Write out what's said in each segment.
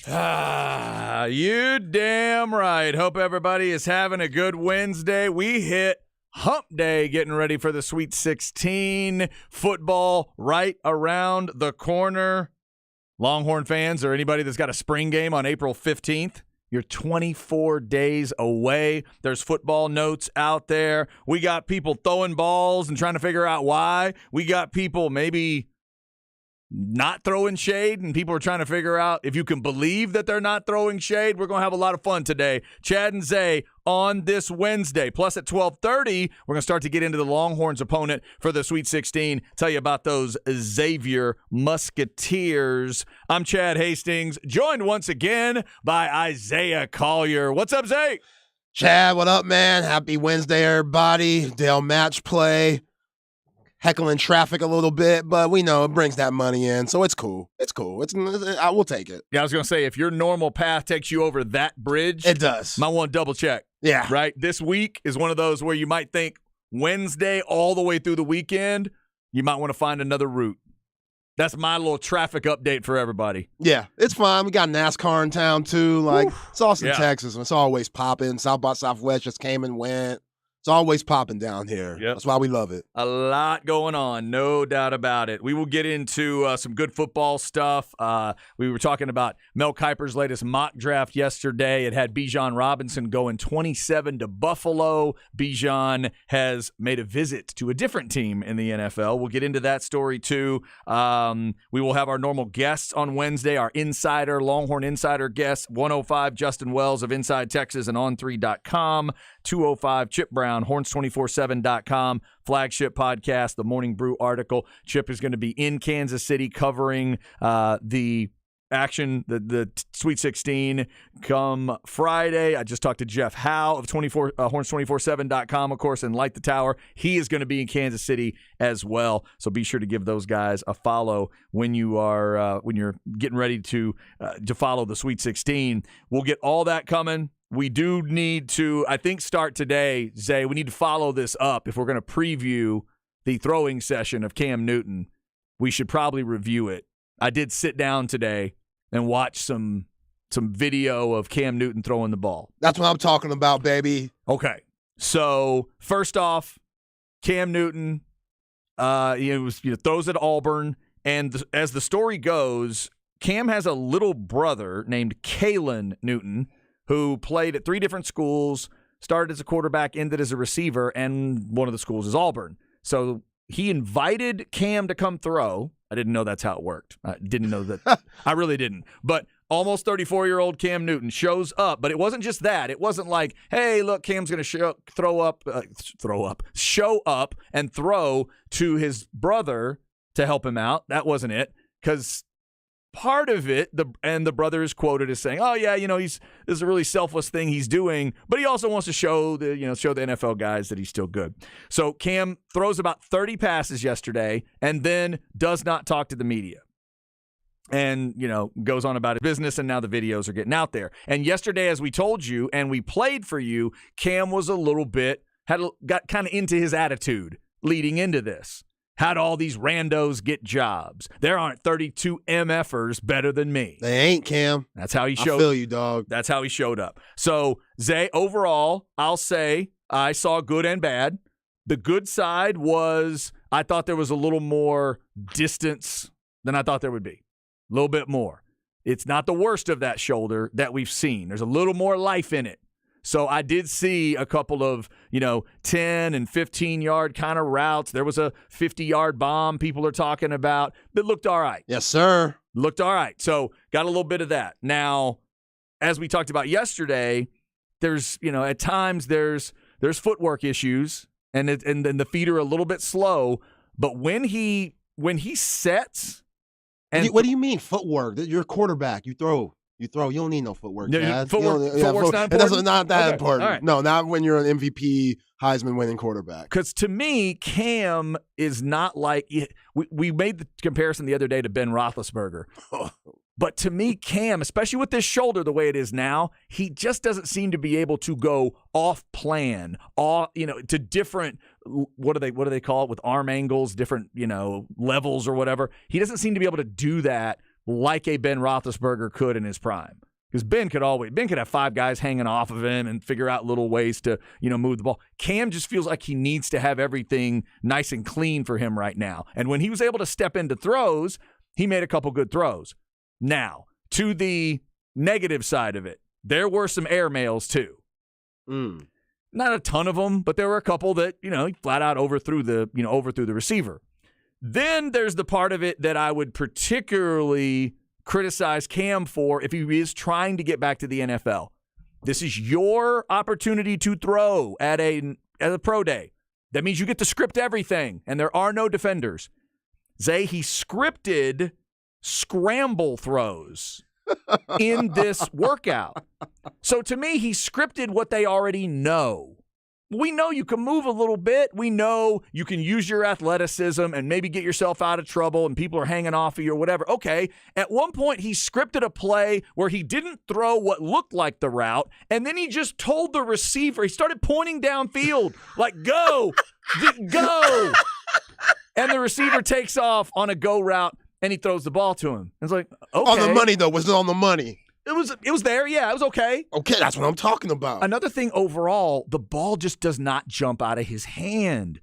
You damn right. Hope everybody is having a good Wednesday. We hit hump day getting ready for the Sweet 16. Football right around the corner. Longhorn fans or anybody that's got a spring game on April 15th, you're 24 days away. There's football notes out there. We got people throwing balls and trying to figure out why. We got people maybe not throwing shade, and people are trying to figure out if you can believe that they're not throwing shade. We're going to have a lot of fun today. Chad and Zay on this Wednesday. Plus at 12:30, we're going to start to get into the Longhorns' opponent for the Sweet 16. Tell you about those Xavier Musketeers. I'm Chad Hastings, joined once again by Isaiah Collier. What's up, Zay? Chad, what up, man? Happy Wednesday, everybody. Dale match play. Heckling traffic a little bit, but we know it brings that money in, so it's cool. It's cool. I will take it. Yeah, I was going to say, if your normal path takes you over that bridge, it does. Might want to double check. Yeah. Right? This week is one of those where you might think Wednesday all the way through the weekend, you might want to find another route. That's my little traffic update for everybody. Yeah, it's fine. We got NASCAR in town, too. Like, Oof. It's Austin, Yeah. Texas, and it's always popping. South by Southwest just came and went. It's always popping down here. Yep. That's why we love it. A lot going on, no doubt about it. We will get into some good football stuff. We were talking about Mel Kiper's latest mock draft yesterday. It had Bijan Robinson going 27 to Buffalo. Bijan has made a visit to a different team in the NFL. We'll get into that story too. We will have our normal guests on Wednesday, our insider, Longhorn insider guests, 105 Justin Wells of Inside Texas and On3.com, 205 Chip Brown, Horns247.com, flagship podcast, the Morning Brew article. Chip is going to be in Kansas City covering the action, the Sweet 16 come Friday. I just talked to Jeff Howe of Horns247.com, of course, and Light the Tower. He is going to be in Kansas City as well. So be sure to give those guys a follow when you're getting ready to follow the Sweet 16. We'll get all that coming. We do need to, I think, start today, Zay. We need to follow this up. If we're going to preview the throwing session of Cam Newton, we should probably review it. I did sit down today and watch some video of Cam Newton throwing the ball. That's what I'm talking about, baby. Okay. So, first off, Cam Newton throws at Auburn, and as the story goes, Cam has a little brother named Kalen Newton, who played at 3 different schools, started as a quarterback, ended as a receiver, and one of the schools is Auburn. So he invited Cam to come throw. I didn't know that's how it worked. I didn't know that. I really didn't. But almost 34-year-old Cam Newton shows up. But it wasn't just that. It wasn't like, hey, look, Cam's going to show up and throw to his brother to help him out. That wasn't it, because part of it, the brother is quoted as saying, "Oh yeah, this is a really selfless thing he's doing," but he also wants to show the NFL guys that he's still good. So Cam throws about 30 passes yesterday, and then does not talk to the media, and goes on about his business. And now the videos are getting out there. And yesterday, as we told you and we played for you, Cam was a little bit got kind of into his attitude leading into this. How'd all these randos get jobs? There aren't 32 MFers better than me. They ain't, Cam. That's how he showed. I feel you, dog. That's how he showed up. So, Zay, overall, I'll say I saw good and bad. The good side was I thought there was a little more distance than I thought there would be. A little bit more. It's not the worst of that shoulder that we've seen. There's a little more life in it. So I did see a couple of, 10 and 15-yard kind of routes. There was a 50-yard bomb people are talking about that looked all right. Yes, sir. Looked all right. So got a little bit of that. Now, as we talked about yesterday, there's, at times there's footwork issues and then the feet are a little bit slow. But when he sets and what do you mean footwork? You're a quarterback. You throw. You don't need no footwork. Yeah, Chad. Footwork's not important? It's not that important. All right. No, not when you're an MVP Heisman winning quarterback. Because to me, Cam is not like we made the comparison the other day to Ben Roethlisberger. But to me, Cam, especially with this shoulder the way it is now, he just doesn't seem to be able to go off plan, to different, what do they call it, with arm angles, different, levels or whatever. He doesn't seem to be able to do that like a Ben Roethlisberger could in his prime. Because Ben could have 5 guys hanging off of him and figure out little ways to, move the ball. Cam just feels like he needs to have everything nice and clean for him right now. And when he was able to step into throws, he made a couple good throws. Now, to the negative side of it, there were some airmails too. Not a ton of them, but there were a couple that, he flat out overthrew the receiver. Then there's the part of it that I would particularly criticize Cam for if he is trying to get back to the NFL. This is your opportunity to throw at a pro day. That means you get to script everything, and there are no defenders. Zay, he scripted scramble throws in this workout. So to me, he scripted what they already know. We know you can move a little bit. We know you can use your athleticism and maybe get yourself out of trouble and people are hanging off of you or whatever. Okay, at one point he scripted a play where he didn't throw what looked like the route, and then he just told the receiver, he started pointing downfield, like, go, go. And the receiver takes off on a go route, and he throws the ball to him. It's like, okay. On the money, though. Was it on the money? It was there. Yeah, it was okay. Okay, that's what I'm talking about. Another thing overall, the ball just does not jump out of his hand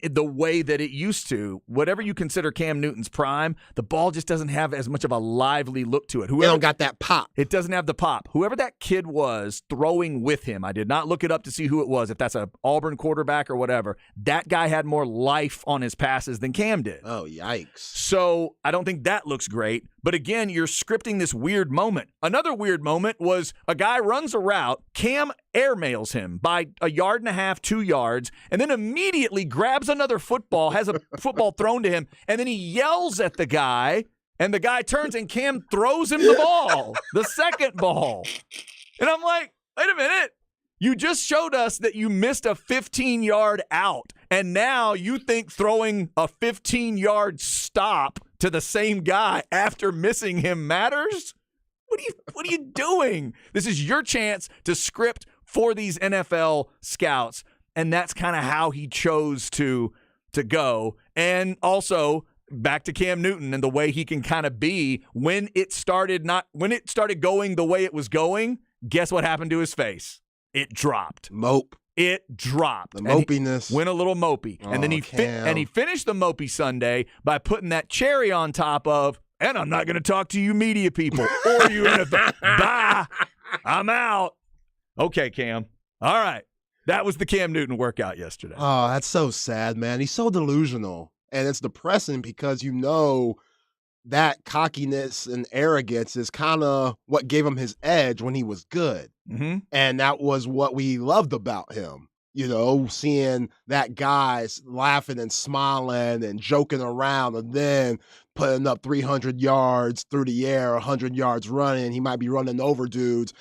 the way that it used to. Whatever you consider Cam Newton's prime, the ball just doesn't have as much of a lively look to it. It don't got that pop. It doesn't have the pop. Whoever that kid was throwing with him, I did not look it up to see who it was, if that's an Auburn quarterback or whatever. That guy had more life on his passes than Cam did. Oh, yikes. So I don't think that looks great. But again, you're scripting this weird moment. Another weird moment was a guy runs a route, Cam airmails him by 1.5 yards, 2 yards, and then immediately grabs another football, has a football thrown to him, and then he yells at the guy, and the guy turns and Cam throws him the ball, the second ball. And I'm like, wait a minute. You just showed us that you missed a 15-yard out, and now you think throwing a 15-yard stop to the same guy after missing him matters? What are you doing? This is your chance to script for these NFL scouts, and that's kind of how he chose to go. And also back to Cam Newton and the way he can kind of be when it started going the way it was going. Guess what happened to his face? It dropped. Mope. It dropped. The mopiness. Went a little mopey. Oh, and then he finished the mopey Sunday by putting that cherry on top of, and I'm not going to talk to you media people or you NFL. Bye. I'm out. Okay, Cam. All right. That was the Cam Newton workout yesterday. Oh, that's so sad, man. He's so delusional. And it's depressing because that cockiness and arrogance is kind of what gave him his edge when he was good. Mm-hmm. And that was what we loved about him. Seeing that guy laughing and smiling and joking around and then putting up 300 yards through the air, 100 yards running. He might be running over dudes,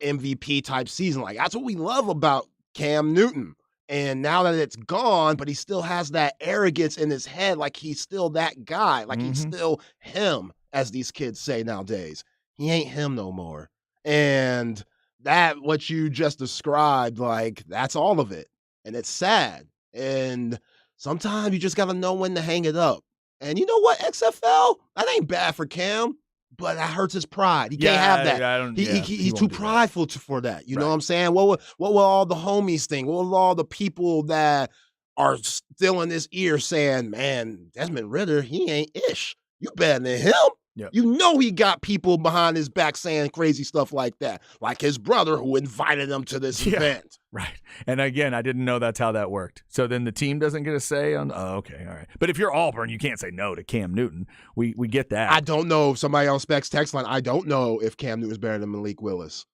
MVP type season. Like, that's what we love about Cam Newton. And now that it's gone, but he still has that arrogance in his head, like he's still that guy, like he's still him, as these kids say nowadays. He ain't him no more. And that, what you just described, like, that's all of it. And it's sad. And sometimes you just got to know when to hang it up. And you know what, XFL? That ain't bad for Cam, but that hurts his pride. He can't have that. He's too prideful for that. You know what I'm saying? What will all the homies think? What will all the people that are still in his ear saying, man, Desmond Ridder, he ain't ish. You better than him. Yep. You know he got people behind his back saying crazy stuff like that, like his brother who invited him to this event. Right. And again, I didn't know that's how that worked. So then the team doesn't get a say on, okay, all right. But if you're Auburn, you can't say no to Cam Newton. We get that. I don't know. Somebody on Specs text line, I don't know if Cam Newton is better than Malik Willis.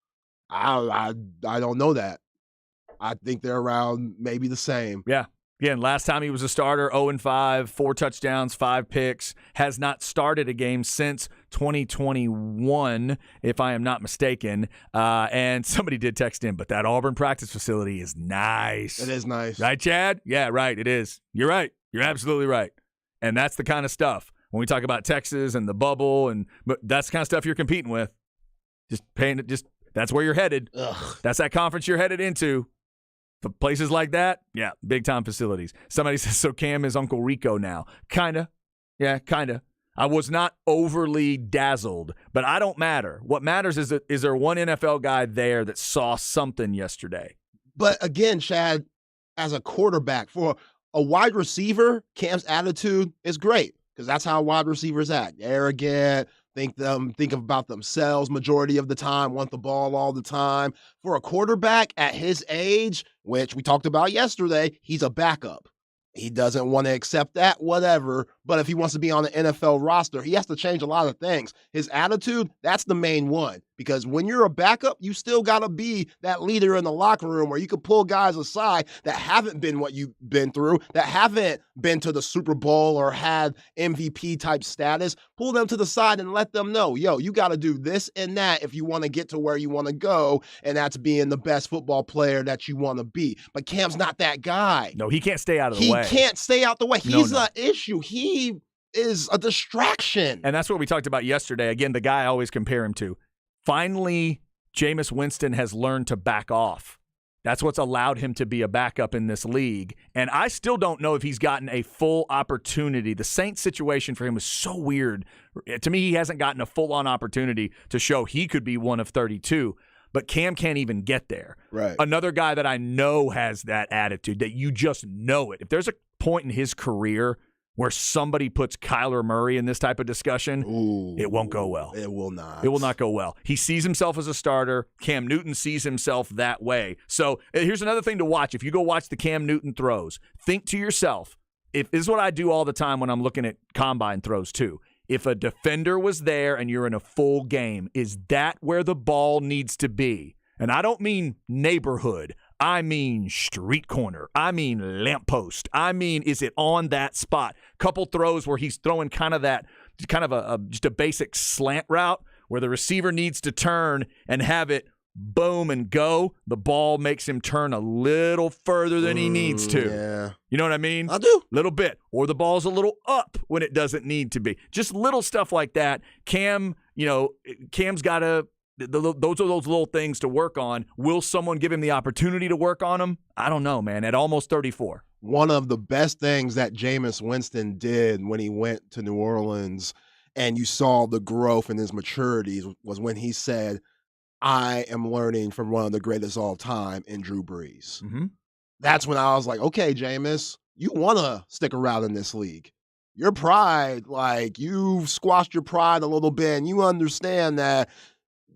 I don't know that. I think they're around maybe the same. Yeah. Again, last time he was a starter, 0-5, 4 touchdowns, 5 picks, has not started a game since 2021, if I am not mistaken. And somebody did text in, but that Auburn practice facility is nice. It is nice. Right, Chad? Yeah, right, it is. You're right. You're absolutely right. And that's the kind of stuff, when we talk about Texas and the bubble, but that's the kind of stuff you're competing with. That's where you're headed. Ugh. That's that conference you're headed into. For places like that, yeah, big-time facilities. Somebody says, so Cam is Uncle Rico now. Kind of. Yeah, kind of. I was not overly dazzled, but I don't matter. What matters is there one NFL guy there that saw something yesterday? But again, Chad, as a quarterback, for a wide receiver, Cam's attitude is great because that's how wide receivers act. Arrogant, think about themselves majority of the time, want the ball all the time. For a quarterback at his age, which we talked about yesterday, he's a backup. He doesn't want to accept that, whatever. But if he wants to be on the NFL roster, he has to change a lot of things. His attitude, that's the main one. Because when you're a backup, you still got to be that leader in the locker room where you can pull guys aside that haven't been what you've been through, that haven't been to the Super Bowl or had MVP type status. Pull them to the side and let them know, yo, you got to do this and that if you want to get to where you want to go. And that's being the best football player that you want to be. But Cam's not that guy. No, he can't stay out of the way. He can't stay out the way. He's an issue. He is a distraction. And that's what we talked about yesterday. Again, the guy I always compare him to. Finally, Jameis Winston has learned to back off. That's what's allowed him to be a backup in this league. And I still don't know if he's gotten a full opportunity. The Saints situation for him was so weird. To me, he hasn't gotten a full-on opportunity to show he could be one of 32. But Cam can't even get there. Right. Another guy that I know has that attitude, that you just know it. If there's a point in his career where somebody puts Kyler Murray in this type of discussion, it won't go well. It will not. It will not go well. He sees himself as a starter. Cam Newton sees himself that way. So here's another thing to watch. If you go watch the Cam Newton throws, think to yourself, this is what I do all the time when I'm looking at combine throws too. If a defender was there and you're in a full game, is that where the ball needs to be? And I don't mean neighborhood. I mean street corner. I mean lamppost. I mean, is it on that spot? Couple throws where he's throwing just a basic slant route where the receiver needs to turn and have it boom and go. The ball makes him turn a little further than he needs to. Yeah. You know what I mean? I do. Little bit. Or the ball's a little up when it doesn't need to be. Just little stuff like that. Cam's got to those are those little things to work on. Will someone give him the opportunity to work on them? I don't know, man. At almost 34. One of the best things that Jameis Winston did when he went to New Orleans and you saw the growth in his maturity was when he said, I am learning from one of the greatest all time in Drew Brees. Mm-hmm. That's when I was like, okay, Jameis, you want to stick around in this league. Your pride, like you've squashed your pride a little bit and you understand that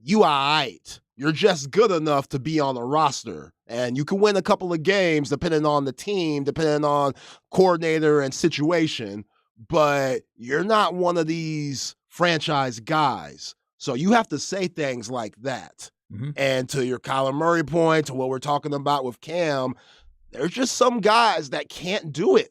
you all right. You're just good enough to be on the roster. And you can win a couple of games depending on the team, depending on coordinator and situation. But you're not one of these franchise guys. So you have to say things like that. Mm-hmm. And to your Kyler Murray point, to what we're talking about with Cam, there's just some guys that can't do it.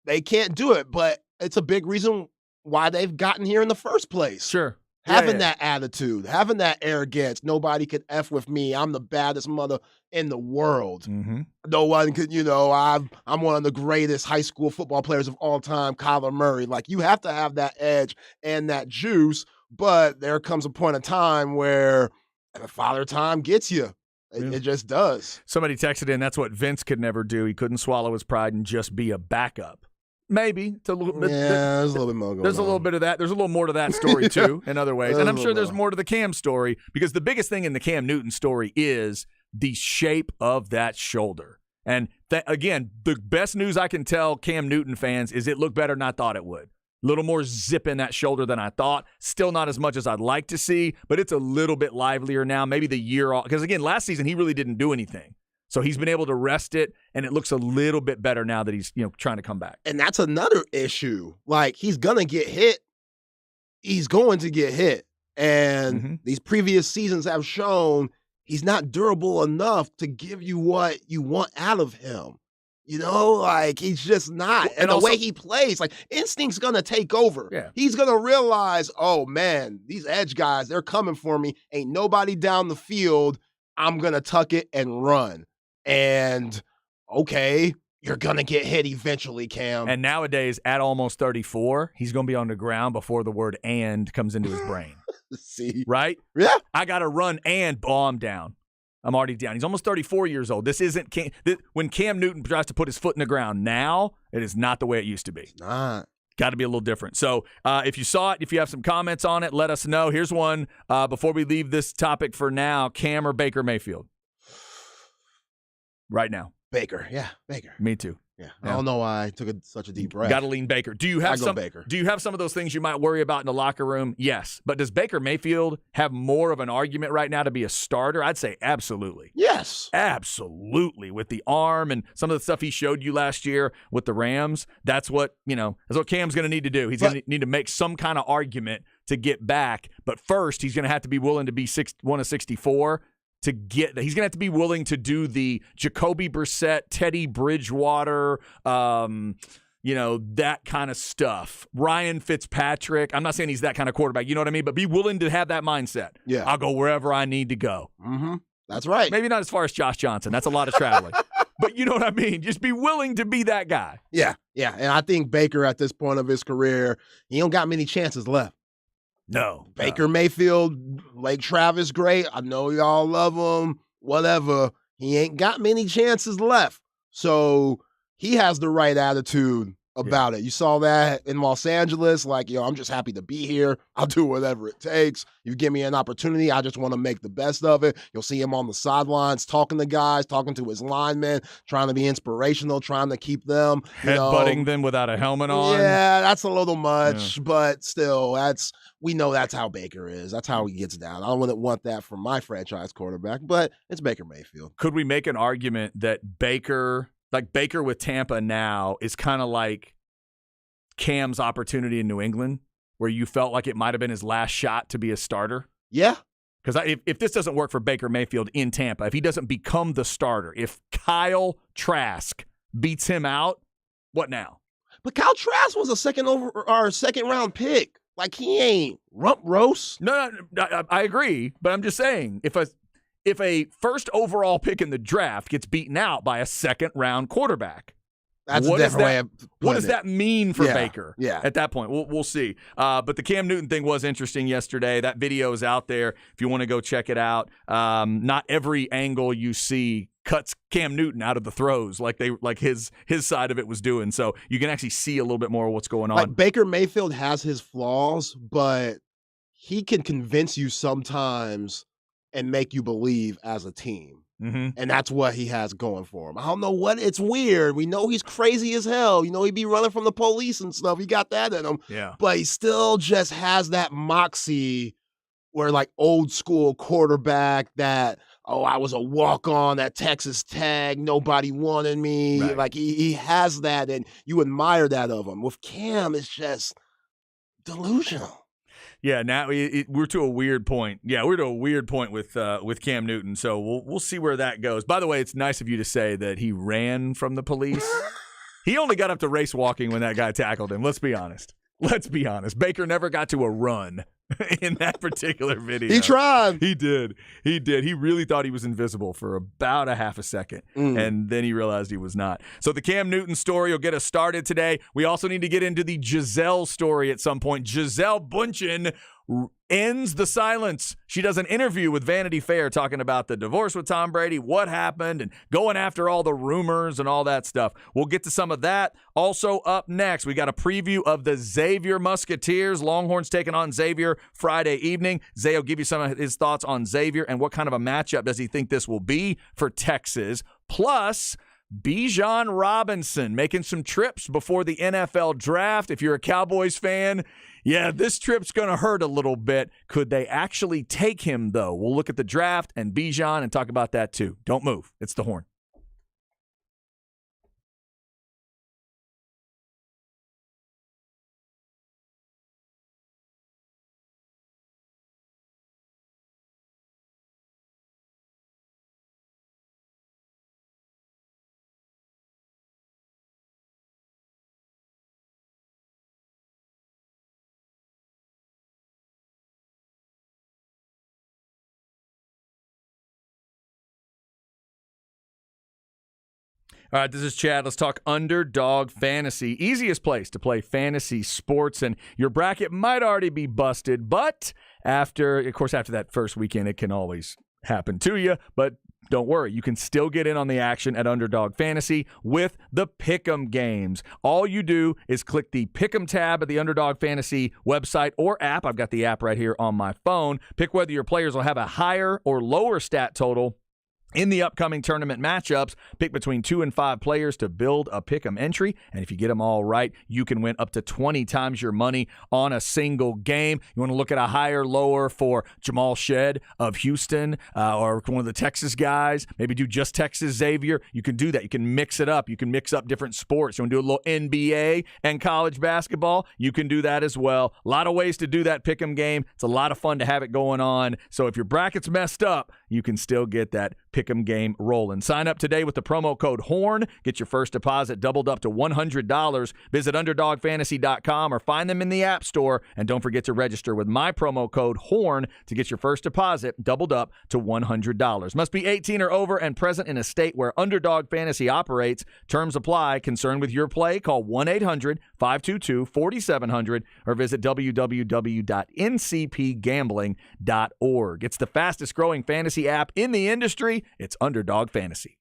They can't do it. But it's a big reason why they've gotten here in the first place. Sure. Having that attitude, having that arrogance, nobody could F with me. I'm the baddest mother in the world. Mm-hmm. No one could, I'm one of the greatest high school football players of all time, Kyler Murray. Like, you have to have that edge and that juice, but there comes a point of time where Father Time gets you. It just does. Somebody texted in, that's what Vince could never do. He couldn't swallow his pride and just be a backup. Maybe. It's a little bit. Yeah, there's a little bit more going on. There's a little bit of that. There's a little more to that story, too, in other ways. And I'm sure there's more to the Cam story, because the biggest thing in the Cam Newton story is the shape of that shoulder. And, again, the best news I can tell Cam Newton fans is it looked better than I thought it would. A little more zip in that shoulder than I thought. Still not as much as I'd like to see, but it's a little bit livelier now. Maybe the year off. Because, again, last season he really didn't do anything. So he's been able to rest it, and it looks a little bit better now that he's, trying to come back. And that's another issue. Like, he's going to get hit. He's going to get hit. And these previous seasons have shown he's not durable enough to give you what you want out of him. Like, he's just not. And the way he plays, like, instinct's going to take over. Yeah. He's going to realize, oh, man, these edge guys, they're coming for me. Ain't nobody down the field. I'm going to tuck it and run. And, okay, you're going to get hit eventually, Cam. And nowadays, at almost 34, he's going to be on the ground before the word "and" comes into his brain. See? Right? Yeah. I got to run and I'm down. I'm already down. He's almost 34 years old. This isn't when Cam Newton tries to put his foot in the ground now, it is not the way it used to be. It's not. Got to be a little different. So if you saw it, if you have some comments on it, let us know. Here's one before we leave this topic for now. Cam or Baker Mayfield? Right now. Baker. Yeah, Baker. Me too. Yeah. I don't know why I took such a deep breath. Got to lean Baker. Do you have Baker. Do you have some of those things you might worry about in the locker room? Yes. But does Baker Mayfield have more of an argument right now to be a starter? I'd say absolutely. Yes. Absolutely. With the arm and some of the stuff he showed you last year with the Rams, that's what Cam's going to need to do. He's going to need to make some kind of argument to get back. But first, he's going to have to be willing to be 1 of 64. He's going to have to be willing to do the Jacoby Brissett, Teddy Bridgewater, that kind of stuff. Ryan Fitzpatrick. I'm not saying he's that kind of quarterback, you know what I mean? But be willing to have that mindset. Yeah. I'll go wherever I need to go. Mm-hmm. That's right. Maybe not as far as Josh Johnson. That's a lot of traveling. But you know what I mean? Just be willing to be that guy. Yeah. Yeah. And I think Baker at this point of his career, he don't got many chances left. No. Baker Mayfield, Lake Travis, great. I know y'all love him, whatever. He ain't got many chances left. So he has the right attitude about it. You saw that in Los Angeles, I'm just happy to be here. I'll do whatever it takes. You give me an opportunity, I just want to make the best of it. You'll see him on the sidelines talking to guys, talking to his linemen, trying to be inspirational, trying to keep them. Headbutting them without a helmet on. Yeah, that's a little much, but still, we know that's how Baker is. That's how he gets down. I wouldn't want that from my franchise quarterback, but it's Baker Mayfield. Could we make an argument that Baker with Tampa now is kind of like Cam's opportunity in New England, where you felt like it might have been his last shot to be a starter? Yeah. Because if this doesn't work for Baker Mayfield in Tampa, if he doesn't become the starter, if Kyle Trask beats him out, what now? But Kyle Trask was a second round pick. He ain't rump roast. No, I agree, but I'm just saying if a first overall pick in the draft gets beaten out by a second round quarterback, that's a different way of putting what does that mean for Baker? Yeah. At that point, we'll see. But the Cam Newton thing was interesting yesterday. That video is out there if you want to go check it out. Not every angle you see cuts Cam Newton out of the throws like his side of it was doing. So you can actually see a little bit more of what's going on. Baker Mayfield has his flaws, but he can convince you sometimes and make you believe as a team. Mm-hmm. And that's what he has going for him. I don't know what. It's weird. We know he's crazy as hell. He be running from the police and stuff. He got that in him. Yeah. But he still just has that moxie where old school quarterback that, I was a walk-on at Texas Tech. Nobody wanted me. Right. He has that, and you admire that of him. With Cam, it's just delusional. Yeah, now we're to a weird point. Yeah, we're to a weird point with Cam Newton. So we'll see where that goes. By the way, it's nice of you to say that he ran from the police. He only got up to race walking when that guy tackled him. Let's be honest. Baker never got to a run in that particular video. He tried. He did. He really thought he was invisible for about a half a second, and then he realized he was not. So the Cam Newton story will get us started today. We also need to get into the Gisele story at some point. Gisele Bündchen ends the silence. She does an interview with Vanity Fair talking about the divorce with Tom Brady, what happened, and going after all the rumors and all that stuff. We'll get to some of that. Also up next, we got a preview of the Xavier Musketeers. Longhorns taking on Xavier Friday evening. Zay will give you some of his thoughts on Xavier and what kind of a matchup does he think this will be for Texas. Plus, Bijan Robinson making some trips before the NFL draft. If you're a Cowboys fan, yeah, this trip's going to hurt a little bit. Could they actually take him, though? We'll look at the draft and Bijan and talk about that, too. Don't move. It's the Horn. All right, this is Chad. Let's talk Underdog Fantasy. Easiest place to play fantasy sports, and your bracket might already be busted, but after that first weekend, it can always happen to you. But Don't worry, you can still get in on the action at Underdog Fantasy with the Pick'em games. All you do is click the Pick'em tab at the Underdog Fantasy website or app. I've got the app right here on my phone. Pick whether your players will have a higher or lower stat total in the upcoming tournament matchups. Pick between 2 and 5 players to build a pick'em entry, and if you get them all right, you can win up to 20 times your money on a single game. You want to look at a higher, lower for Jamal Shed of Houston or one of the Texas guys. Maybe do just Texas Xavier. You can do that. You can mix it up. You can mix up different sports. You want to do a little NBA and college basketball? You can do that as well. A lot of ways to do that pick'em game. It's a lot of fun to have it going on. So if your bracket's messed up, you can still get that pick'em game rolling. Sign up today with the promo code HORN. Get your first deposit doubled up to $100. Visit UnderdogFantasy.com or find them in the App Store. And don't forget to register with my promo code HORN to get your first deposit doubled up to $100. Must be 18 or over and present in a state where Underdog Fantasy operates. Terms apply. Concerned with your play? Call 1-800-522-4700 or visit www.ncpgambling.org. It's the fastest growing fantasy app in the industry. It's Underdog Fantasy.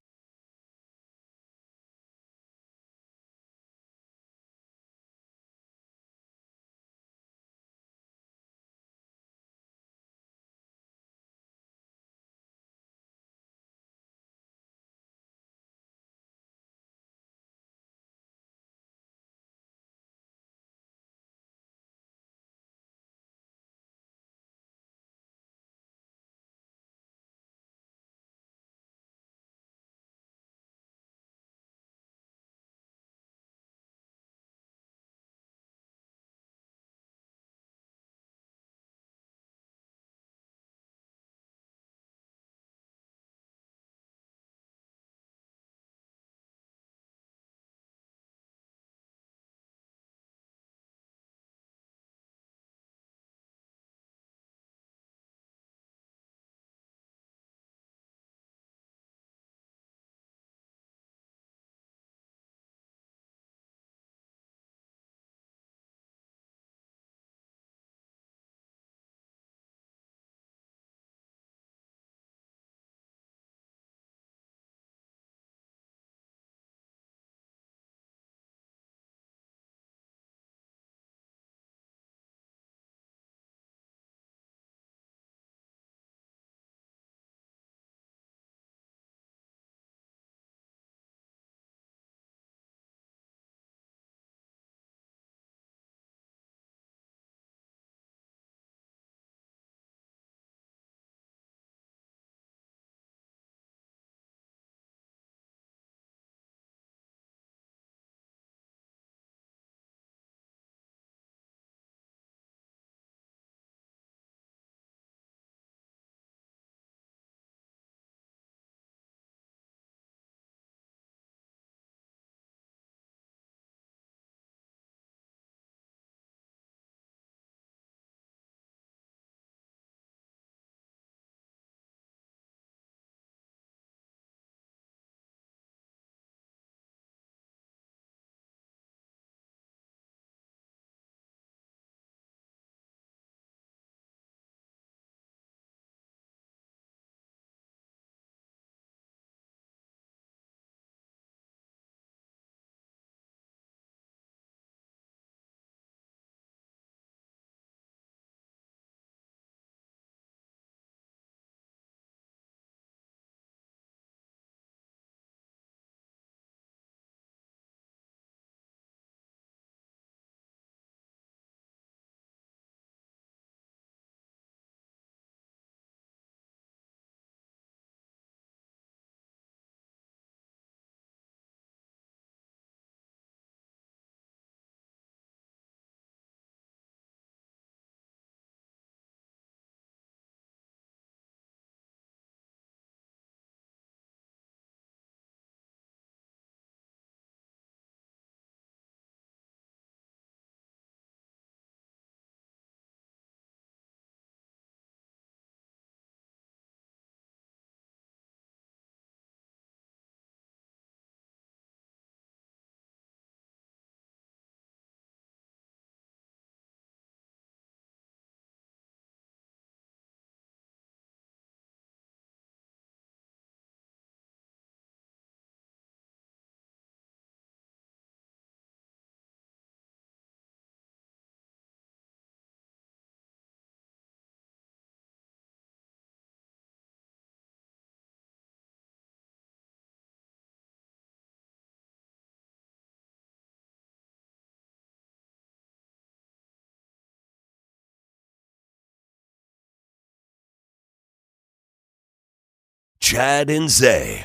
Chad and Zay.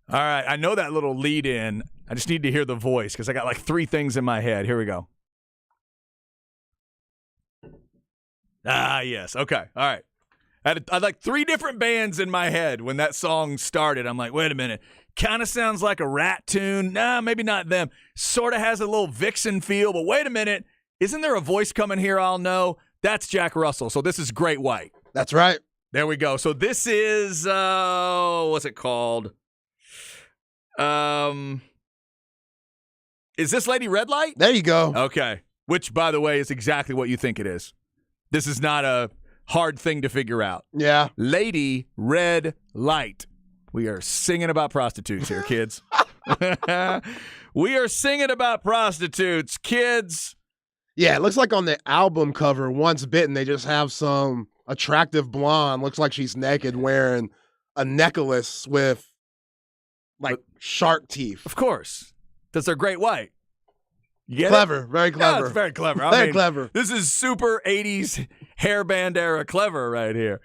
All right, I know that little lead in. I just need to hear the voice because I got like three things in my head. Here we go. Ah, yes. Okay. All right. I had like three different bands in my head when that song started. I'm like, wait a minute. Kind of sounds like a Rat tune. Nah, maybe not them. Sort of has a little Vixen feel, but wait a minute. Isn't there a voice coming here I'll know? That's Jack Russell. So this is Great White. That's right. There we go. So this is, what's it called? Is this Lady Red Light? There you go. Okay. Which, by the way, is exactly what you think it is. This is not a hard thing to figure out. Yeah. Lady Red Light. We are singing about prostitutes here, kids. We are singing about prostitutes, kids. Yeah, it looks like on the album cover, Once Bitten, they just have some attractive blonde, looks like she's naked, wearing a necklace with like shark teeth. Of course. Because they're Great White. You get Clever. it? Very clever. Yeah, it's very clever. Very clever. This is super 80s hairband era clever right here.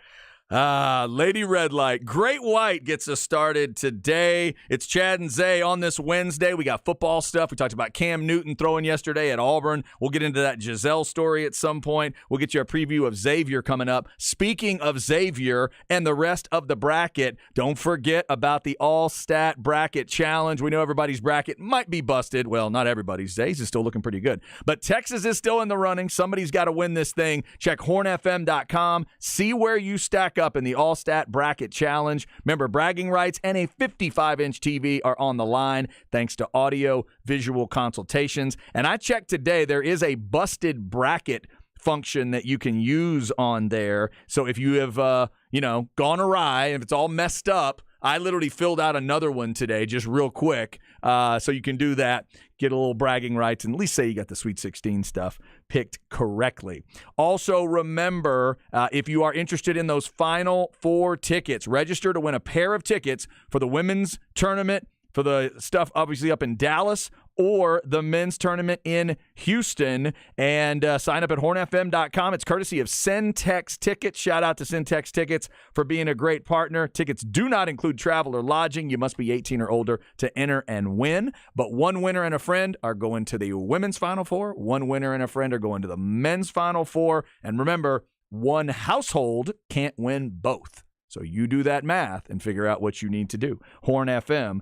Lady Red Light. Great White gets us started today. It's Chad and Zay on this Wednesday. We got football stuff. We talked about Cam Newton throwing yesterday at Auburn. We'll get into that Giselle story at some point. We'll get you a preview of Xavier coming up. Speaking of Xavier and the rest of the bracket, don't forget about the All-Stat Bracket Challenge. We know everybody's bracket might be busted. Well, not everybody's. Zay's is still looking pretty good. But Texas is still in the running. Somebody's got to win this thing. Check hornfm.com. See where you stack up in the All-Stat Bracket Challenge. Remember, bragging rights and a 55-inch TV are on the line thanks to audio-visual consultations. And I checked today, there is a busted bracket function that you can use on there. So if you have, gone awry, if it's all messed up, I literally filled out another one today just real quick. So you can do that, get a little bragging rights, and at least say you got the Sweet 16 stuff picked correctly. Also, remember, if you are interested in those final 4 tickets, register to win a pair of tickets for the women's tournament, for the stuff obviously up in Dallas, or the men's tournament in Houston, and sign up at hornfm.com. It's courtesy of Centex Tickets. Shout out to Centex Tickets for being a great partner. Tickets do not include travel or lodging. You must be 18 or older to enter and win. But one winner and a friend are going to the women's Final Four. One winner and a friend are going to the men's Final Four. And remember, one household can't win both. So you do that math and figure out what you need to do. hornfm.com.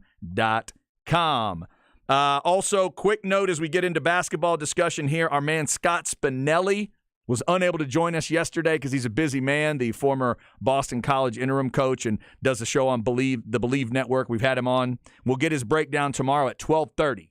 Also, quick note as we get into basketball discussion here, our man Scott Spinelli was unable to join us yesterday because he's a busy man, the former Boston College interim coach, and does a show on the Believe Network. We've had him on. We'll get his breakdown tomorrow at 12:30.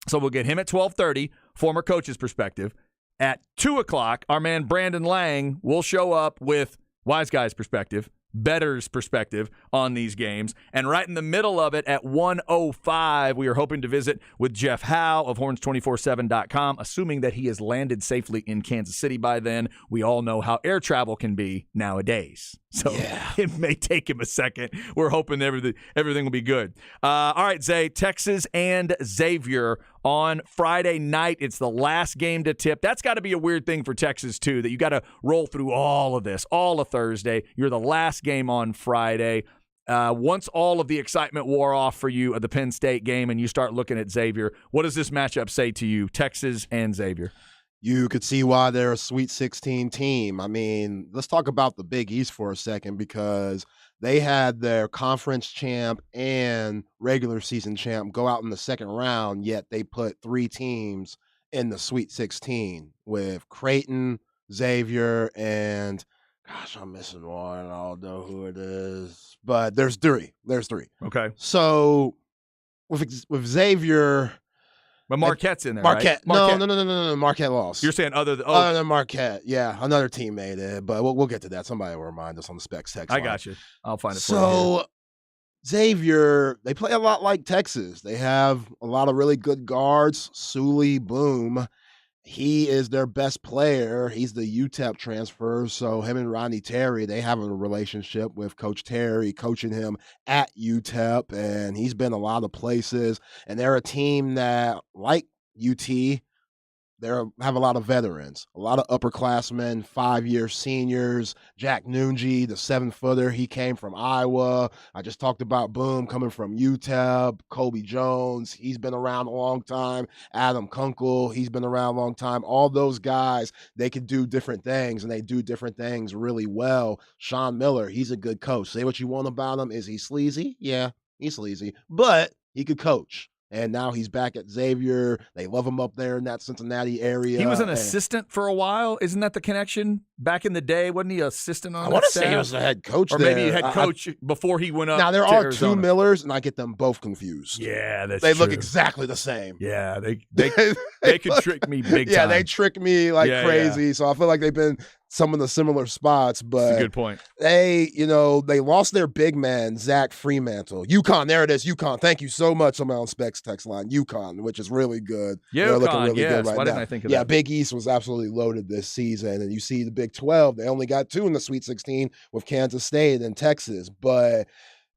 So we'll get him at 12:30, former coach's perspective. At 2 o'clock, our man Brandon Lang will show up with Wise Guy's perspective, bettor's perspective on these games. And right in the middle of it at 1:05, we are hoping to visit with Jeff Howe of horns247.com, assuming that he has landed safely in Kansas City by then. We all know how air travel can be nowadays. So It may take him a second. We're hoping everything will be good. All right, Zay, Texas and Xavier on Friday night. It's the last game to tip. That's got to be a weird thing for Texas, too, that you got to roll through all of this, all of Thursday. You're the last game on Friday. Once all of the excitement wore off for you at the Penn State game and you start looking at Xavier, what does this matchup say to you, Texas and Xavier? You could see why they're a Sweet 16 team. I mean, let's talk about the Big East for a second because they had their conference champ and regular season champ go out in the second round, yet they put 3 teams in the Sweet 16 with Creighton, Xavier, and gosh, I'm missing one. I don't know who it is, but there's 3. Okay. So with Xavier, but Marquette's in there, Marquette. Right? No. Marquette lost. You're saying other than Marquette. Yeah, another team made it, but we'll get to that. Somebody will remind us on the specs text line. I got you. I'll find it for you. So Xavier, they play a lot like Texas. They have a lot of really good guards. Sully Boom. He is their best player. He's the UTEP transfer. So him and Ronnie Terry, they have a relationship with Coach Terry coaching him at UTEP. And he's been a lot of places. And they're a team that, like UT, they have a lot of veterans, a lot of upperclassmen, 5-year seniors. Jack Noonji, the 7-footer, he came from Iowa. I just talked about Boom coming from UTEP. Kobe Jones, he's been around a long time. Adam Kunkel, he's been around a long time. All those guys, they could do different things, and they do different things really well. Sean Miller, he's a good coach. Say what you want about him. Is he sleazy? Yeah, he's sleazy, but he could coach. And now he's back at Xavier. They love him up there in that Cincinnati area. He was an assistant for a while. Isn't that the connection? Back in the day, wasn't he assistant on I want to staff? say he was the head coach or there. maybe head coach before he went up. Now, there to are Arizona. 2 Millers, and I get them both confused. Yeah, that's They true. look exactly the same. Yeah, they could trick me big time. Yeah, they trick me like crazy. Yeah. So I feel like they've been some of the similar spots, but That's a good point. they lost their big man, Zach Fremantle. UConn, there it is, UConn. Thank you so much on my own Specs text line. UConn, which is really good. They're looking really good right Why now. didn't I think of Yeah, that? Big East was absolutely loaded this season, and you see the Big 12, they only got 2 in the Sweet 16 with Kansas State and Texas, but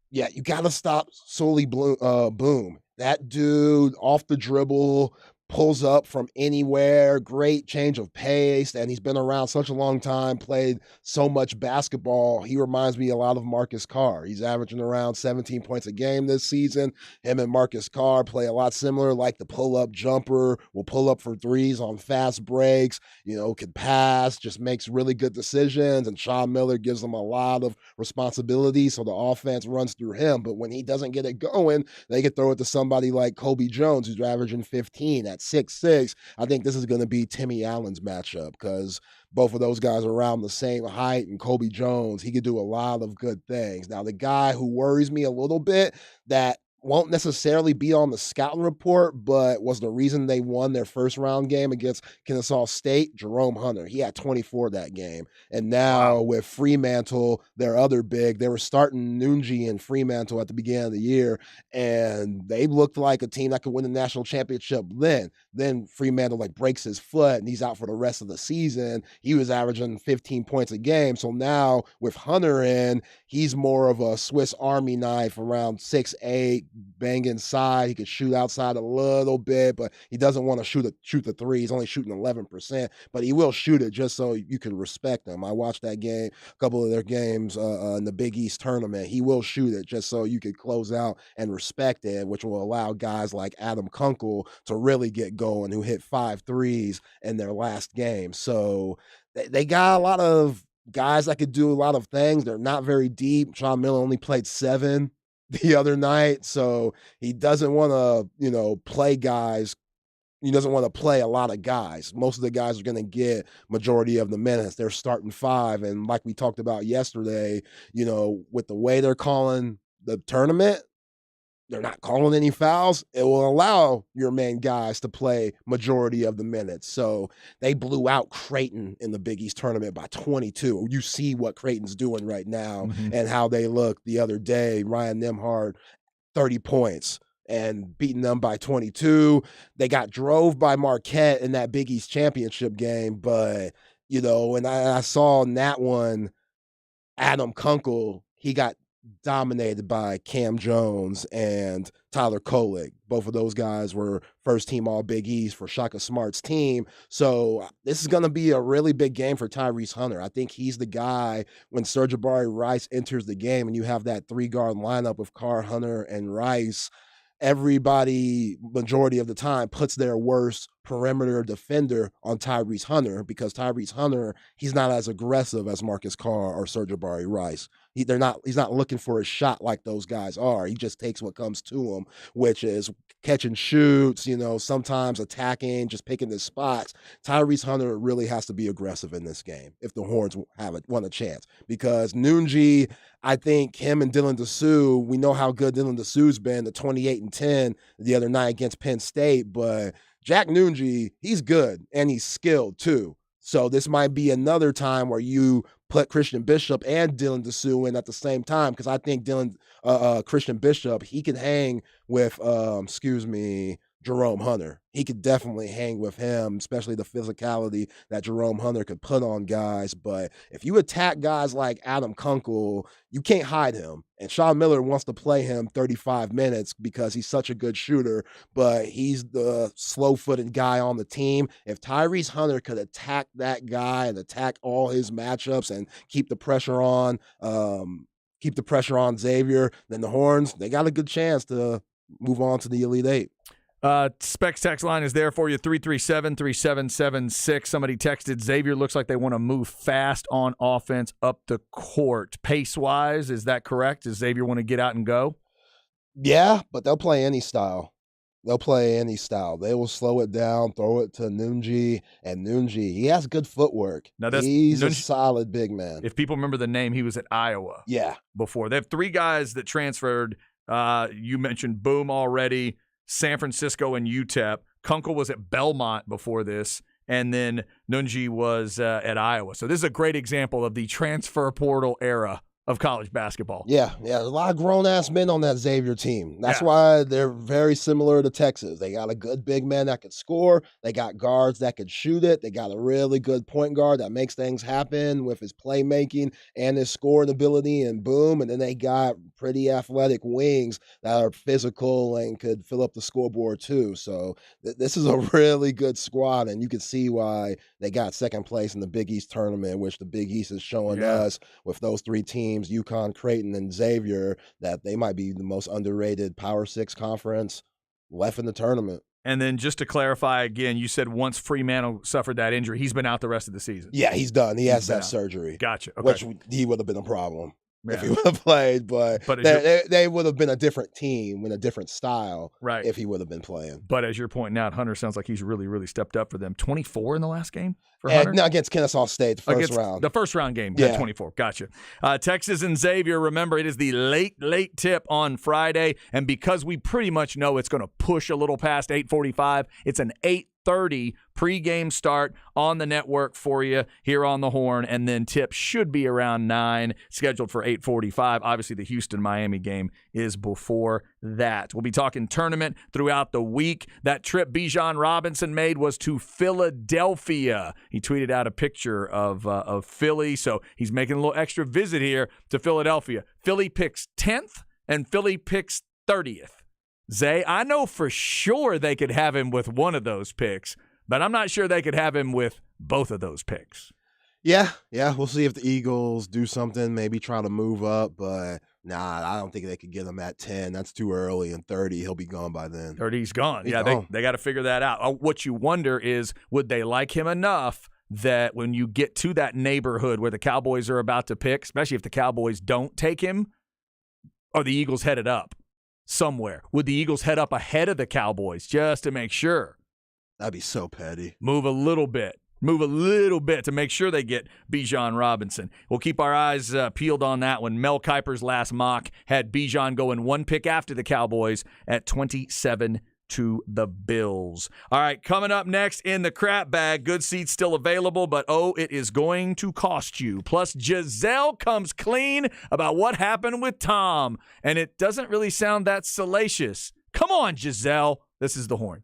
yeah, you got to stop solely Boom. That dude off the dribble, pulls up from anywhere, great change of pace, and he's been around such a long time, played so much basketball. He reminds me a lot of Marcus Carr. He's averaging around 17 points a game this season. Him and Marcus Carr play a lot similar, like the pull-up jumper, will pull up for threes on fast breaks, can pass, just makes really good decisions, and Sean Miller gives them a lot of responsibility, so the offense runs through him. But when he doesn't get it going, they could throw it to somebody like Kobe Jones, who's averaging 15 at 6'6". I think this is going to be Timmy Allen's matchup because both of those guys are around the same height, and Kobe Jones, he could do a lot of good things. Now, the guy who worries me a little bit that won't necessarily be on the scouting report, but was the reason they won their first round game against Kennesaw State, Jerome Hunter. He had 24 that game. And now with Fremantle, their other big, they were starting Noonji and Fremantle at the beginning of the year, and they looked like a team that could win the national championship then. Then Fremantle breaks his foot and he's out for the rest of the season. He was averaging 15 points a game. So now with Hunter in, he's more of a Swiss Army knife, around 6'8", bang inside. He could shoot outside a little bit, but he doesn't want to shoot the three. He's only shooting 11%, but he will shoot it just so you can respect him. I watched that game, a couple of their games in the Big East tournament. He will shoot it just so you could close out and respect it, which will allow guys like Adam Kunkel to really get going, who hit 5 threes in their last game. So they got a lot of guys that could do a lot of things. They're not very deep. Sean Miller only played 7 the other night, so he doesn't want to, play guys. He doesn't want to play a lot of guys. Most of the guys are going to get majority of the minutes. They're starting 5, and like we talked about yesterday, with the way they're calling the tournament, they're not calling any fouls. It will allow your main guys to play majority of the minutes. So they blew out Creighton in the Big East tournament by 22. You see what Creighton's doing right now and how they look the other day. Ryan Nembhard, 30 points and beating them by 22. They got drove by Marquette in that Big East championship game, but, and I saw in that one, Adam Kunkel, he got dominated by Cam Jones and Tyler Kolek. Both of those guys were first team all Big East for Shaka Smart's team. So this is going to be a really big game for Tyrese Hunter. I think he's the guy when Sir'Jabari Rice enters the game and you have that 3-guard lineup with Carr, Hunter, and Rice. Everybody, majority of the time, puts their worst perimeter defender on Tyrese Hunter because Tyrese Hunter, he's not as aggressive as Marcus Carr or Sir'Jabari Rice. He's not looking for a shot like those guys are. He just takes what comes to him, which is catch and shoots, sometimes attacking, just picking his spots. Tyrese Hunter really has to be aggressive in this game if the Horns want a chance. Because Noonji, I think him and Dylan Dessou, we know how good Dylan Dessou's been, the 28-10 the other night against Penn State, but Jack Noonji, he's good and he's skilled too. So this might be another time where you put Christian Bishop and Dylan Dessou in at the same time, because I think Christian Bishop, he can hang with, Jerome Hunter. He could definitely hang with him, especially the physicality that Jerome Hunter could put on guys. But if you attack guys like Adam Kunkel, you can't hide him. And Sean Miller wants to play him 35 minutes because he's such a good shooter, but he's the slow-footed guy on the team. If Tyrese Hunter could attack that guy and attack all his matchups and keep the pressure on Xavier, then the Horns, they got a good chance to move on to the Elite Eight. Specs text line is there for you, 337-3776. Somebody texted, Xavier looks like they want to move fast on offense up the court. Pace-wise, is that correct? Does Xavier want to get out and go? Yeah, but they'll play any style. They will slow it down, throw it to Nunji, and Nunji, he has good footwork. Now He's a solid big man. If people remember the name, he was at Iowa before. They have 3 guys that transferred. You mentioned Boom already, San Francisco and UTEP. Kunkel was at Belmont before this, and then Nunji was at Iowa. So this is a great example of the transfer portal era of college basketball. Yeah, a lot of grown-ass men on that Xavier team. That's why they're very similar to Texas. They got a good big man that could score. They got guards that could shoot it. They got a really good point guard that makes things happen with his playmaking and his scoring ability and boom. And then they got pretty athletic wings that are physical and could fill up the scoreboard too. So this is a really good squad, and you can see why they got second place in the Big East tournament, which the Big East is showing us with those 3 teams, UConn, Creighton, and Xavier, that they might be the most underrated Power 6 conference left in the tournament. And then just to clarify again, you said once Fremantle suffered that injury, he's been out the rest of the season. Yeah, he's done. He has that surgery. Gotcha. Okay. Which he would have been a problem if he would have played, but they would have been a different team in a different style if he would have been playing. But as you're pointing out, Hunter sounds like he's really, really stepped up for them. 24 in the last game for Hunter? No, against Kennesaw State, the round. The first round game, 24. Gotcha. Texas and Xavier, remember, it is the late tip on Friday, and because we pretty much know it's going to push a little past 8:45, it's an 8:30 pregame start on the network for you here on the Horn, and then tip should be around 9, scheduled for 8:45. Obviously, the Houston-Miami game is before that. We'll be talking tournament throughout the week. That trip Bijan Robinson made was to Philadelphia. He tweeted out a picture of Philly, so he's making a little extra visit here to Philadelphia. Philly picks 10th, and Philly picks 30th. Zay, I know for sure they could have him with one of those picks, but I'm not sure they could have him with both of those picks. Yeah, we'll see if the Eagles do something, maybe try to move up, but nah, I don't think they could get him at 10. That's too early, and 30, he'll be gone by then. 30's gone. He's gone. They got to figure that out. What you wonder is, would they like him enough that when you get to that neighborhood where the Cowboys are about to pick, especially if the Cowboys don't take him, are the Eagles headed up somewhere? Would the Eagles head up ahead of the Cowboys just to make sure? That'd be so petty. Move a little bit to make sure they get Bijan Robinson. We'll keep our eyes peeled on that one. Mel Kiper's last mock had Bijan going 1 pick after the Cowboys at 27 to the Bills. All right, coming up next in the crap bag, good seats still available, but it is going to cost you. Plus, Giselle comes clean about what happened with Tom, and it doesn't really sound that salacious. Come on, Giselle. This is The Horn.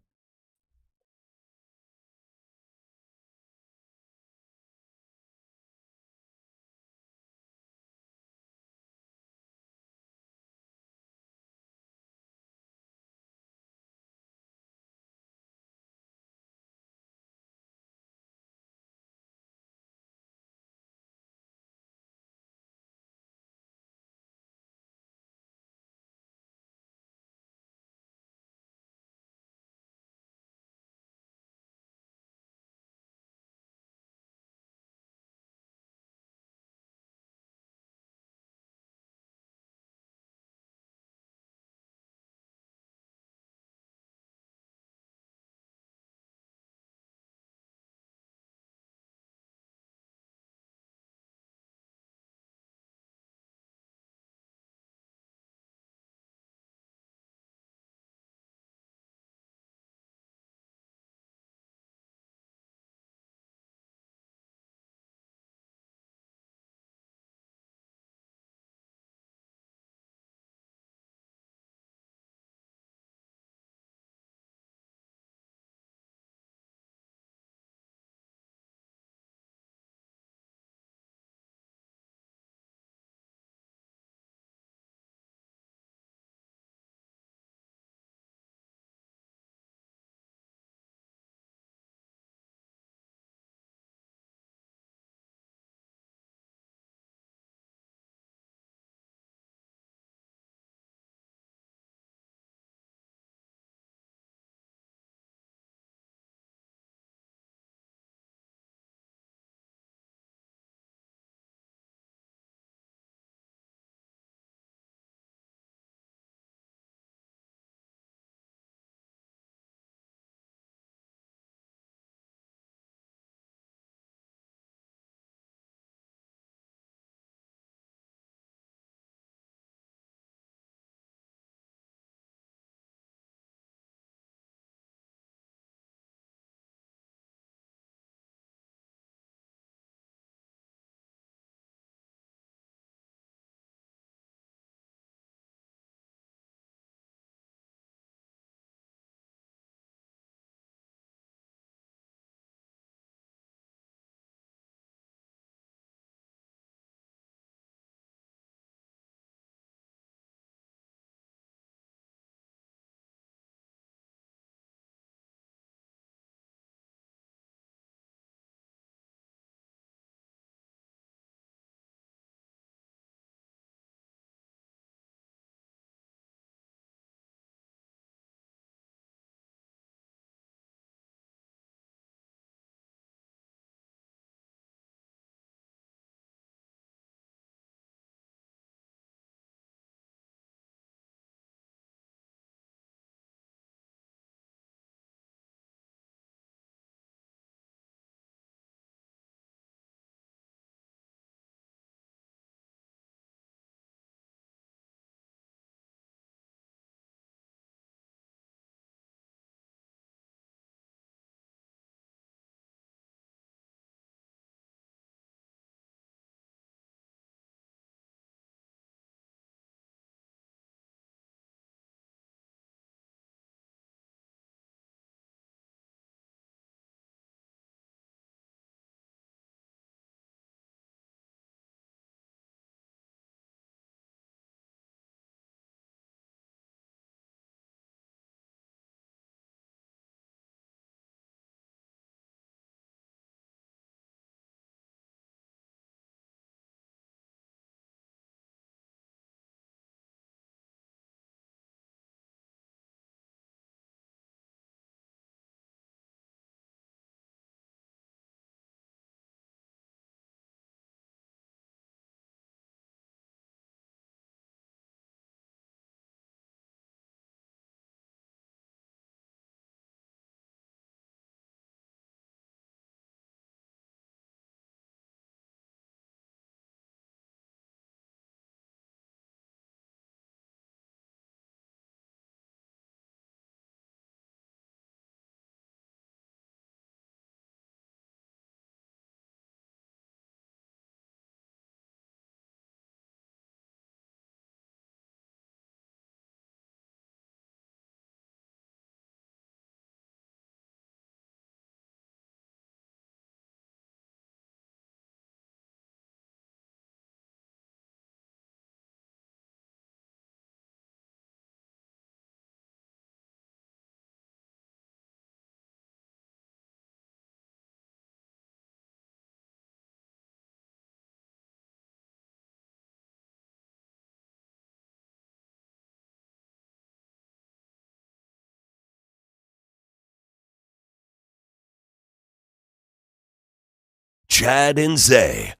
Chad and Zay.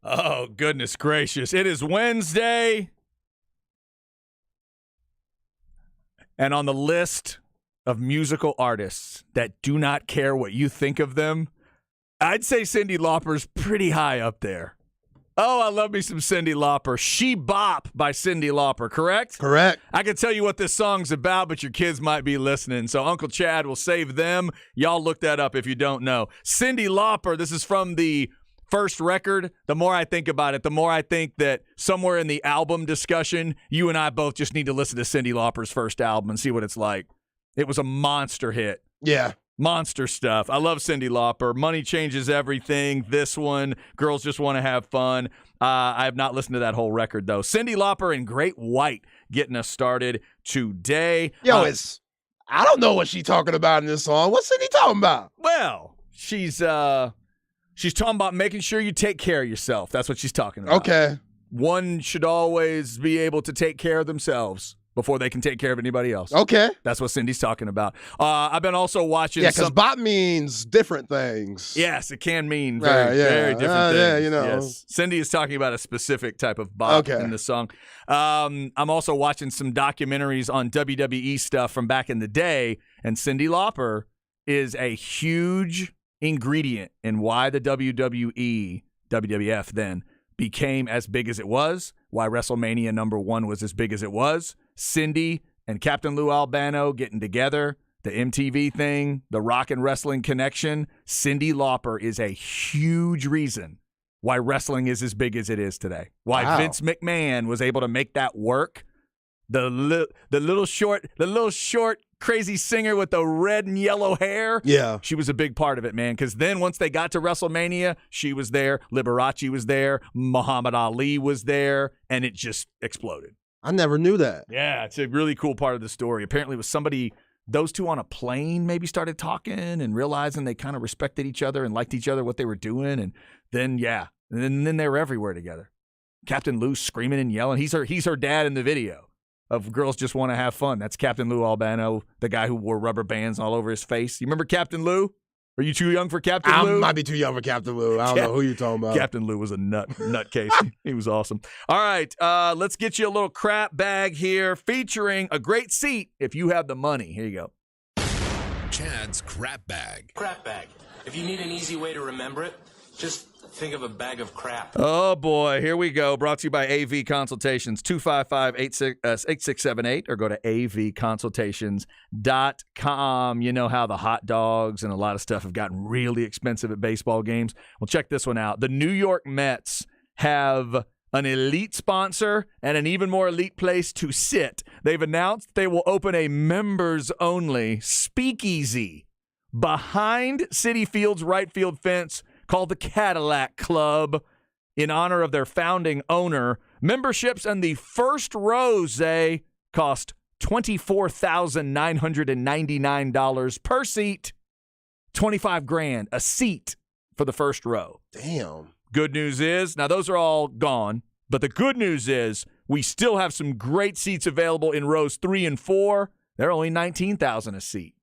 Oh, goodness gracious. It is Wednesday. And on the list of musical artists that do not care what you think of them, I'd say Cyndi Lauper's pretty high up there. Oh, I love me some Cyndi Lauper. She Bop by Cyndi Lauper, correct? Correct. I can tell you what this song's about, but your kids might be listening. So Uncle Chad will save them. Y'all look that up if you don't know. Cyndi Lauper, this is from the first record. The more I think about it, the more I think that somewhere in the album discussion, you and I both just need to listen to Cyndi Lauper's first album and see what it's like. It was a monster hit. Yeah. Monster stuff. I love Cyndi Lauper. Money Changes Everything. This one, Girls Just Want to Have Fun. I have not listened to that whole record, though. Cyndi Lauper and Great White getting us started today. Yo, I don't know what she's talking about in this song. What's Cyndi talking about? Well, she's talking about making sure you take care of yourself. That's what she's talking about. Okay. One should always be able to take care of themselves before they can take care of anybody else. Okay. That's what Cindy's talking about. I've been also watching. Yeah, because bop means different things. Yes, it can mean very different things. Yeah, you know. Yes. Cindy is talking about a specific type of bop in the song. I'm also watching some documentaries on WWE stuff from back in the day, and Cyndi Lauper is a huge ingredient in why the WWF then became as big as it was, why WrestleMania #1 was as big as it was. Cindy and Captain Lou Albano getting together, the MTV thing, the Rock and Wrestling connection. Cyndi Lauper is a huge reason why wrestling is as big as it is today. Why Vince McMahon was able to make that work. The little short crazy singer with the red and yellow hair. Yeah. She was a big part of it, man, because then once they got to WrestleMania, she was there, Liberace was there, Muhammad Ali was there, and it just exploded. I never knew that. Yeah, it's a really cool part of the story. Apparently it was somebody, those two on a plane maybe started talking and realizing they kind of respected each other and liked each other, what they were doing, and then, and then they were everywhere together. Captain Lou screaming and yelling. He's her dad in the video of Girls Just Want to Have Fun. That's Captain Lou Albano, the guy who wore rubber bands all over his face. You remember Captain Lou? Are you too young for Captain Lou? I might be too young for Captain Lou. I don't know who you're talking about. Captain Lou was a nutcase. He was awesome. All right, let's get you a little crap bag here featuring a great seat if you have the money. Here you go. Chad's crap bag. Crap bag. If you need an easy way to remember it, just think of a bag of crap. Oh, boy. Here we go. Brought to you by AV Consultations, 255-8678, or go to avconsultations.com. You know how the hot dogs and a lot of stuff have gotten really expensive at baseball games. Well, check this one out. The New York Mets have an elite sponsor and an even more elite place to sit. They've announced they will open a members-only speakeasy behind Citi Field's right field fence called the Cadillac Club in honor of their founding owner. Memberships in the first rows, they cost $24,999 per seat, $25,000 a seat for the first row. Damn. Good news is, now those are all gone, but the good news is we still have some great seats available in rows 3 and 4. They're only $19,000 a seat.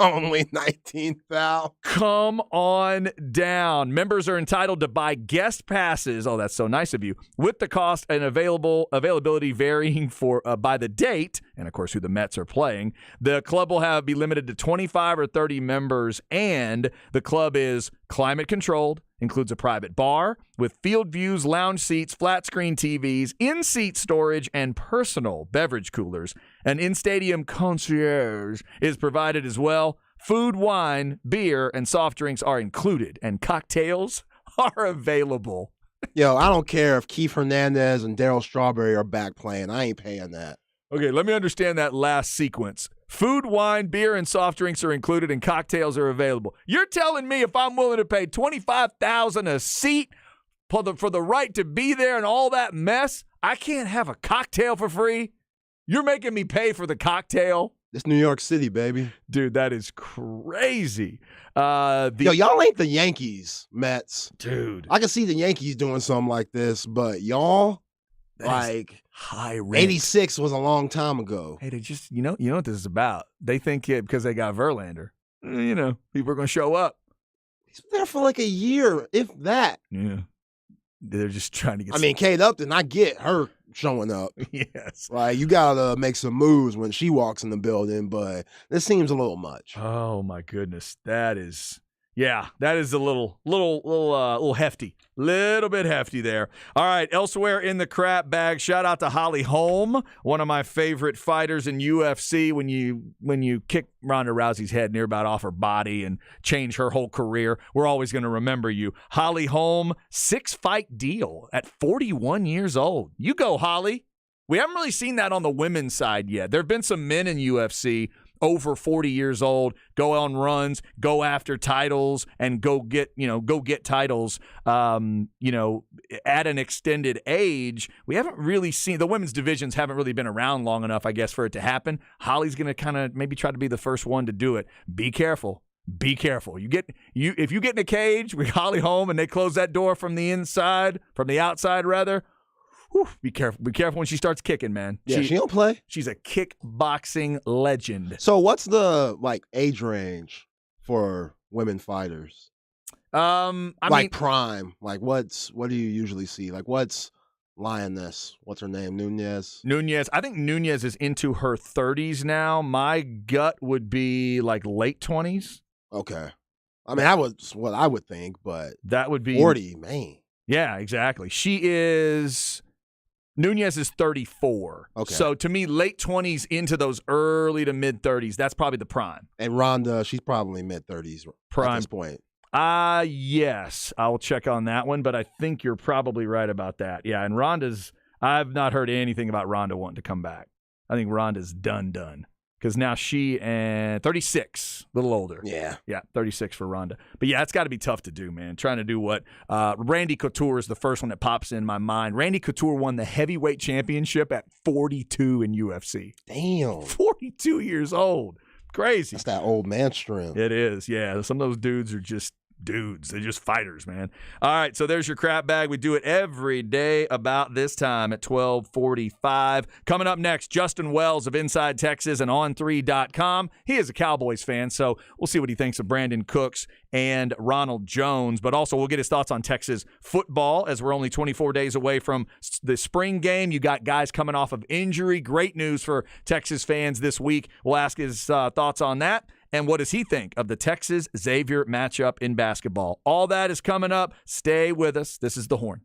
Only 19,000. Come on down. Members are entitled to buy guest passes. Oh, that's so nice of you. With the cost and availability varying by the date, and of course who the Mets are playing. The club will be limited to 25 or 30 members, and the club is climate controlled, includes a private bar with field views, lounge seats, flat screen TVs, in-seat storage, and personal beverage coolers. An in-stadium concierge is provided as well. Food, wine, beer, and soft drinks are included, and cocktails are available. Yo, I don't care if Keith Hernandez and Darryl Strawberry are back playing. I ain't paying that. Okay, let me understand that last sequence. Food, wine, beer, and soft drinks are included, and cocktails are available. You're telling me if I'm willing to pay $25,000 a seat for the right to be there and all that mess, I can't have a cocktail for free? You're making me pay for the cocktail? It's New York City, baby. Dude, that is crazy. Yo, y'all ain't the Yankees, Mets. Dude. I can see the Yankees doing something like this, but y'all, Like high rent. 86 was a long time ago. Hey, they just you know what this is about. They think because they got Verlander, people are gonna show up. He's been there for like a year, if that. Yeah, they're just trying to get. I mean, Kate Upton, I get her showing up. Yes. Like, you gotta make some moves when she walks in the building, but this seems a little much. Oh my goodness, that is a little hefty, little bit hefty there. All right, elsewhere in the crap bag, shout out to Holly Holm, one of my favorite fighters in UFC. When you kick Ronda Rousey's head near about off her body and change her whole career, we're always going to remember you. Holly Holm, 6-fight deal at 41 years old. You go, Holly. We haven't really seen that on the women's side yet. There have been some men in UFC over 40 years old, go on runs, go after titles, and go get titles, at an extended age. We haven't really seen, the women's divisions haven't really been around long enough, I guess, for it to happen. Holly's going to kind of maybe try to be the first one to do it. Be careful. Be careful. If you get in a cage with Holly Holm and they close that door from the outside rather, whew, be careful. Be careful when she starts kicking, man. Yeah, she don't play. She's a kickboxing legend. So what's the age range for women fighters? I mean, prime. What do you usually see? What's Lioness? What's her name? Nunez. I think Nunez is into her 30s now. My gut would be late 20s. Okay. I mean, that was what I would think, but that would be 40, man. Yeah, exactly. Nunez is 34. Okay. So to me, late 20s into those early to mid 30s, that's probably the prime. And Ronda, she's probably mid 30s at this point. Yes. I will check on that one, but I think you're probably right about that. Yeah, and I've not heard anything about Ronda wanting to come back. I think Ronda's done. Because now she and 36, a little older. Yeah. Yeah, 36 for Ronda. But yeah, it's got to be tough to do, man. Trying to do what Randy Couture is the first one that pops in my mind. Randy Couture won the heavyweight championship at 42 in UFC. Damn. 42 years old. Crazy. That's that old man strength. It is, yeah. Some of those dudes are just dudes. They're just fighters, man. All right, so there's your crap bag. We do it every day about this time at 12:45. Coming up next, Justin Wells of Inside Texas and On3.com. He is a Cowboys fan, so we'll see what he thinks of Brandon Cooks and Ronald Jones. But also, we'll get his thoughts on Texas football as we're only 24 days away from the spring game. You got guys coming off of injury. Great news for Texas fans this week. We'll ask his thoughts on that. And what does he think of the Texas-Xavier matchup in basketball? All that is coming up. Stay with us. This is The Horn.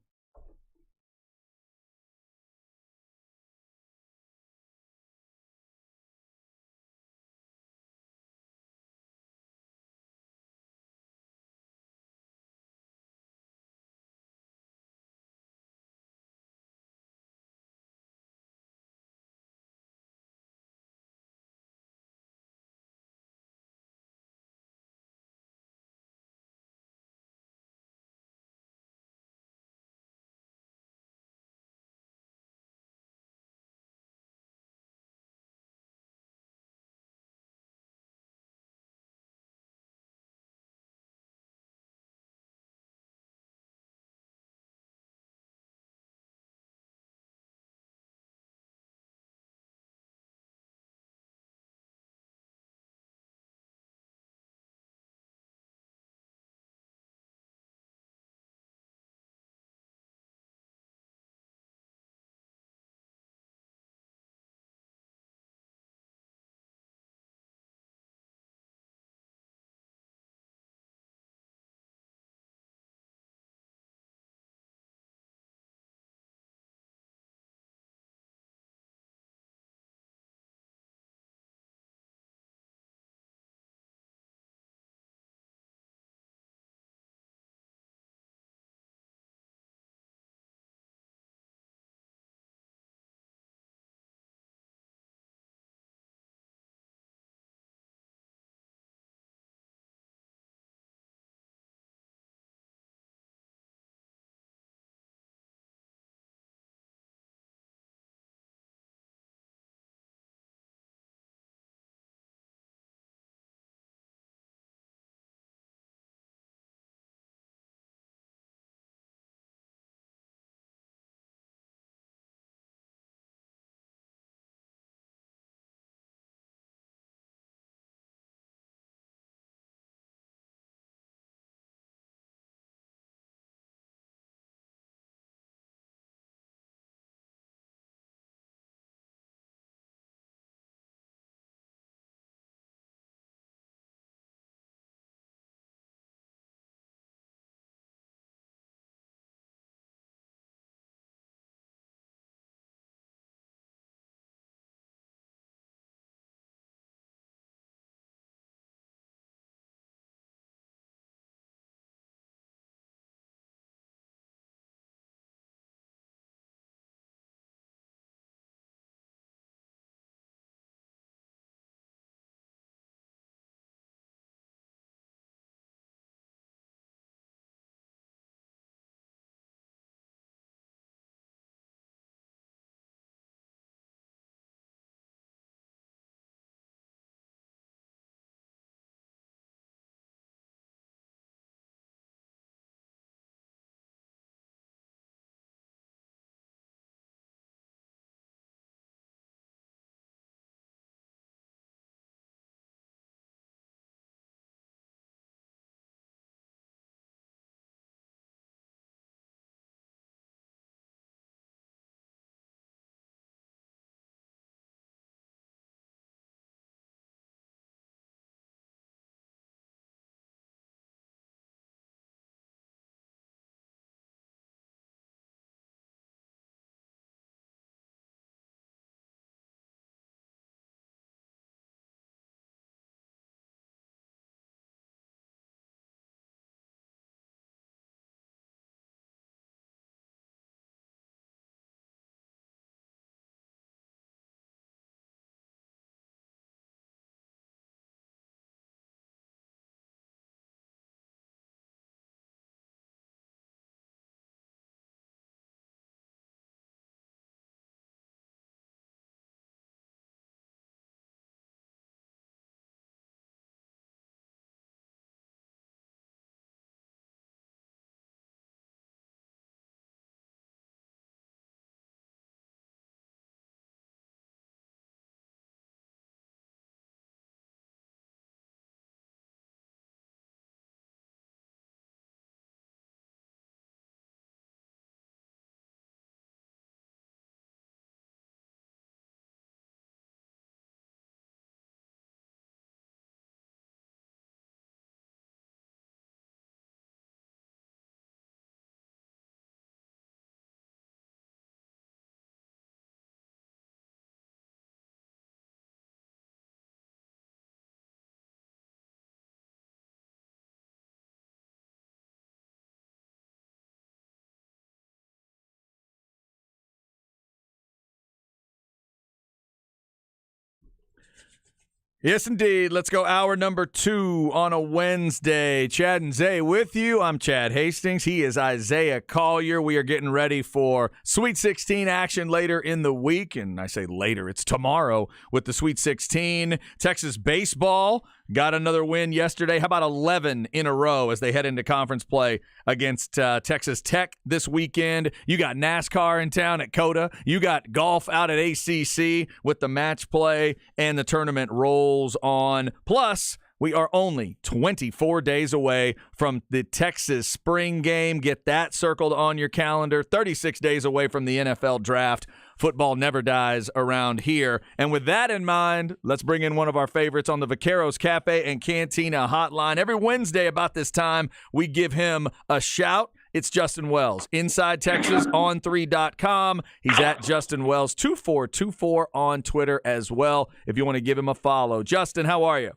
Yes, indeed. Let's go hour number 2 on a Wednesday. Chad and Zay with you. I'm Chad Hastings. He is Isaiah Collier. We are getting ready for Sweet 16 action later in the week. And I say later, it's tomorrow with the Sweet 16. Texas baseball got another win yesterday. How about 11 in a row as they head into conference play against Texas Tech this weekend? You got NASCAR in town at COTA. You got golf out at ACC with the match play, and the tournament rolls on. Plus, we are only 24 days away from the Texas spring game. Get that circled on your calendar. 36 days away from the NFL draft. Football never dies around here. And with that in mind, let's bring in one of our favorites on the Vaqueros Cafe and Cantina hotline. Every Wednesday about this time, we give him a shout. It's Justin Wells, Inside Texas on 3.com. He's at Justin Wells 2424 on Twitter as well if you want to give him a follow. Justin, how are you?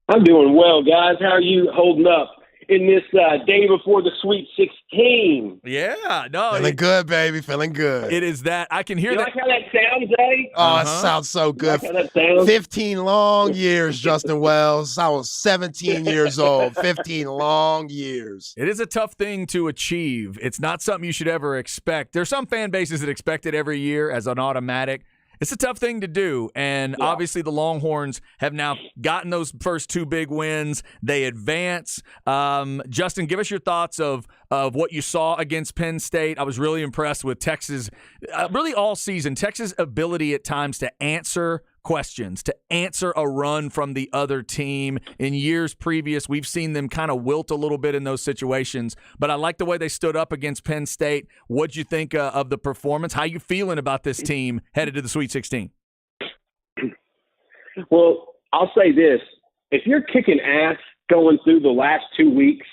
I'm doing well, guys. How are you holding up in this day before the Sweet 16? Yeah, no. Feeling good, baby. Feeling good. It is that. I can hear You that. like how that sounds, Zay? Oh, it sounds so good. You like how that sounds? 15 long years, Justin Wells. I was 17 years old. 15 long years. It is a tough thing to achieve. It's not something you should ever expect. There's some fan bases that expect it every year as an automatic. It's a tough thing to do, and obviously the Longhorns have now gotten those first 2 big wins. They advance. Justin, give us your thoughts of what you saw against Penn State. I was really impressed with Texas, really all season, Texas' ability at times to answer questions, to answer a run from the other team. In years previous, we've seen them kind of wilt a little bit in those situations, but I like the way they stood up against Penn State. What'd you think of the performance? How you feeling about this team headed to the Sweet 16? Well, I'll say this. If you're kicking ass going through the last 2 weeks,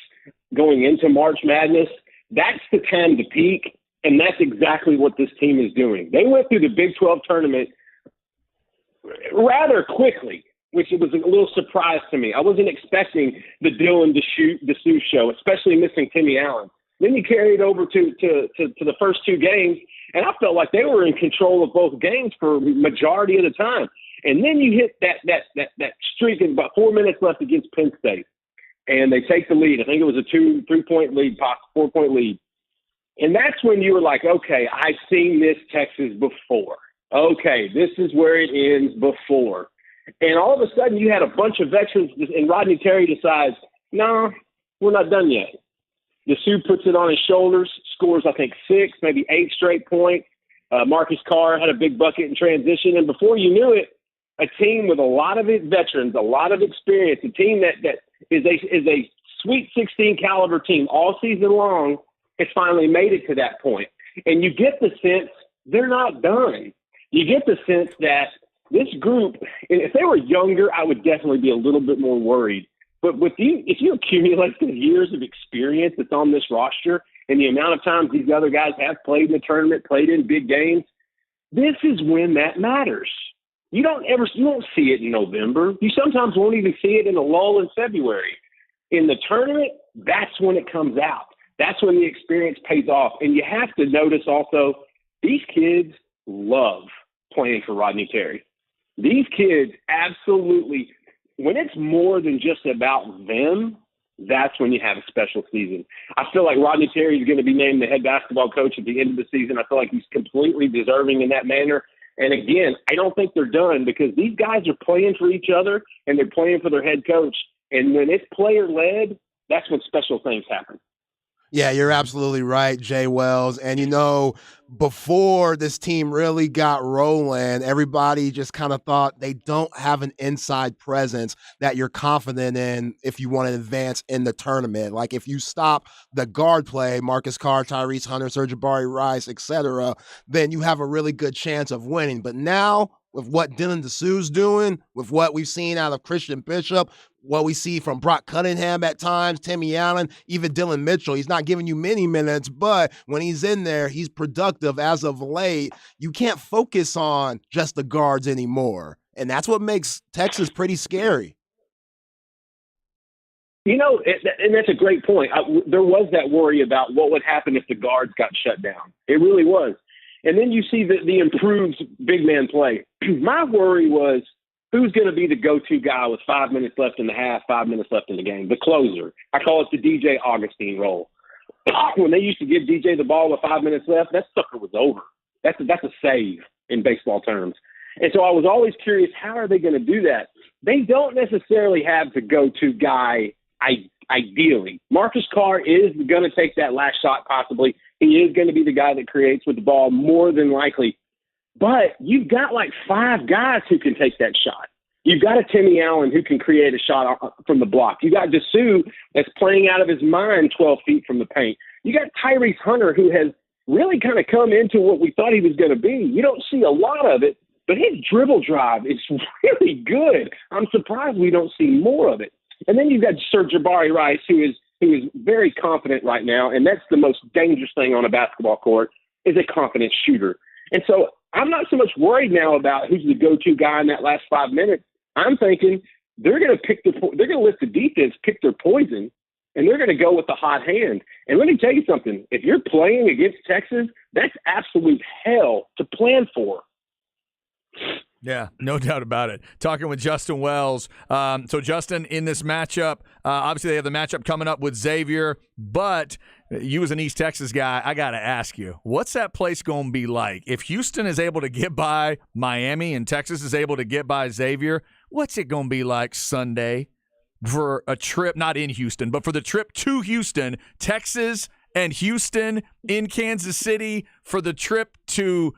going into March Madness, that's the time to peak, and that's exactly what this team is doing. They went through the Big 12 tournament rather quickly, which was a little surprise to me. I wasn't expecting the Dylan DeSue show, especially missing Timmy Allen. Then you carry it over to the first 2 games, and I felt like they were in control of both games for majority of the time. And then you hit that streak of about 4 minutes left against Penn State, and they take the lead. I think it was a 3-point lead, 4-point lead. And that's when you were like, okay, I've seen this Texas before. Okay, this is where it ends before. And all of a sudden you had a bunch of veterans, and Rodney Terry decides, no, we're not done yet. DeSue puts it on his shoulders, scores, I think, 6, maybe 8 straight points. Marcus Carr had a big bucket in transition. And before you knew it, a team with a lot of veterans, a lot of experience, a team that is a Sweet 16 caliber team all season long, has finally made it to that point. And you get the sense they're not done. You get the sense that this group, if they were younger, I would definitely be a little bit more worried. But if you accumulate the years of experience that's on this roster and the amount of times these other guys have played in the tournament, played in big games, this is when that matters. You won't see it in November. You sometimes won't even see it in a lull in February. In the tournament, that's when it comes out. That's when the experience pays off. And you have to notice also, these kids love playing for Rodney Terry. These kids absolutely, when it's more than just about them, that's when you have a special season. I feel like Rodney Terry is going to be named the head basketball coach at the end of the season. I feel like he's completely deserving in that manner. And again, I don't think they're done because these guys are playing for each other and they're playing for their head coach. And when it's player-led, that's when special things happen. Yeah, you're absolutely right, Jay Wells. And, before this team really got rolling, everybody just kind of thought they don't have an inside presence that you're confident in if you want to advance in the tournament. Like if you stop the guard play, Marcus Carr, Tyrese Hunter, Sir'Jabari Rice, etc., then you have a really good chance of winning. But now, with what Dylan DeSue's doing, with what we've seen out of Christian Bishop, what we see from Brock Cunningham at times, Timmy Allen, even Dylan Mitchell. He's not giving you many minutes, but when he's in there, he's productive as of late. You can't focus on just the guards anymore. And that's what makes Texas pretty scary. And that's a great point. There was that worry about what would happen if the guards got shut down. It really was. And then you see the improved big man play. My worry was who's going to be the go-to guy with 5 minutes left in the half, 5 minutes left in the game, the closer. I call it the DJ Augustine role. When they used to give DJ the ball with 5 minutes left, that sucker was over. That's a save in baseball terms. And so I was always curious, how are they going to do that? They don't necessarily have the go-to guy ideally. Marcus Carr is going to take that last shot possibly. He is going to be the guy that creates with the ball more than likely. But you've got like 5 guys who can take that shot. You've got a Timmy Allen who can create a shot from the block. You got Dessou that's playing out of his mind 12 feet from the paint. You got Tyrese Hunter who has really kind of come into what we thought he was going to be. You don't see a lot of it, but his dribble drive is really good. I'm surprised we don't see more of it. And then you've got Sir Jabari Rice who is very confident right now, and that's the most dangerous thing on a basketball court is a confident shooter. And so I'm not so much worried now about who's the go-to guy in that last 5 minutes. I'm thinking they're going to let the defense pick their poison, and they're going to go with the hot hand. And let me tell you something. If you're playing against Texas, that's absolute hell to plan for. Yeah, no doubt about it. Talking with Justin Wells. So, Justin, in this matchup, obviously they have the matchup coming up with Xavier, but you as an East Texas guy, I got to ask you, what's that place going to be like? If Houston is able to get by Miami and Texas is able to get by Xavier, what's it going to be like Sunday for a trip, not in Houston, but for the trip to Houston, Texas and Houston in Kansas City for the trip to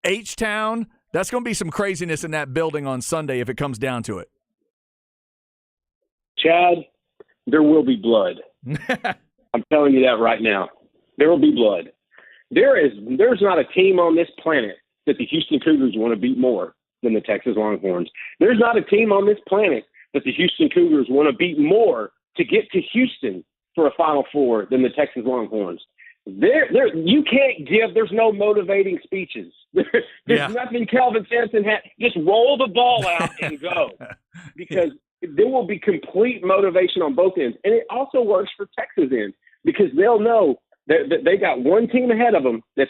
H-Town? That's going to be some craziness in that building on Sunday if it comes down to it. Chad, there will be blood. I'm telling you that right now. There will be blood. There's not a team on this planet that the Houston Cougars want to beat more than the Texas Longhorns. There's not a team on this planet that the Houston Cougars want to beat more to get to Houston for a Final Four than the Texas Longhorns. You can't give. There's no motivating speeches. There's nothing Kelvin Sampson had. Just roll the ball out and go, because there will be complete motivation on both ends, and it also works for Texas end because they'll know that they got one team ahead of them. That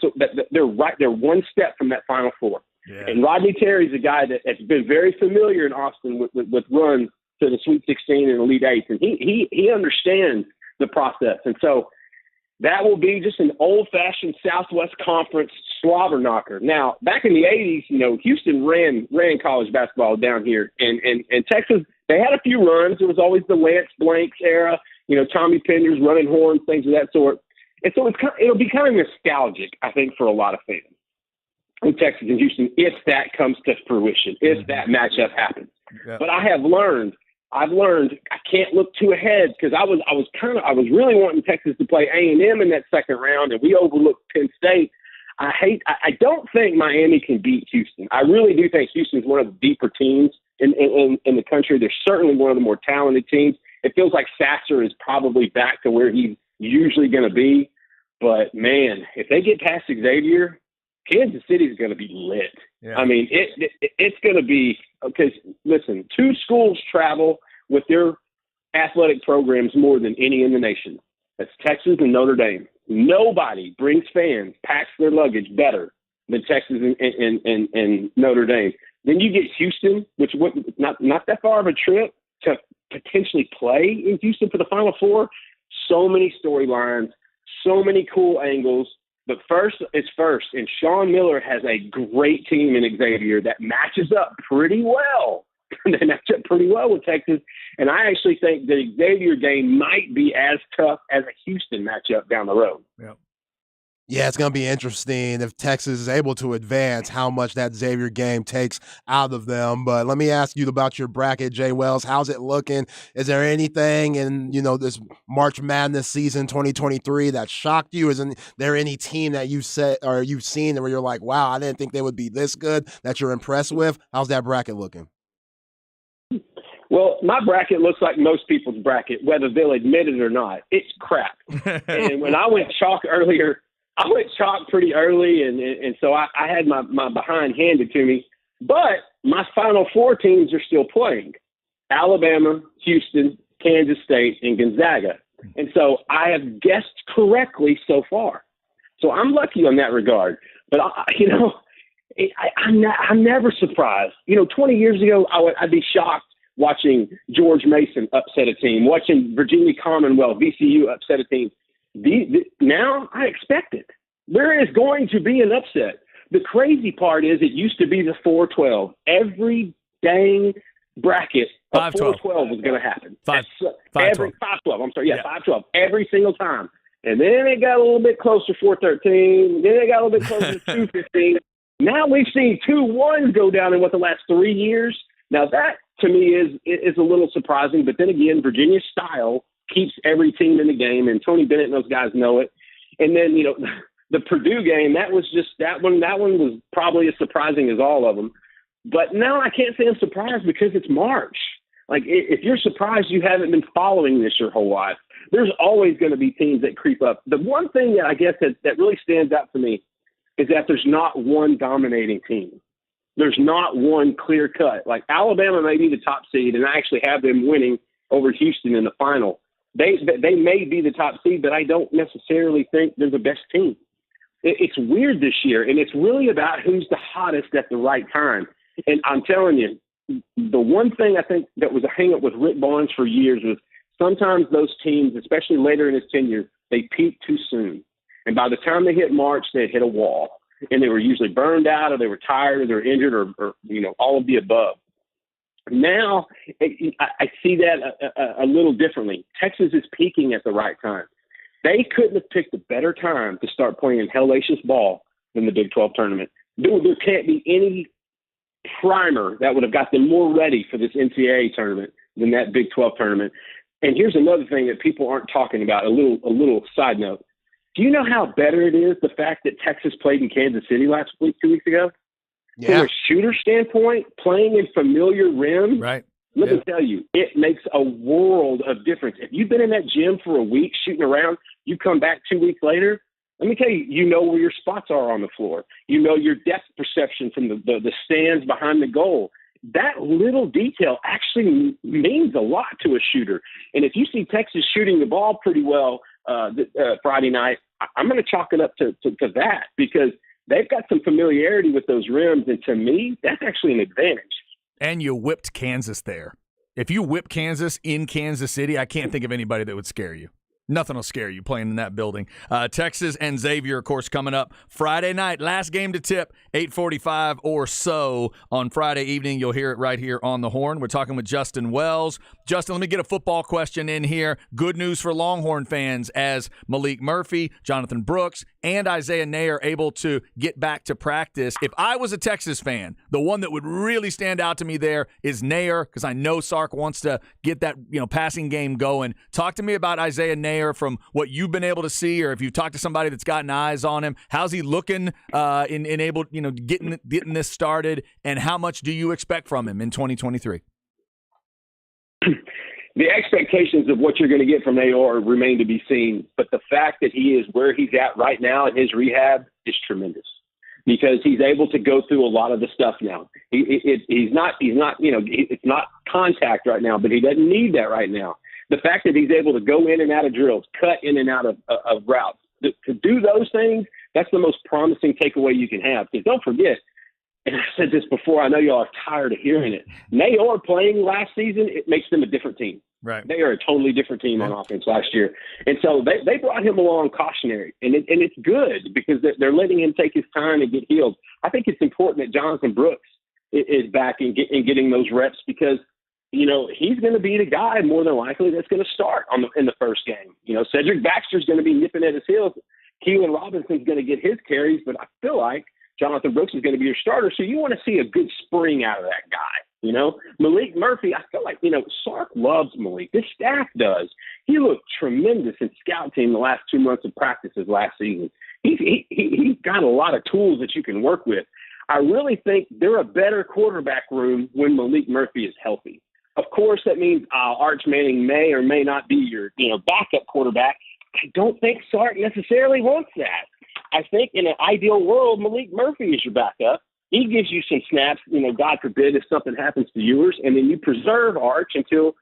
they're right. They're one step from that Final Four. Yeah. And Rodney Terry's a guy that's been very familiar in Austin with runs to the Sweet 16 and Elite Eight, and he understands the process, and so. That will be just an old-fashioned Southwest Conference slobber knocker. Now, back in the 80s, Houston ran college basketball down here. And Texas, they had a few runs. There was always the Lance Blanks era, Tommy Penders, running horns, things of that sort. And so it'll be kind of nostalgic, I think, for a lot of fans in Texas and Houston if that comes to fruition, if that matchup happens. Yeah. But I've learned I can't look too ahead because I was really wanting Texas to play A&M in that second round, and we overlooked Penn State. I don't think Miami can beat Houston. I really do think Houston's one of the deeper teams in the country. They're certainly one of the more talented teams. It feels like Sasser is probably back to where he's usually going to be. But, man, if they get past Xavier, Kansas City is going to be lit. Yeah. I mean, it's going to be – because, listen, 2 schools travel with their athletic programs more than any in the nation. That's Texas and Notre Dame. Nobody brings fans, packs their luggage better than Texas and Notre Dame. Then you get Houston, which not that far of a trip to potentially play in Houston for the Final Four. So many storylines, so many cool angles. But first is first, and Sean Miller has a great team in Xavier that matches up pretty well. They match up pretty well with Texas, and I actually think the Xavier game might be as tough as a Houston matchup down the road. Yep. Yeah, it's going to be interesting if Texas is able to advance, how much that Xavier game takes out of them. But let me ask you about your bracket, Jay Wells. How's it looking? Is there anything in, this March Madness season 2023 that shocked you? Isn't there any team that you've seen where you're like, wow, I didn't think they would be this good that you're impressed with? How's that bracket looking? Well, my bracket looks like most people's bracket, whether they'll admit it or not. It's crap. And when I went chalk earlier, I went chalk pretty early, and so I had my behind handed to me. But my Final Four teams are still playing: Alabama, Houston, Kansas State, and Gonzaga. And so I have guessed correctly so far. So I'm lucky on that regard. But, I'm never surprised. 20 years ago, I'd be shocked watching George Mason upset a team, watching Virginia Commonwealth, VCU upset a team. Now I expect it. There is going to be an upset. The crazy part is it used to be the 4-12. Every dang bracket of 4-12 was going to happen. 5-12. 5-12. I'm sorry. Yeah, 5-12 every single time. And then it got a little bit closer, 4-13. Then it got a little bit closer to 2-15. Now we've seen 2-1 go down in the last 3 years. Now that to me is a little surprising. But then again, Virginia's style keeps every team in the game, and Tony Bennett and those guys know it. And then the Purdue game, that was just that one. That one was probably as surprising as all of them. But now I can't say I'm surprised because it's March. Like, if you're surprised, you haven't been following this your whole life. There's always going to be teams that creep up. The one thing that I guess that really stands out to me is that there's not one dominating team. There's not one clear cut. Like, Alabama may be the top seed, and I actually have them winning over Houston in the final. They may be the top seed, but I don't necessarily think they're the best team. It's weird this year, and it's really about who's the hottest at the right time. And I'm telling you, the one thing I think that was a hang-up with Rick Barnes for years was sometimes those teams, especially later in his tenure, they peak too soon. And by the time they hit March, they hit a wall. And they were usually burned out, or they were tired, or they were injured, or all of the above. Now, I see that a little differently. Texas is peaking at the right time. They couldn't have picked a better time to start playing hellacious ball than the Big 12 tournament. There can't be any primer that would have got them more ready for this NCAA tournament than that Big 12 tournament. And here's another thing that people aren't talking about, a little side note. Do you know how better it is, the fact that Texas played in Kansas City last week, 2 weeks ago? Yeah. From a shooter standpoint, playing in familiar rims, Right. Let me tell you, it makes a world of difference. If you've been in that gym for a week shooting around, you come back 2 weeks later, let me tell you, you know where your spots are on the floor. You know your depth perception from the stands behind the goal. That little detail actually means a lot to a shooter. And if you see Texas shooting the ball pretty well Friday night, I'm going to chalk it up to that, because they've got some familiarity with those rims. And to me, that's actually an advantage. And you whipped Kansas there. If you whip Kansas in Kansas City, I can't think of anybody that would scare you. Nothing will scare you playing in that building. Texas and Xavier, of course, coming up Friday night. Last game to tip, 8:45 or so on Friday evening. You'll hear it right here on the Horn. We're talking with Justin Wells. Justin, let me get a football question in here. Good news for Longhorn fans as Malik Murphy, Jonathan Brooks, and Isaiah Neyor are able to get back to practice. If I was a Texas fan, the one that would really stand out to me there is Neyor, because I know Sark wants to get that passing game going. Talk to me about Isaiah Neyor from what you've been able to see, or if you've talked to somebody that's gotten eyes on him. How's he looking in able getting this started, and how much do you expect from him in 2023? The expectations of what you're going to get from Neyor remain to be seen, but the fact that he is where he's at right now in his rehab is tremendous, because he's able to go through a lot of the stuff now. He's not it's not contact right now, but he doesn't need that right now. The fact that he's able to go in and out of drills, cut in and out of routes, to do those things, that's the most promising takeaway you can have. Because don't forget, and I said this before, I know y'all are tired of hearing it, Neyor playing last season, it makes them a different team. Right. They are a totally different team on offense last year. And so they brought him along cautionary. And it's good, because they're letting him take his time and get healed. I think it's important that Jonathan Brooks is back and getting those reps, because he's going to be the guy more than likely that's going to start in the first game. Cedric Baxter's going to be nipping at his heels. Keelan Robinson's going to get his carries, but I feel like Jonathan Brooks is going to be your starter. So you want to see a good spring out of that guy. Malik Murphy, I feel like, Sark loves Malik. This staff does. He looked tremendous in scout team the last 2 months of practices last season. He's got a lot of tools that you can work with. I really think they're a better quarterback room when Malik Murphy is healthy. Of course, that means Arch Manning may or may not be your backup quarterback. I don't think Sark necessarily wants that. I think in an ideal world, Malik Murphy is your backup. He gives you some snaps, God forbid, if something happens to Ewers, and then you preserve Arch until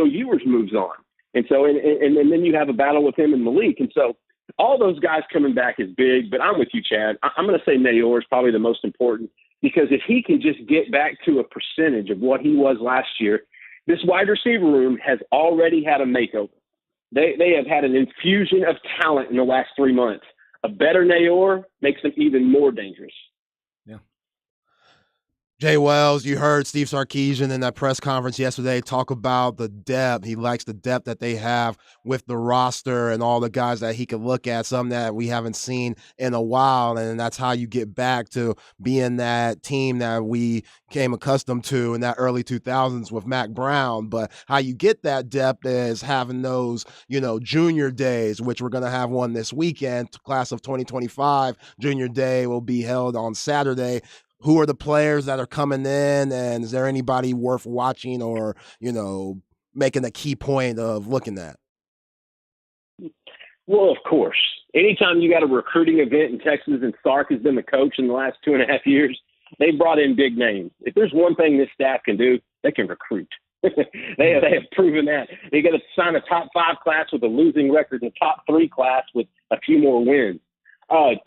Ewers moves on. And so, and then you have a battle with him and Malik. And so all those guys coming back is big, but I'm with you, Chad. I'm going to say Neyor is probably the most important. because if he can just get back to a percentage of what he was last year, this wide receiver room has already had a makeover. They have had an infusion of talent in the last 3 months. A better Nayor makes them even more dangerous. Jay Wells, you heard Steve Sarkisian in that press conference yesterday talk about the depth. He likes the depth that they have with the roster and all the guys that he could look at, some that we haven't seen in a while. And that's how you get back to being that team that we came accustomed to in that early 2000s with Mac Brown. But how you get that depth is having those, junior days, which we're going to have one this weekend. Class of 2025 junior day will be held on Saturday. Who are the players that are coming in, and is there anybody worth watching or, making a key point of looking at? Well, of course. Anytime you got a recruiting event in Texas and Sark has been the coach in the last 2.5 years, they brought in big names. If there's one thing this staff can do, they can recruit. they have proven that. They got to sign a top 5 class with a losing record and a top 3 class with a few more wins.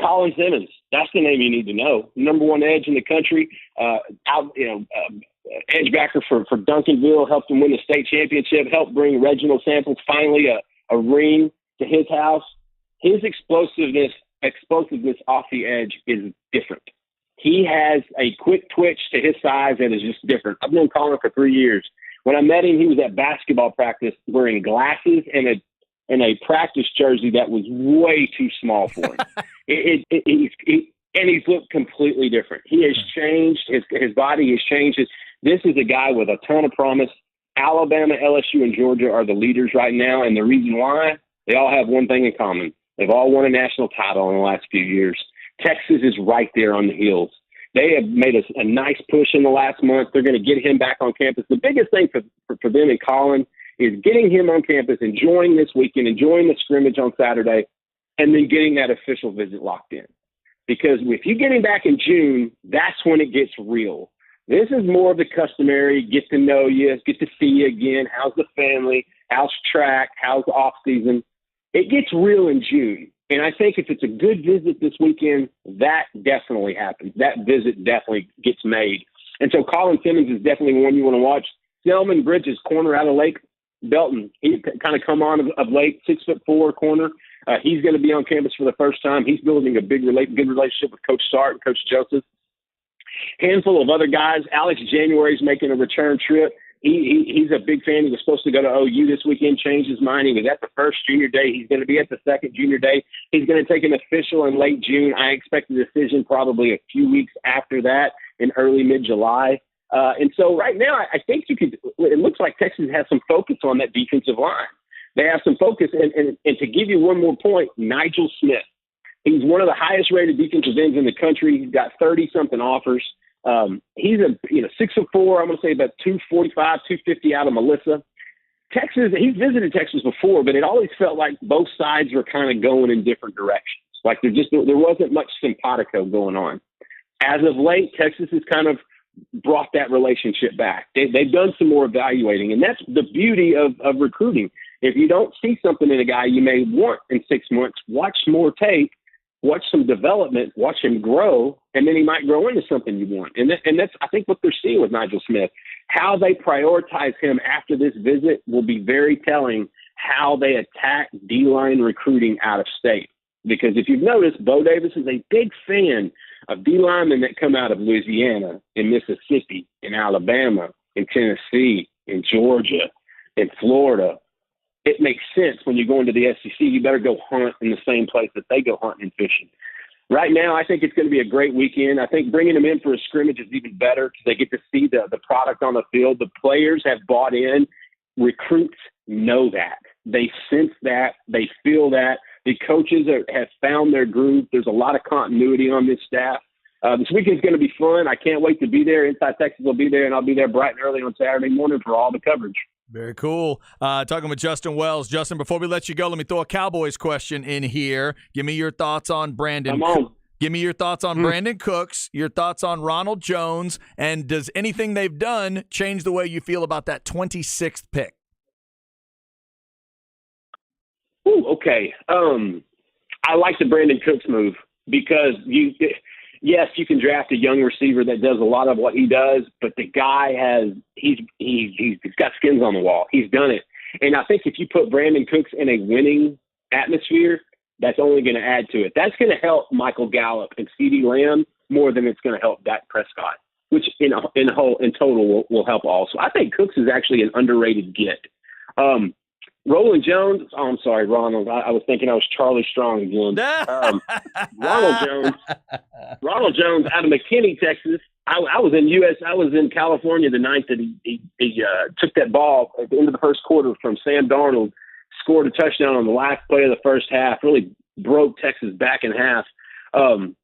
Colin Simmons, that's the name you need to know. Number 1 edge in the country, edge backer for Duncanville, helped him win the state championship, helped bring Reginald Samples finally a ring to his house. His explosiveness off the edge is different. He has a quick twitch to his size that is just different. I've known Colin for 3 years. When I met him, he was at basketball practice wearing glasses and a practice jersey that was way too small for him. He's looked completely different. He has changed. His body has changed. This is a guy with a ton of promise. Alabama, LSU, and Georgia are the leaders right now, and the reason why, they all have one thing in common. They've all won a national title in the last few years. Texas is right there on the heels. They have made a nice push in the last month. They're going to get him back on campus. The biggest thing for them and Colin is getting him on campus, enjoying this weekend, enjoying the scrimmage on Saturday, and then getting that official visit locked in. Because if you get him back in June, that's when it gets real. This is more of the customary, get to know you, get to see you again, how's the family, how's track, how's the off season. It gets real in June. And I think if it's a good visit this weekend, that definitely happens. That visit definitely gets made. And so Colin Simmons is definitely one you want to watch. Selman Bridges, corner out of Lake Belton. He kind of come on of late, 6'4" corner. He's going to be on campus for the first time. He's building a good relationship with Coach Sart and Coach Joseph. Handful of other guys. Alex January's making a return trip. He's a big fan. He was supposed to go to OU this weekend, changed his mind. He was at the first junior day. He's going to be at the second junior day. He's going to take an official in late June. I expect a decision probably a few weeks after that in early mid-July. And so right now, I think it looks like Texas has some focus on that defensive line. They have some focus. And to give you one more point, Nigel Smith. He's one of the highest rated defensive ends in the country. He's got 30-something offers. He's 6'4", I'm going to say about 245, 250 out of Melissa. Texas, he's visited Texas before, but it always felt like both sides were kind of going in different directions. Like there wasn't much simpatico going on. As of late, Texas has kind of brought that relationship back. They've done some more evaluating, and that's the beauty of recruiting. If you don't see something in a guy you may want in 6 months, watch more tape, watch some development, watch him grow, and then he might grow into something you want. And that's, I think, what they're seeing with Nigel Smith. How they prioritize him after this visit will be very telling how they attack D-line recruiting out of state. Because if you've noticed, Bo Davis is a big fan of D-linemen that come out of Louisiana, in Mississippi, in Alabama, in Tennessee, in Georgia, in Florida. It makes sense when you go into the SEC, you better go hunt in the same place that they go hunting and fishing. Right now, I think it's going to be a great weekend. I think bringing them in for a scrimmage is even better because they get to see the product on the field. The players have bought in. Recruits know that. They sense that. They feel that. The coaches have found their groove. There's a lot of continuity on this staff. This weekend's going to be fun. I can't wait to be there. Inside Texas will be there, and I'll be there bright and early on Saturday morning for all the coverage. Very cool. Talking with Justin Wells. Justin, before we let you go, let me throw a Cowboys question in here. Give me your thoughts on Brandon. Give me your thoughts on Brandon Cooks, your thoughts on Ronald Jones, and does anything they've done change the way you feel about that 26th pick? Ooh, okay. I like the Brandon Cooks move because yes, you can draft a young receiver that does a lot of what he does, but the guy he's got skins on the wall. He's done it. And I think if you put Brandon Cooks in a winning atmosphere, that's only going to add to it. That's going to help Michael Gallup and CeeDee Lamb more than it's going to help Dak Prescott, which in total will help also. I think Cooks is actually an underrated get. Roland Jones. Oh, I'm sorry, Ronald. I was thinking I was Charlie Strong again. Ronald Jones out of McKinney, Texas. I was in California the night that he took that ball at the end of the first quarter from Sam Darnold, scored a touchdown on the last play of the first half, really broke Texas back in half. I'm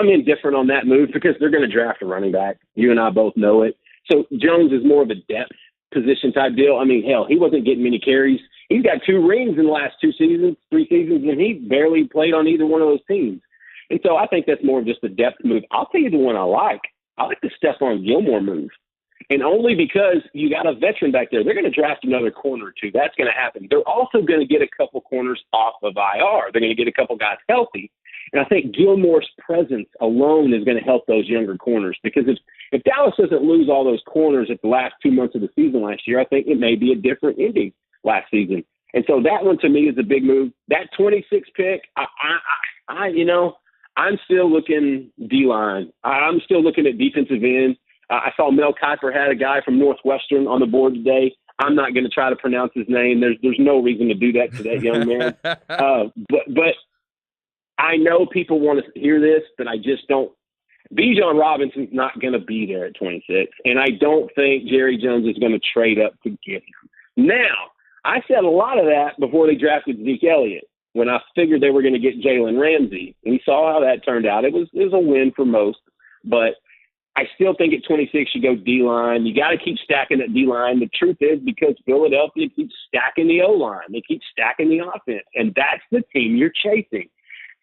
indifferent on that move because they're going to draft a running back. You and I both know it. So Jones is more of a depth position type deal. I mean, hell, he wasn't getting many carries. He's got 2 rings in the last 3 seasons, and he barely played on either one of those teams. And so I think that's more of just a depth move. I'll tell you the one I like. I like the Stephon Gilmore move. And only because you got a veteran back there. They're going to draft another corner or two. That's going to happen. They're also going to get a couple corners off of IR. They're going to get a couple guys healthy. And I think Gilmore's presence alone is going to help those younger corners, because if Dallas doesn't lose all those corners at the last 2 months of the season last year, I think it may be a different ending last season. And so that one to me is a big move. That 26 pick, I'm still looking D-line. I'm still looking at defensive end. I saw Mel Kiper had a guy from Northwestern on the board today. I'm not going to try to pronounce his name. There's no reason to do that to that young man. But I know people want to hear this, but I just don't. Bijan Robinson's not going to be there at 26, and I don't think Jerry Jones is going to trade up to get him. Now, I said a lot of that before they drafted Zeke Elliott, when I figured they were going to get Jalen Ramsey. We saw how that turned out. It was a win for most, but I still think at 26 you go D-line. You got to keep stacking that D-line. The truth is, because Philadelphia keeps stacking the O-line, they keep stacking the offense, and that's the team you're chasing.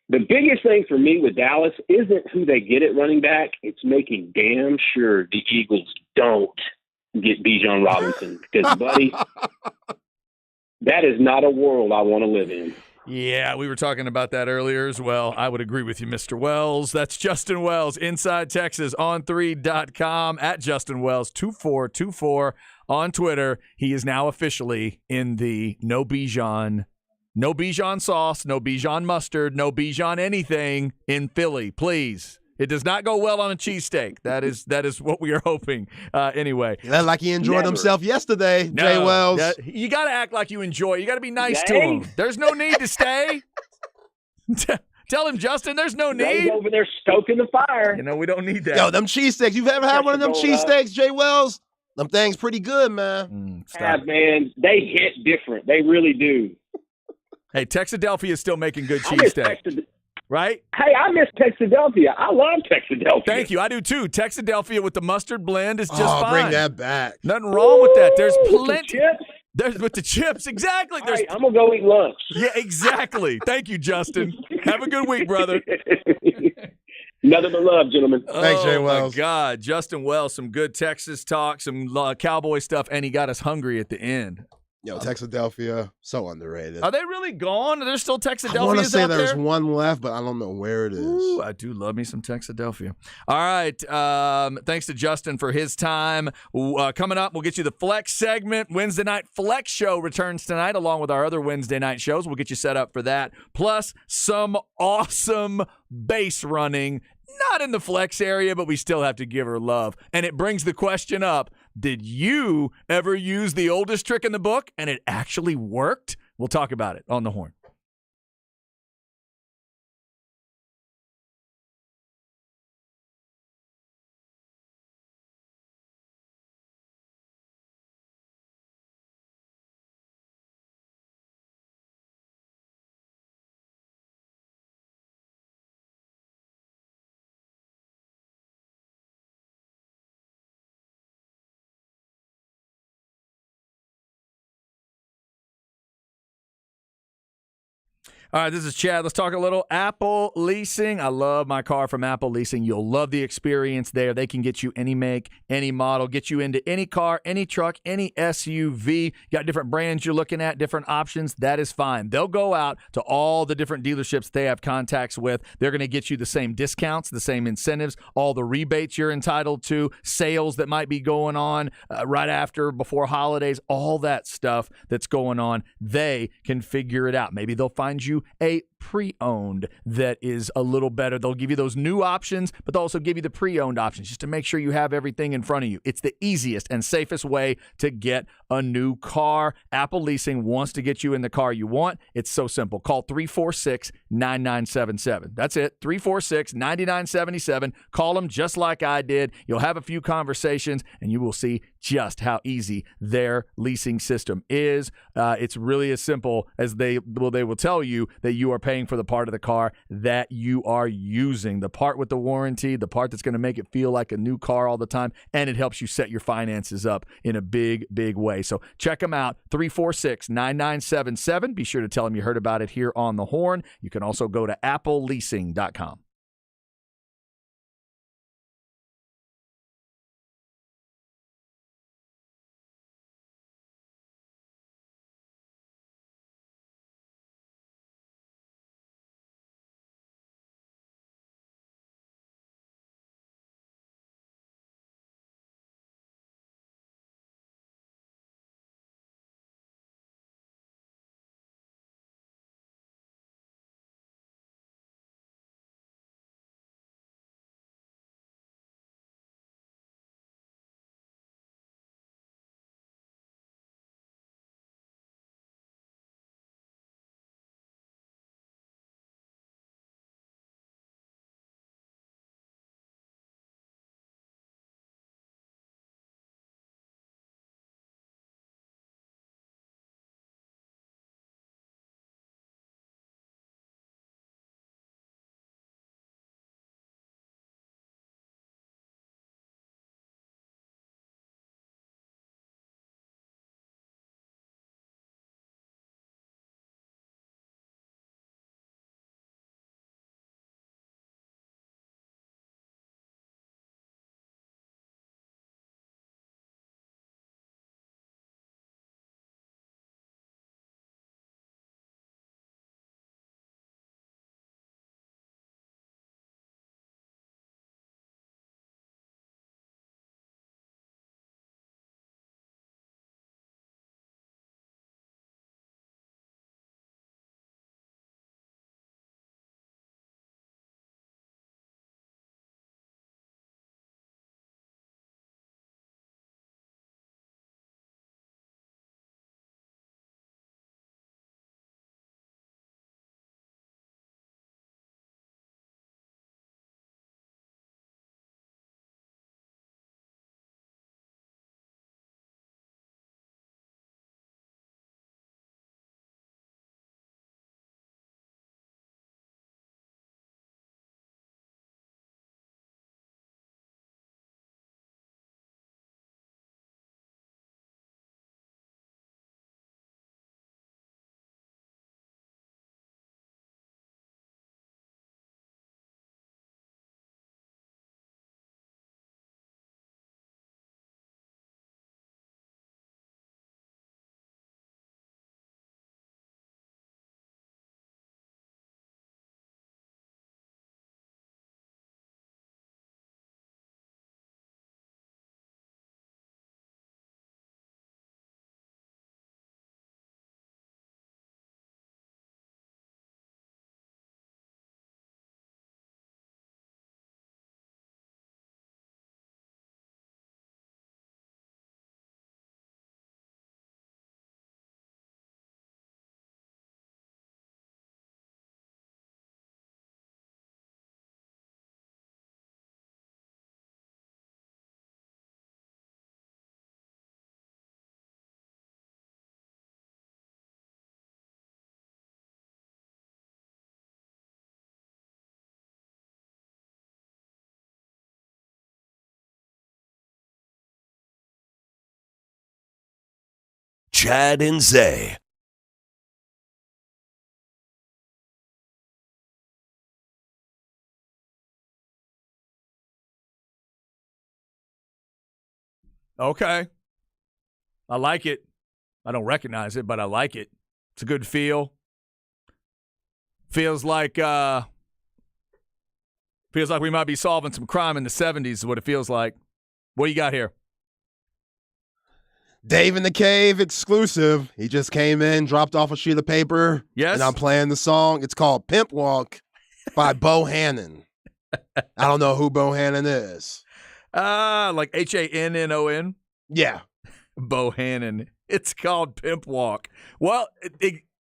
The biggest thing for me with Dallas isn't who they get at running back. It's making damn sure the Eagles don't get Bijan Robinson, because, buddy, that is not a world I want to live in. Yeah, we were talking about that earlier as well. I would agree with you, Mr. Wells. That's Justin Wells, Inside Texas, on3.com, at Justin Wells, 2424 on Twitter. He is now officially in the no Bijan sauce, no Bijan mustard, no Bijan anything in Philly, please. It does not go well on a cheesesteak. That is what we are hoping. Anyway. He looked like he enjoyed himself yesterday, Jay Wells. You got to act like you enjoy it. You got to be nice to him. There's no need to stay. Tell him, Justin, there's no need. He's over there stoking the fire. We don't need that. Yo, them cheesesteaks. You've ever had one of them cheesesteaks, Jay Wells? Them things pretty good, man. Man, they hit different. They really do. Hey, Texadelphia is still making good cheesesteak. Right? Hey, I miss Texadelphia. I love Texadelphia. Thank you. I do too. Texadelphia with the mustard blend is just fine. Bring that back. Nothing wrong with that. There's plenty. There's with the chips, exactly. All right, I'm gonna go eat lunch. Yeah, exactly. Thank you, Justin. Have a good week, brother. Nothing but love, gentlemen. Thanks, Jay Wells. Oh, my God. Justin Wells, some good Texas talk, some Cowboy stuff, and he got us hungry at the end. Yo, Texadelphia, so underrated. Are they really gone? Are there still Texadelphias out there? I want to say there's one left, but I don't know where it is. Ooh, I do love me some Texadelphia. All right. Thanks to Justin for his time. Coming up, we'll get you the Flex segment. Wednesday Night Flex Show returns tonight, along with our other Wednesday night shows. We'll get you set up for that. Plus, some awesome base running. Not in the flex area, but we still have to give her love. And it brings the question up, did you ever use the oldest trick in the book and it actually worked? We'll talk about it on The Horn. All right, this is Chad. Let's talk a little Apple Leasing. I love my car from Apple Leasing. You'll love the experience there. They can get you any make, any model, get you into any car, any truck, any SUV. You got different brands you're looking at, different options. That is fine. They'll go out to all the different dealerships they have contacts with. They're going to get you the same discounts, the same incentives, all the rebates you're entitled to, sales that might be going on right after, before holidays, all that stuff that's going on. They can figure it out. Maybe they'll find you a pre-owned that is a little better. They'll give you those new options, but they'll also give you the pre-owned options just to make sure you have everything in front of you. It's the easiest and safest way to get a new car. Apple Leasing wants to get you in the car you want. It's so simple. Call 346-9977. That's it, 346-9977. Call them just like I did. You'll have a few conversations, and you will see just how easy their leasing system is. It's really as simple as they will tell you that you are paying for the part of the car that you are using, the part with the warranty, the part that's going to make it feel like a new car all the time, and it helps you set your finances up in a big, big way. So check them out, 346-9977. Be sure to tell them you heard about it here on The Horn. You can also go to appleleasing.com. Chad and Zay. Okay. I like it. I don't recognize it, but I like it. It's a good feel. Feels like we might be solving some crime in the 70s is what it feels like. What do you got here? Dave in the Cave exclusive. He just came in, dropped off a sheet of paper. Yes. And I'm playing the song. It's called Pimp Walk by Bohannon. I don't know who Bohannon is. Like Hannon. Yeah. Bohannon. It's called Pimp Walk. Well,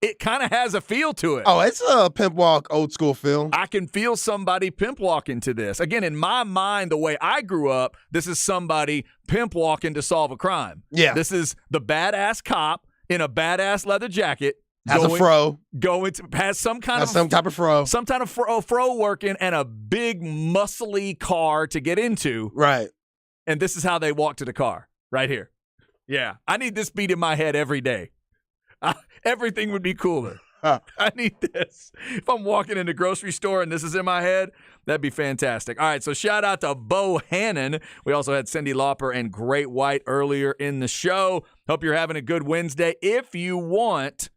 it kind of has a feel to it. Oh, it's a Pimp Walk old school feel. I can feel somebody pimp walking to this. Again, in my mind, the way I grew up, this is somebody pimp walking to solve a crime. Yeah. This is the badass cop in a badass leather jacket. Has a fro. Has some kind Has of some type of fro. Some kind of fro working and a big muscly car to get into. Right. And this is how they walk to the car. Right here. Yeah. I need this beat in my head every day. Everything would be cooler. I need this. If I'm walking in the grocery store and this is in my head, that'd be fantastic. All right, so shout out to Bohannon. We also had Cyndi Lauper and Great White earlier in the show. Hope you're having a good Wednesday. If you want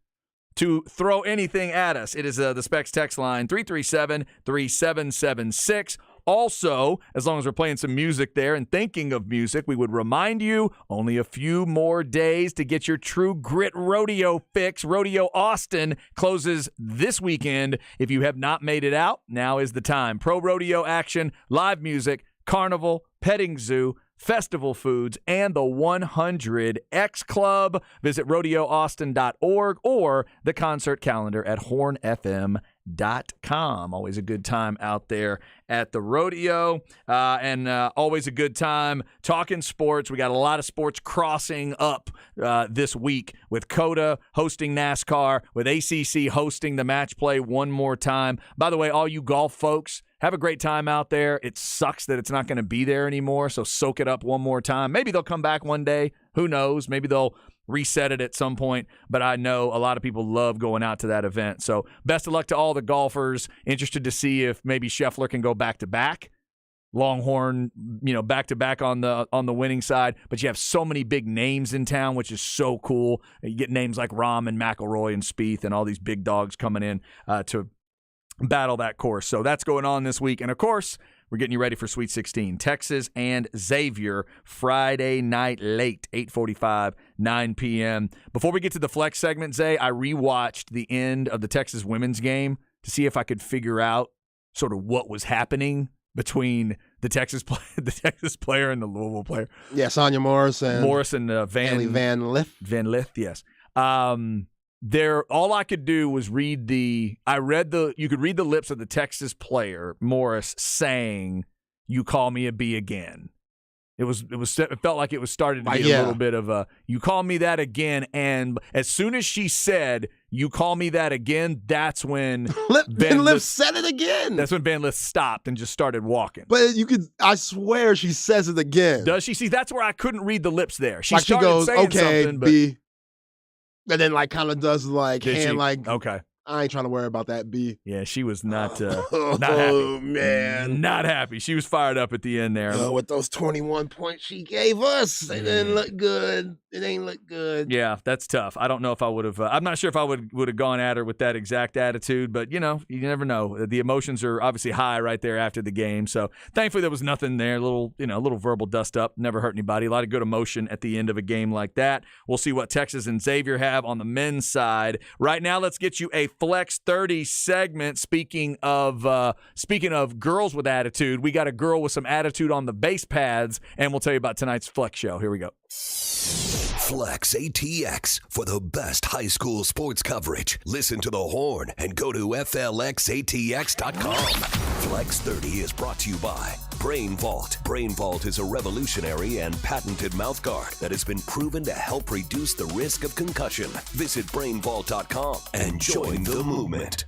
to throw anything at us, it is the Specs text line, 337-3776. Also, as long as we're playing some music there and thinking of music, we would remind you only a few more days to get your True Grit Rodeo fix. Rodeo Austin closes this weekend. If you have not made it out, now is the time. Pro rodeo action, live music, carnival, petting zoo, festival foods, and the 100X Club. Visit rodeoaustin.org or the concert calendar at hornfm.com. Always a good time out there at the rodeo, and always a good time talking sports. We got a lot of sports crossing up this week with COTA hosting NASCAR, with ACC hosting the match play one more time. By the way, all you golf folks, have a great time out there. It sucks that it's not going to be there anymore, so soak it up one more time. Maybe they'll come back one day. Who knows? Maybe they'll reset it at some point, but I know a lot of people love going out to that event. So best of luck to all the golfers. Interested to see if maybe Scheffler can go back-to-back. Longhorn, back-to-back on the winning side. But you have so many big names in town, which is so cool. You get names like Rahm and McIlroy and Spieth and all these big dogs coming in to battle that course. So that's going on this week. And, of course, we're getting you ready for Sweet 16. Texas and Xavier, Friday night late, 8:45, 9 p.m. Before we get to the flex segment, Zay, I rewatched the end of the Texas women's game to see if I could figure out sort of what was happening between the Texas player and the Louisville player. Yeah, Sonya Morris and Van Lith. Van Lith, yes. All I could do was you could read the lips of the Texas player, Morris, saying, "You call me a B again." It felt like it was starting to be a little bit of a, "You call me that again." And as soon as she said, "You call me that again," that's when Van Lith said it again. That's when Van Lith stopped and just started walking. But I swear she says it again. Does she? See, that's where I couldn't read the lips there. She goes, saying "Okay, something, B." And then kind of does okay. I ain't trying to worry about that B. Yeah, she was not not happy. Oh, man. Not happy. She was fired up at the end there. With those 21 points she gave us, it didn't look good. It ain't look good. Yeah, that's tough. I don't know if I would have I'm not sure if I would have gone at her with that exact attitude, but, you never know. The emotions are obviously high right there after the game. So, thankfully, there was nothing there. A little verbal dust up. Never hurt anybody. A lot of good emotion at the end of a game like that. We'll see what Texas and Xavier have on the men's side. Right now, let's get you a Flex 30 segment. Speaking of girls with attitude, we got a girl with some attitude on the base pads, and we'll tell you about tonight's Flex show. Here we go. Flex ATX for the best high school sports coverage. Listen to the Horn and go to FLXATX.com. Flex 30 is brought to you by Brain Vault. Brain Vault is a revolutionary and patented mouthguard that has been proven to help reduce the risk of concussion. Visit BrainVault.com and join the movement.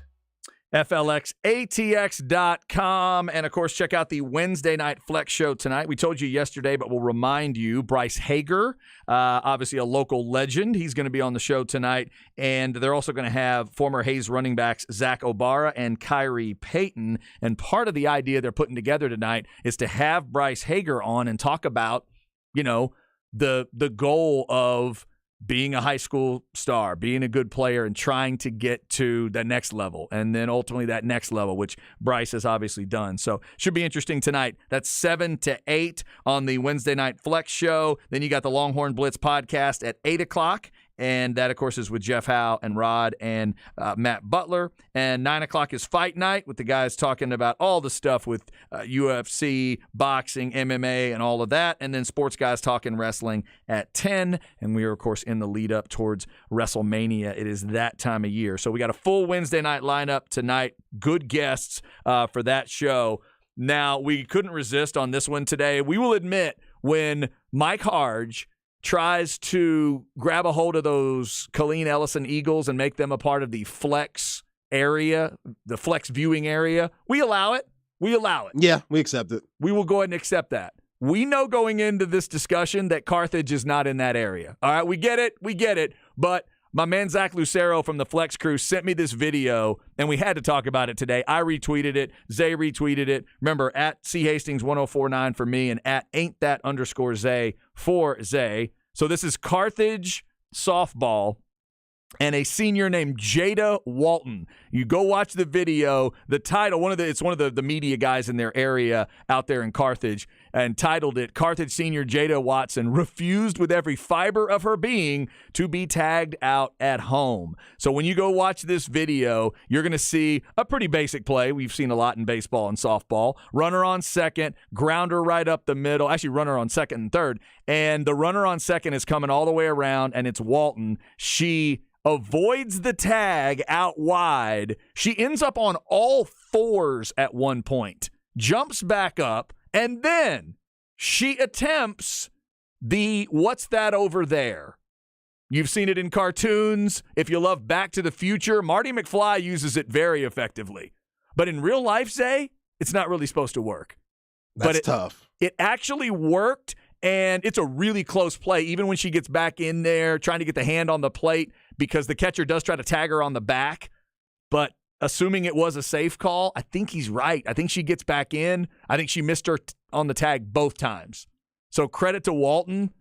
FLXATX.com. And, of course, check out the Wednesday night Flex show tonight. We told you yesterday, but we'll remind you, Bryce Hager, obviously a local legend. He's going to be on the show tonight. And they're also going to have former Hayes running backs Zach Obara and Kyrie Payton. And part of the idea they're putting together tonight is to have Bryce Hager on and talk about, the goal of being a high school star, being a good player, and trying to get to the next level, and then ultimately that next level, which Bryce has obviously done. So should be interesting tonight. That's 7 to 8 on the Wednesday Night Flex Show. Then you got the Longhorn Blitz podcast at 8 o'clock. And that, of course, is with Jeff Howe and Rod and Matt Butler. And 9 o'clock is Fight Night with the guys talking about all the stuff with UFC, boxing, MMA, and all of that. And then sports guys talking wrestling at 10. And we are, of course, in the lead up towards WrestleMania. It is that time of year. So we got a full Wednesday night lineup tonight. Good guests for that show. Now, we couldn't resist on this one today. We will admit when Mike Harge tries to grab a hold of those Colleen Ellison Eagles and make them a part of the flex area, the flex viewing area, we allow it. We allow it. Yeah, we accept it. We will go ahead and accept that. We know going into this discussion that Carthage is not in that area. All right, we get it. We get it. But my man Zach Lucero from the Flex Crew sent me this video, and we had to talk about it today. I retweeted it. Zay retweeted it. Remember, at C Hastings 1049 for me and at ain't_that_Zay for Zay. So this is Carthage softball and a senior named Jada Walton. You go watch the video. The title, it's one of the media guys in their area out there in Carthage, and titled it, Carthage senior Jada Watson refused with every fiber of her being to be tagged out at home. So when you go watch this video, you're going to see a pretty basic play. We've seen a lot in baseball and softball. Runner on second, grounder right up the middle. Actually, runner on second and third. And the runner on second is coming all the way around, and it's Walton. She avoids the tag out wide. She ends up on all fours at one point, jumps back up, and then she attempts the what's that over there? You've seen it in cartoons. If you love Back to the Future, Marty McFly uses it very effectively. But in real life, Zay, it's not really supposed to work. That's tough. It actually worked, and it's a really close play, even when she gets back in there trying to get the hand on the plate, because the catcher does try to tag her on the back. But assuming it was a safe call, I think he's right. I think she gets back in. I think she missed her on the tag both times. So credit to Walton,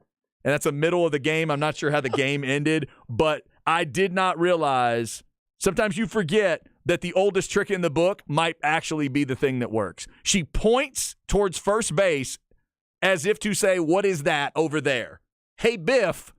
and that's the middle of the game. I'm not sure how the game ended, but I did not realize sometimes you forget that the oldest trick in the book might actually be the thing that works. She points towards first base as if to say, what is that over there? Hey, Biff,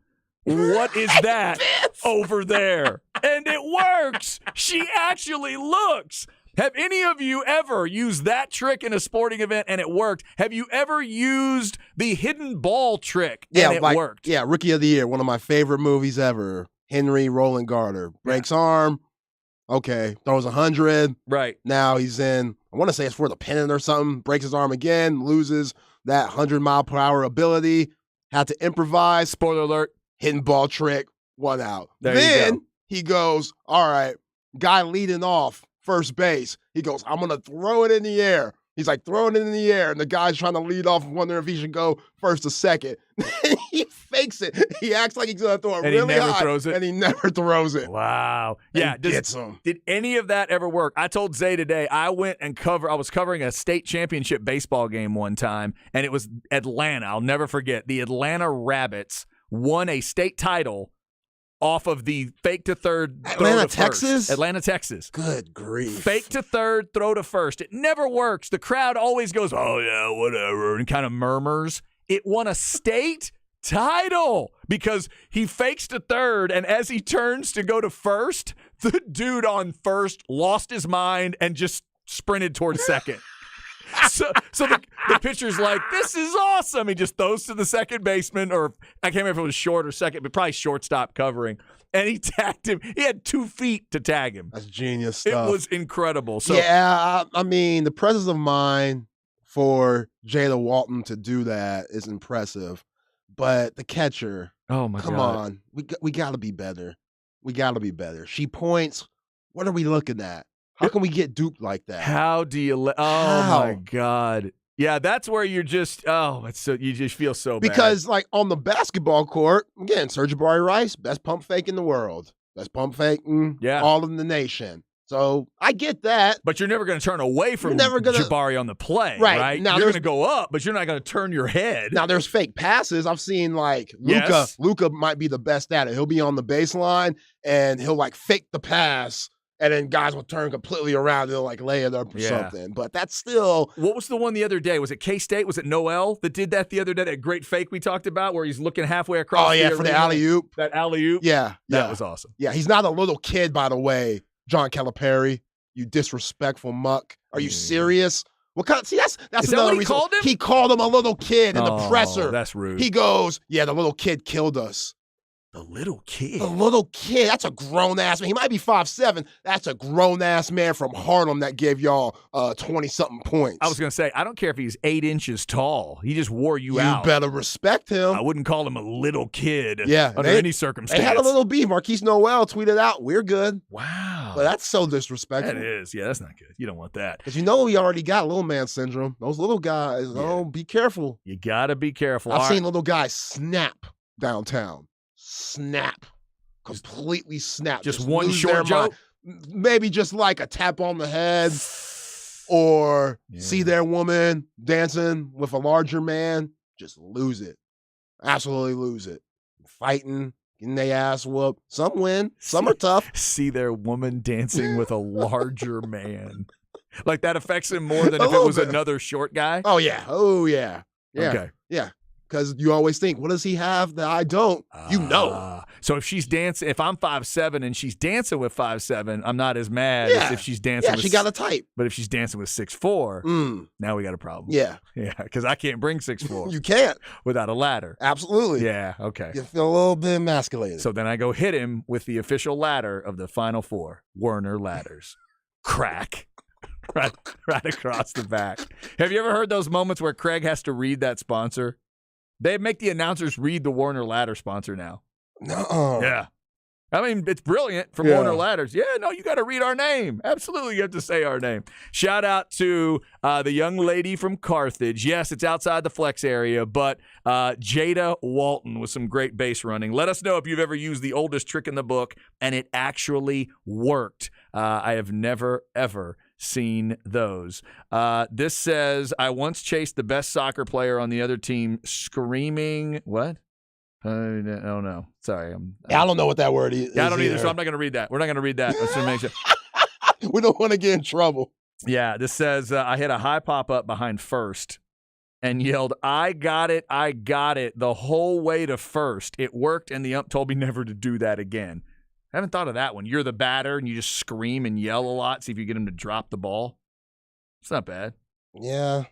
what is that over there? And it works. She actually looks. Have any of you ever used that trick in a sporting event and it worked? Have you ever used the hidden ball trick and it worked? Yeah, Rookie of the Year, one of my favorite movies ever. Henry Roland Garter. Breaks arm. Okay, throws 100. Right. Now he's in, I want to say it's for the pennant or something. Breaks his arm again, loses that 100-mile-per-hour ability. Had to improvise. Spoiler alert. Hidden ball trick, 1 out. There then you go. He goes, all right, guy leading off first base. He goes, I'm going to throw it in the air. He's like throwing it in the air, and the guy's trying to lead off, wondering if he should go first or second. He fakes it. He acts like he's going to throw it and really he never high, throws it. and he never throws it. Wow. Yeah. Gets him. Did any of that ever work? I told Zay today, I was covering a state championship baseball game one time, and it was Atlanta. I'll never forget. The Atlanta Rabbits won a state title off of the fake to third, Atlanta, throw to Texas? first. Atlanta, Texas. Good grief. Fake to third, throw to first. It never works. The crowd always goes, oh, yeah, whatever, and kind of murmurs. It won a state title because he fakes to third, and as he turns to go to first, the dude on first lost his mind and just sprinted towards second. So the pitcher's like, this is awesome. He just throws to the second baseman, or I can't remember if it was short or second, but probably shortstop covering. And he tagged him. He had 2 feet to tag him. That's genius stuff. It was incredible. So yeah, I mean, the presence of mind for Jada Walton to do that is impressive. But the catcher, oh my come God. on. We got to be better. We got to be better. She points. What are we looking at? How can we get duped like that? How do you my God. Yeah, that's where you're just you just feel so bad. Because like on the basketball court, again, Serge Ibaka Rice, best pump fake in the world. Best pump fake all in the nation. So I get that. But you're never going to turn away from Jabari on the play, right? Now you're going to go up, but you're not going to turn your head. Now there's fake passes. I've seen like Luka. Yes. Luka might be the best at it. He'll be on the baseline and he'll like fake the pass, and then guys will turn completely around and they'll like lay it up or something. But that's still. What was the one the other day? Was it K-State? Was it Noel that did that the other day? That great fake we talked about where he's looking halfway across. Oh, yeah, for the alley-oop. That alley-oop. Yeah. That was awesome. Yeah, he's not a little kid, by the way, John Calipari. You disrespectful muck. Are you serious? What kind? See, that's Is another that what he reason. called him? He called him a little kid in the presser. That's rude. He goes, yeah, the little kid killed us. The little kid. The little kid. That's a grown-ass man. He might be 5'7". That's a grown-ass man from Harlem that gave y'all 20-something points. I was going to say, I don't care if he's 8 inches tall. He just wore you out. You better respect him. I wouldn't call him a little kid under they, any circumstance. They had a little beef. Marquise Noel tweeted out, we're good. Wow. But that's so disrespectful. That is. Yeah, that's not good. You don't want that. Because you know we already got little man syndrome. Those little guys, be careful. You got to be careful. I've seen little guys snap downtown. Snap. Completely snap. Just one short joke? Maybe just like a tap on the head or see their woman dancing with a larger man. Just lose it. Absolutely lose it. Fighting, getting their ass whooped. Some win. Some are tough. See their woman dancing with a larger man. Like that affects him more than if it was another short guy? Oh, yeah. Oh, yeah. Yeah. Okay. Yeah. Because you always think, what does he have that I don't? You know. So if she's dancing, if I'm 5'7" and she's dancing with 5'7", I'm not as mad as if she's dancing with. Yeah, she got a type. But if she's dancing with 6'4", now we got a problem. Yeah. Yeah, because I can't bring 6'4". You can't. Without a ladder. Absolutely. Yeah, okay. You feel a little bit emasculated. So then I go hit him with the official ladder of the Final Four, Werner Ladders. Crack. Right across the back. Have you ever heard those moments where Craig has to read that sponsor? They make the announcers read the Werner Ladder sponsor now. No. Yeah. I mean, it's brilliant from Werner Ladders. Yeah, no, you got to read our name. Absolutely, you have to say our name. Shout out to the young lady from Carthage. Yes, it's outside the flex area, but Jada Walton with some great base running. Let us know if you've ever used the oldest trick in the book and it actually worked. I have never, ever seen those. This says, I once chased the best soccer player on the other team screaming, what? Oh, no. Sorry. I don't know what that word is. Yeah, I don't either, so I'm not going to read that. We're not going to read that. Let's just make sure. We don't want to get in trouble. Yeah, this says, I hit a high pop-up behind first and yelled, I got it, the whole way to first. It worked, and the ump told me never to do that again. I haven't thought of that one. You're the batter, and you just scream and yell a lot, see if you get him to drop the ball. It's not bad. Yeah,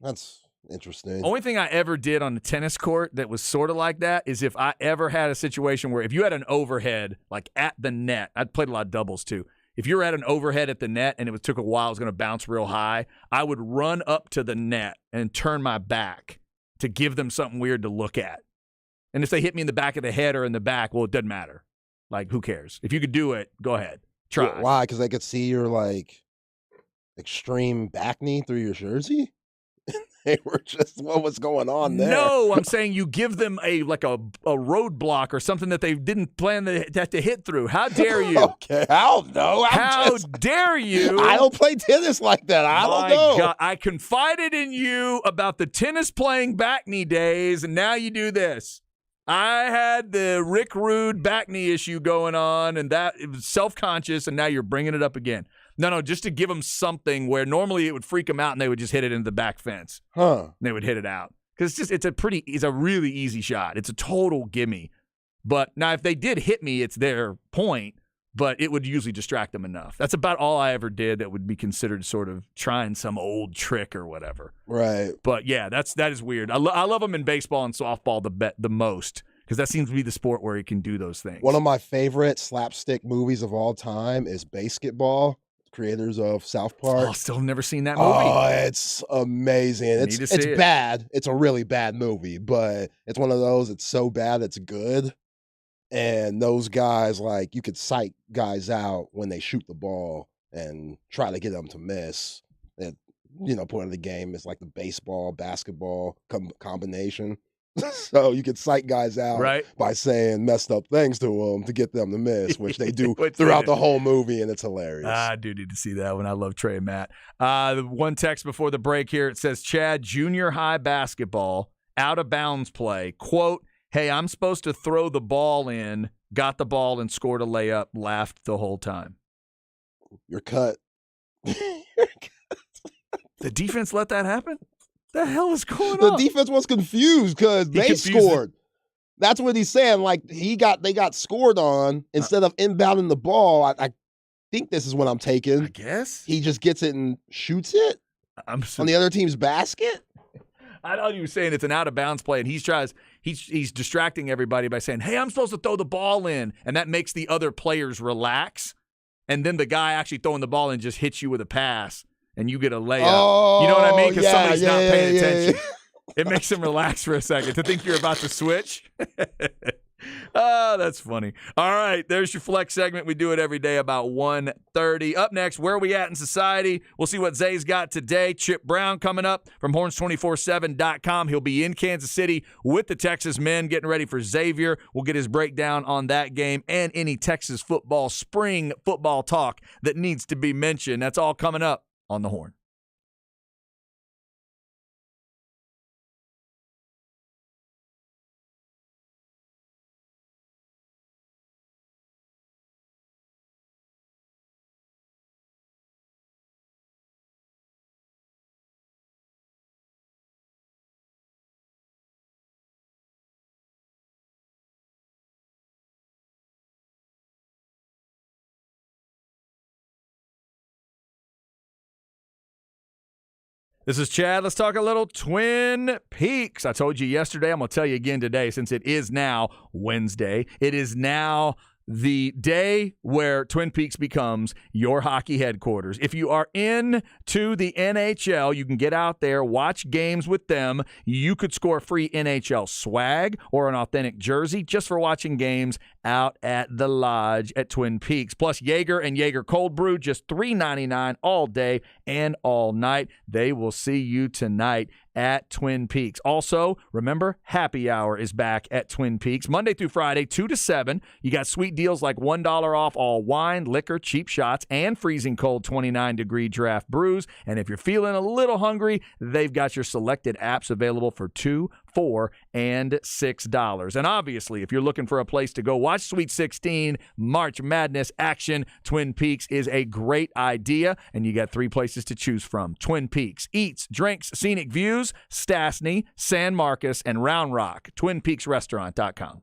that's interesting. Only thing I ever did on the tennis court that was sort of like that is if I ever had a situation where if you had an overhead, like at the net, I'd played a lot of doubles too. If you were at an overhead at the net and it took a while, it was going to bounce real high, I would run up to the net and turn my back to give them something weird to look at. And if they hit me in the back of the head or in the back, well, it doesn't matter. Like, who cares? If you could do it, go ahead. Try. Why? Because they could see your, like, extreme back knee through your jersey? They were just, what was going on there? No, I'm saying you give them a roadblock or something that they didn't plan to hit through. How dare you? Okay, I don't know. How dare you? I don't play tennis like that. I don't know. God, I confided in you about the tennis playing back knee days, and now you do this. I had the Rick Rude back knee issue going on, and that it was self-conscious, and now you're bringing it up again. No, just to give them something where normally it would freak them out, and they would just hit it into the back fence. Huh? And they would hit it out because it's a really easy shot. It's a total gimme. But now if they did hit me, it's their point, but it would usually distract them enough. That's about all I ever did that would be considered sort of trying some old trick or whatever. Right. But yeah, that is weird. I love them in baseball and softball the most because that seems to be the sport where you can do those things. One of my favorite slapstick movies of all time is Basketball. Creators of South Park. Oh, still never seen that movie. Oh, it's amazing. It's bad. It's a really bad movie, but it's one of those, it's so bad it's good. And those guys, like, you could psych guys out when they shoot the ball and try to get them to miss. And, point of the game is like the baseball, basketball combination. So you could psych guys out Right. by saying messed up things to them to get them to miss, which they do Which they throughout do. the whole movie, and it's hilarious. I do need to see that one. I love Trey and Matt. The one text before the break here, it says, Chad, junior high basketball, out of bounds play. Quote, hey, I'm supposed to throw the ball in, got the ball and scored a layup, laughed the whole time. You're cut. The defense let that happen? The hell is going The on? defense was confused because they confused scored. That's what he's saying. Like they got scored on instead of inbounding the ball. I think this is what I'm taking. I guess. He just gets it and shoots it on the other team's basket. I know you were saying it's an out of bounds play, and he's distracting everybody by saying, hey, I'm supposed to throw the ball in, and that makes the other players relax. And then the guy actually throwing the ball in just hits you with a pass, and you get a layup. Oh, you know what I mean? Because somebody's not paying yeah. attention. It makes him relax for a second to think you're about to switch. Oh, that's funny. All right, there's your flex segment. We do it every day about 1:30. Up next, where are we at in society? We'll see what Zay's got today. Chip Brown coming up from horns247.com. He'll be in Kansas City with the Texas men getting ready for Xavier. We'll get his breakdown on that game and any Texas football, spring football talk that needs to be mentioned. That's all coming up on the Horn. This is Chad. Let's talk a little Twin Peaks. I told you yesterday. I'm going to tell you again today since it is now Wednesday. It is now the day where Twin Peaks becomes your hockey headquarters. If you are into the NHL, you can get out there, watch games with them. You could score free NHL swag or an authentic jersey just for watching games out at the Lodge at Twin Peaks. Plus Jaeger and Jaeger Cold Brew, just $3.99 all day and all night. They will see you tonight at Twin Peaks. Also, remember, happy hour is back at Twin Peaks Monday through Friday, 2 to 7. You got sweet deals like $1 off all wine, liquor, cheap shots, and freezing cold 29-degree draft brews. And if you're feeling a little hungry, they've got your selected apps available for $2, $4, and $6. And obviously, if you're looking for a place to go watch Sweet 16, March Madness action, Twin Peaks is a great idea. And you got 3 places to choose from. Twin Peaks, Eats, Drinks, Scenic Views, Stastny, San Marcos, and Round Rock. TwinPeaksRestaurant.com.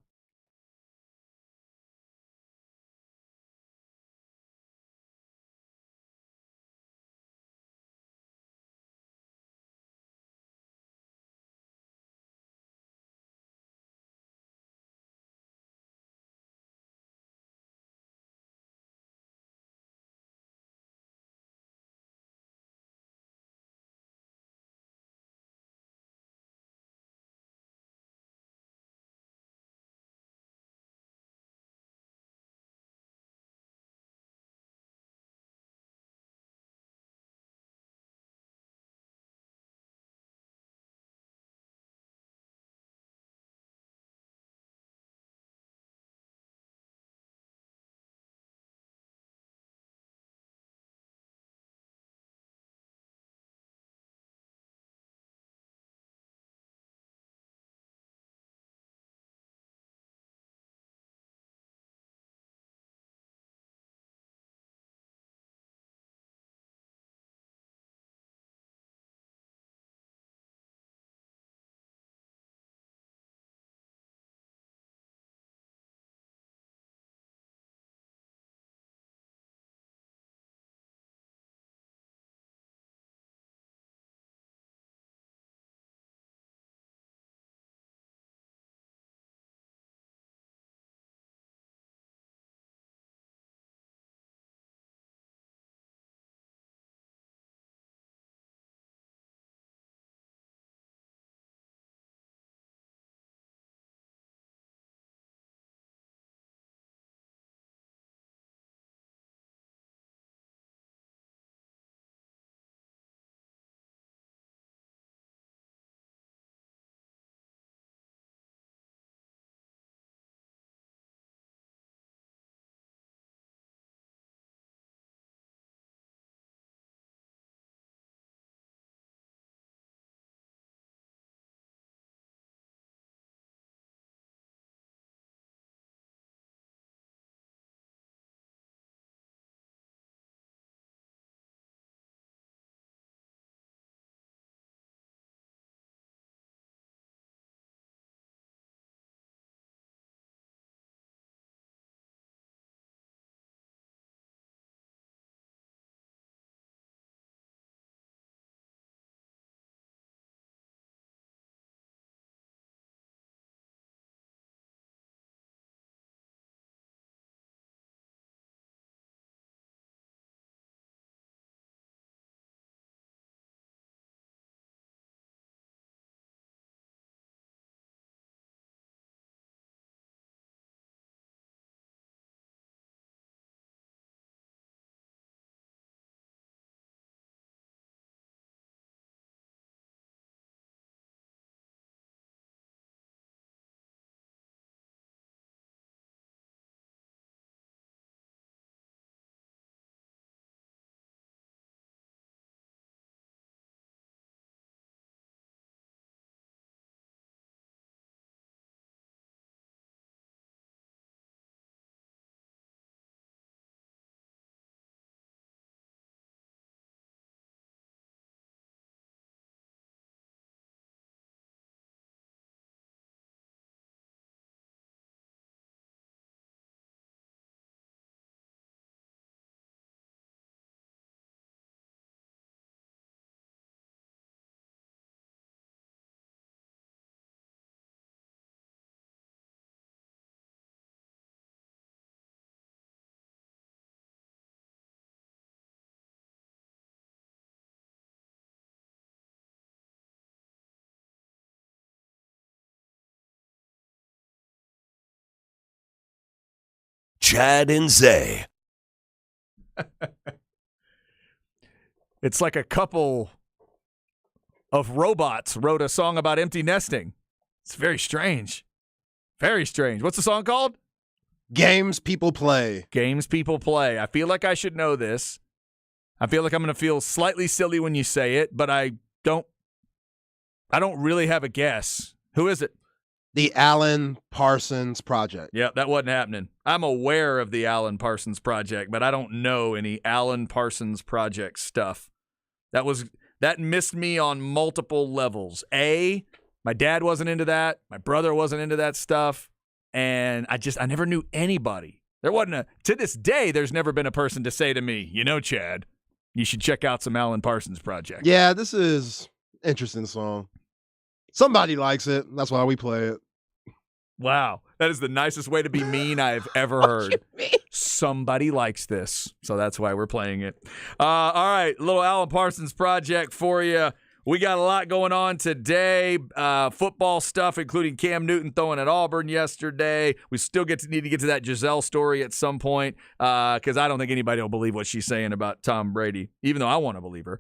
Chad and Zay. It's like a couple of robots wrote a song about empty nesting. It's very strange. Very strange. What's the song called? Games people play. Games people play. I feel like I should know this. I feel like I'm going to feel slightly silly when you say it, but I don't really have a guess. Who is it? The Alan Parsons Project. Yeah, that wasn't happening. I'm aware of the Alan Parsons Project, but I don't know any Alan Parsons Project stuff. That missed me on multiple levels. My dad wasn't into that. My brother wasn't into that stuff. And I never knew anybody. To this day, there's never been a person to say to me, Chad, you should check out some Alan Parsons Project. Yeah, this is an interesting song. Somebody likes it. That's why we play it. Wow. That is the nicest way to be mean I've ever heard. Somebody likes this. So that's why we're playing it. All right. Little Alan Parsons Project for you. We got a lot going on today. Football stuff, including Cam Newton throwing at Auburn yesterday. We still need to get to that Giselle story at some point because I don't think anybody will believe what she's saying about Tom Brady, even though I want to believe her.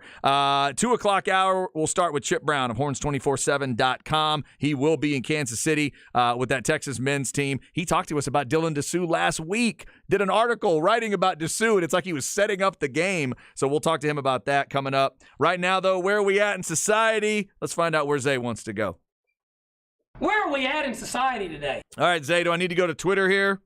2 o'clock hour, we'll start with Chip Brown of horns247.com. He will be in Kansas City with that Texas men's team. He talked to us about Dylan Dessou last week. Did an article writing about Dessou, and it's like he was setting up the game. So we'll talk to him about that coming up. Right now, though, where are we at in society? Let's find out where Zay wants to go. Where are we at in society today? All right, Zay, do I need to go to Twitter here?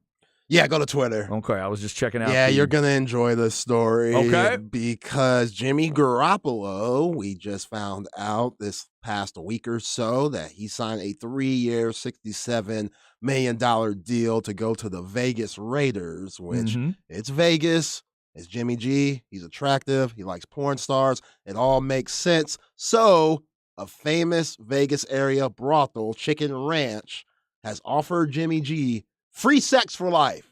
Yeah, go to Twitter. Okay, I was just checking out. Yeah, you're going to enjoy this story. Okay. Because Jimmy Garoppolo, we just found out this past week or so that he signed a 3-year, $67 million deal to go to the Vegas Raiders, which it's Vegas. It's Jimmy G. He's attractive. He likes porn stars. It all makes sense. So a famous Vegas area brothel, Chicken Ranch, has offered Jimmy G free sex for life.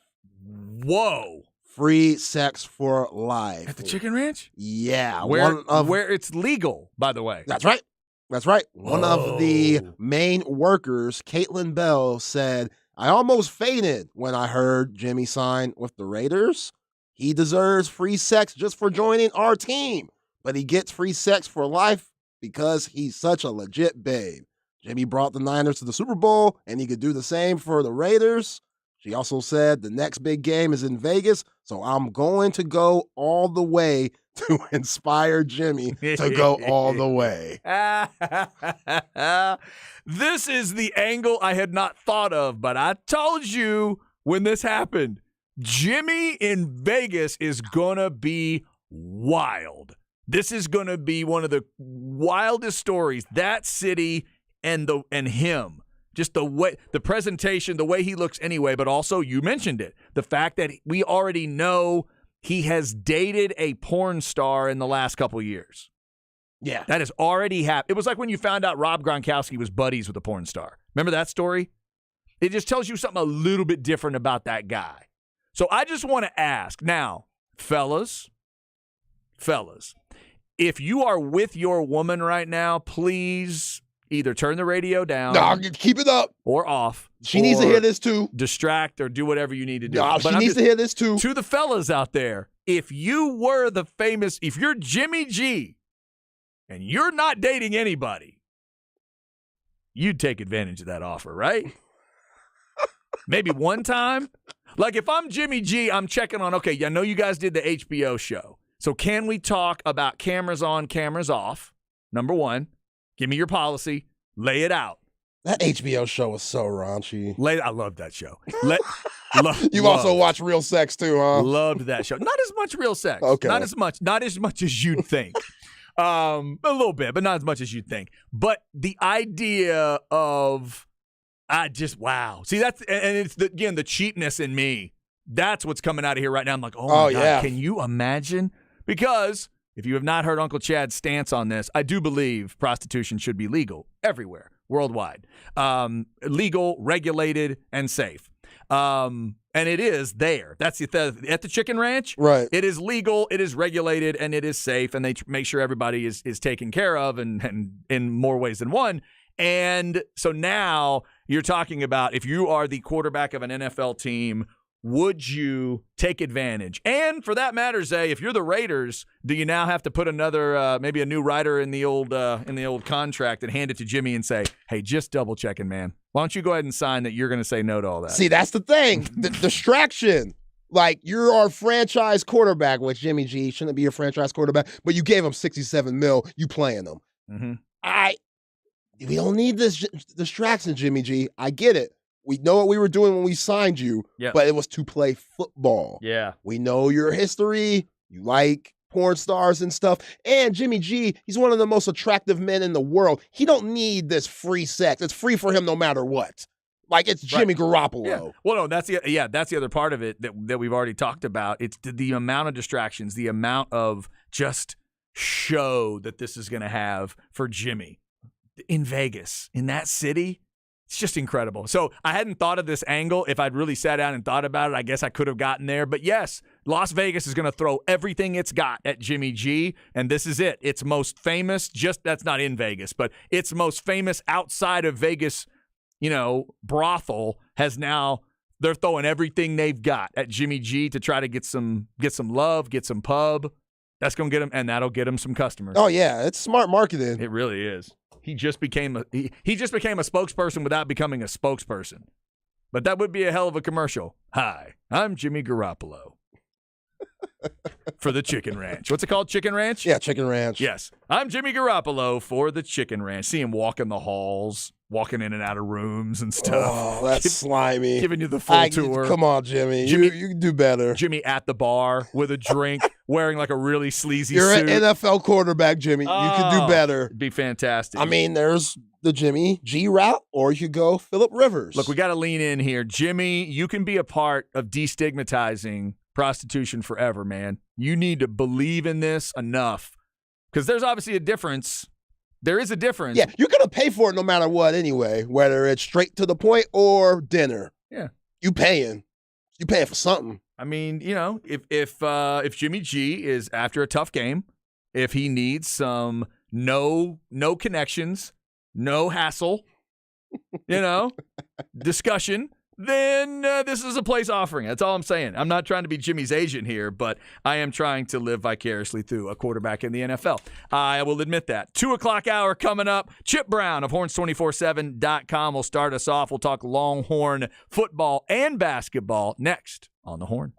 Whoa. Free sex for life. At the Chicken Ranch? Yeah. Where it's legal, by the way. That's right. That's right. One of the main workers, Caitlin Bell, said, I almost fainted when I heard Jimmy sign with the Raiders. He deserves free sex just for joining our team, but he gets free sex for life because he's such a legit babe. Jimmy brought the Niners to the Super Bowl, and he could do the same for the Raiders. She also said the next big game is in Vegas, so I'm going to go all the way to inspire Jimmy to go all the way. This is the angle I had not thought of, but I told you when this happened, Jimmy in Vegas is going to be wild. This is going to be one of the wildest stories. That city and him. Just the way, the presentation, the way he looks anyway, but also, you mentioned it, the fact that we already know he has dated a porn star in the last couple of years. Yeah. That has already happened. It was like when you found out Rob Gronkowski was buddies with a porn star. Remember that story? It just tells you something a little bit different about that guy. So I just want to ask, now, fellas, if you are with your woman right now, please either turn the radio down. No, keep it up. Or off. She needs to hear this too. Distract or do whatever you need to do. No, she needs to hear this too. To the fellas out there, if you're Jimmy G and you're not dating anybody, you'd take advantage of that offer, right? Maybe one time. Like if I'm Jimmy G, I'm checking on, okay, I know you guys did the HBO show. So can we talk about cameras on, cameras off? Number one. Give me your policy. Lay it out. That HBO show was so raunchy. I love that show. You've also watched Real Sex too, huh? Loved that show. Not as much Real Sex. Okay. Not as much as you'd think. A little bit, but not as much as you'd think. But the idea of, wow. See, and it's the cheapness in me. That's what's coming out of here right now. I'm like, oh my God, yeah. Can you imagine? Because if you have not heard Uncle Chad's stance on this, I do believe prostitution should be legal everywhere, worldwide. Legal, regulated, and safe. And it is there. That's at the Chicken Ranch. Right. It is legal, it is regulated, and it is safe, and they make sure everybody is taken care of and in more ways than one. And so now you're talking about if you are the quarterback of an NFL team would you take advantage? And for that matter, Zay, if you're the Raiders, do you now have to put another, maybe a new rider in the old contract and hand it to Jimmy and say, hey, just double checking, man. Why don't you go ahead and sign that you're going to say no to all that? See, that's the thing. The distraction. Like, you're our franchise quarterback, which Jimmy G shouldn't be your franchise quarterback, but you gave him $67 million. You playing him. Mm-hmm. We don't need this distraction, Jimmy G. I get it. We know what we were doing when we signed you, but it was to play football. Yeah. We know your history. You like porn stars and stuff. And Jimmy G, he's one of the most attractive men in the world. He don't need this free sex. It's free for him no matter what. Like, it's Jimmy Garoppolo. Yeah. Well, no, that's the other part of it that we've already talked about. It's the amount of distractions, the amount of just show that this is going to have for Jimmy in Vegas, in that city. It's just incredible. So I hadn't thought of this angle. If I'd really sat down and thought about it, I guess I could have gotten there. But yes, Las Vegas is going to throw everything it's got at Jimmy G, and this is it. It's most famous, that's not in Vegas, but it's most famous outside of Vegas, brothel they're throwing everything they've got at Jimmy G to try to get some love, get some pub. That's going to get him, and that'll get him some customers. Oh, yeah. It's smart marketing. It really is. He just became a spokesperson without becoming a spokesperson. But that would be a hell of a commercial. Hi, I'm Jimmy Garoppolo for the Chicken Ranch. What's it called? Chicken Ranch? Yeah, Chicken Ranch. Yes. I'm Jimmy Garoppolo for the Chicken Ranch. See him walking the halls, walking in and out of rooms and stuff. Oh, that's slimy. Giving you the full tour. Come on, Jimmy. You can do better. Jimmy at the bar with a drink, wearing like a really sleazy You're suit. an NFL quarterback, Jimmy. You could do better. It'd be fantastic. I mean, there's the Jimmy G route, or you could go Phillip Rivers. Look, we got to lean in here. Jimmy, you can be a part of destigmatizing prostitution forever, man. You need to believe in this enough, because there's obviously a difference. There is a difference. Yeah, you're going to pay for it no matter what anyway, whether it's straight to the point or dinner. Yeah. You paying for something. I mean, if Jimmy G is after a tough game, if he needs some no connections, no hassle, discussion, then this is a place offering. That's all I'm saying. I'm not trying to be Jimmy's agent here, but I am trying to live vicariously through a quarterback in the NFL. I will admit that. 2 o'clock hour coming up. Chip Brown of Horns247.com will start us off. We'll talk Longhorn football and basketball next on the Horn.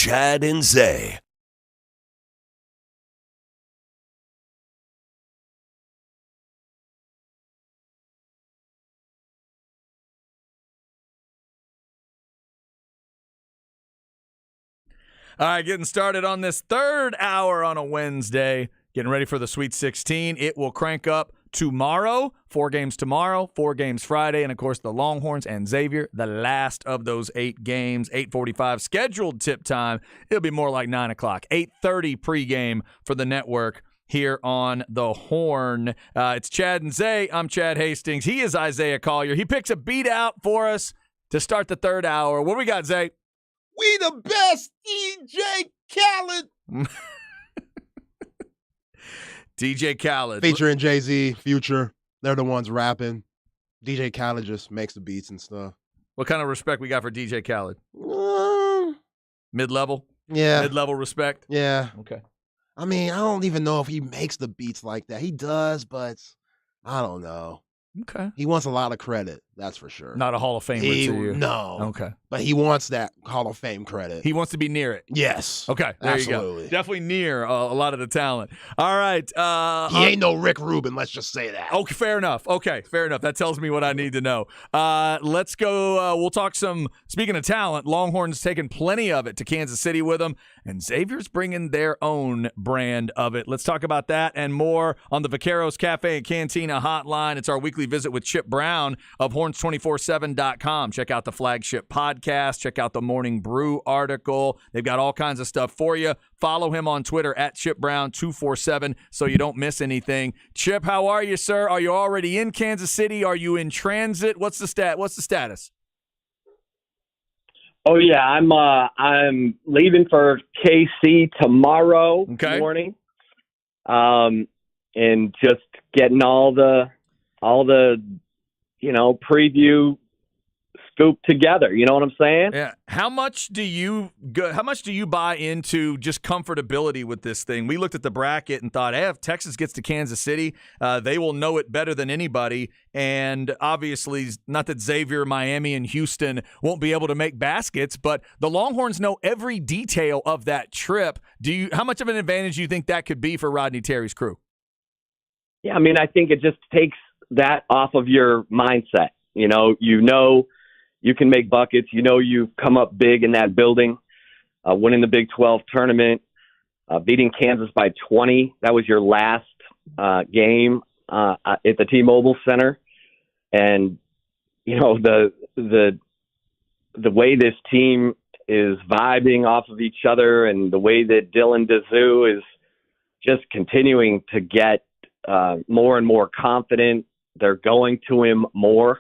Chad and Zay. All right, getting started on this third hour on a Wednesday. Getting ready for the Sweet 16. It will crank up tomorrow. 4 games tomorrow, 4 games Friday, and, of course, the Longhorns and Xavier, the last of those 8 games. 8:45 scheduled tip time. It'll be more like 9 o'clock. 8:30 pregame for the network here on the Horn. It's Chad and Zay. I'm Chad Hastings. He is Isaiah Collier. He picks a beat out for us to start the third hour. What we got, Zay? We the best, DJ Khaled. DJ Khaled. Featuring Jay-Z, Future. They're the ones rapping. DJ Khaled just makes the beats and stuff. What kind of respect we got for DJ Khaled? Mid-level? Yeah. Mid-level respect? Yeah. Okay. I mean, I don't even know if he makes the beats like that. He does, but I don't know. Okay. He wants a lot of credit, that's for sure. Not a Hall of Famer to you. No. Okay. But he wants that Hall of Fame credit. He wants to be near it. Yes. Okay. There Absolutely. you go. Definitely near a lot of the talent. All right. He ain't no Rick Rubin, let's just say that. Okay, fair enough. Okay, fair enough. That tells me what I need to know. Let's go. We'll talk some, speaking of talent, Longhorns taking plenty of it to Kansas City with them, and Xavier's bringing their own brand of it. Let's talk about that and more on the Vaqueros Cafe and Cantina hotline. It's our weekly visit with Chip Brown of horns247.com. Check out the flagship podcast. Check out the Morning Brew article. They've got all kinds of stuff for you. Follow him on Twitter at ChipBrown247 so you don't miss anything. Chip, how are you, sir? Are you already in Kansas City? Are you in transit? What's the status? Oh yeah, I'm leaving for KC tomorrow morning. And just getting all the preview scoop together. You know what I'm saying? Yeah. How much do you buy into just comfortability with this thing? We looked at the bracket and thought, hey, if Texas gets to Kansas City, they will know it better than anybody. And obviously, not that Xavier, Miami, and Houston won't be able to make baskets, but the Longhorns know every detail of that trip. How much of an advantage do you think that could be for Rodney Terry's crew? Yeah, I mean, I think it just takes that off of your mindset. You know you can make buckets. You know you've come up big in that building, winning the Big 12 tournament, beating Kansas by 20. That was your last game at the T-Mobile Center. And, you know, the way this team is vibing off of each other and the way that Dylan Dazoo is just continuing to get more and more confident. They're going to him more.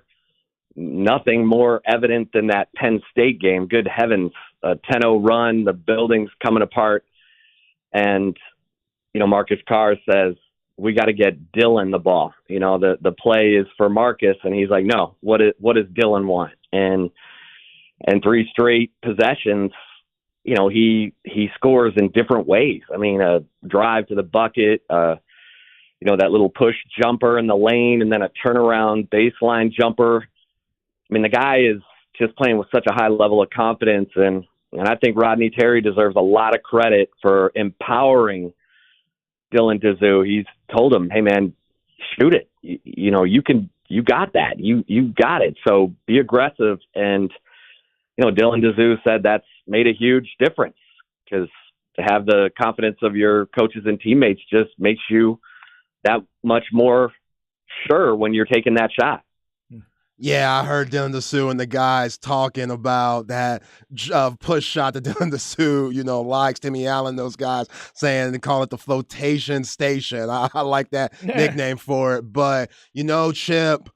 Nothing more evident than that Penn State game. Good heavens, a 10-0 run, the building's coming apart. And, you know, Marcus Carr says, we got to get Dylan the ball. You know, the play is for Marcus. And he's like, no, what does Dylan want? And 3 straight possessions, you know, he scores in different ways. I mean, a drive to the bucket, you know, that little push jumper in the lane, and then a turnaround baseline jumper. I mean, the guy is just playing with such a high level of confidence, and I think Rodney Terry deserves a lot of credit for empowering Dylan Dazoo. He's told him, hey, man, shoot it. You know, you got that. You got it. So be aggressive. And, you know, Dylan Dazoo said that's made a huge difference, because to have the confidence of your coaches and teammates just makes you that much more sure when you're taking that shot. Yeah, I heard Dylan Dazoo and the guys talking about that push shot that Dylan Dazoo, you know, likes. Timmy Allen, those guys saying they call it the flotation station. I like that nickname for it. But, you know, Chip,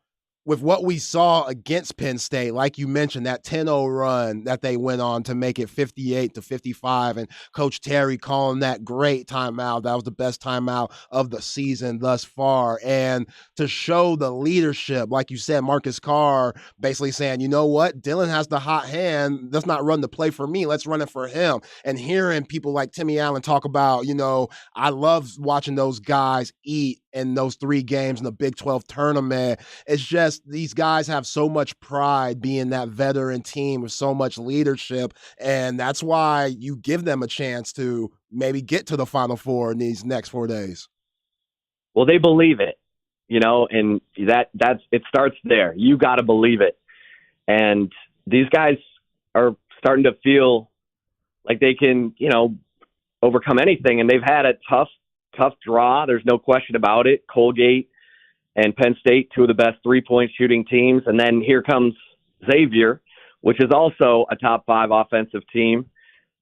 with what we saw against Penn State, like you mentioned, that 10-0 run that they went on to make it 58-55, and Coach Terry calling that great timeout. That was the best timeout of the season thus far. And to show the leadership, like you said, Marcus Carr basically saying, you know what, Dylan has the hot hand. Let's not run the play for me. Let's run it for him. And hearing people like Timmy Allen talk about, you know, I love watching those guys eat in those 3 games in the Big 12 tournament. It's just these guys have so much pride being that veteran team with so much leadership, and that's why you give them a chance to maybe get to the Final Four in these next 4 days. Well, they believe it, and that's it starts there. You got to believe it. And these guys are starting to feel like they can, overcome anything. And they've had a tough draw. There's no question about it. Colgate and Penn State, 2 of the best 3-point shooting teams. And then here comes Xavier, which is also a top 5 offensive team.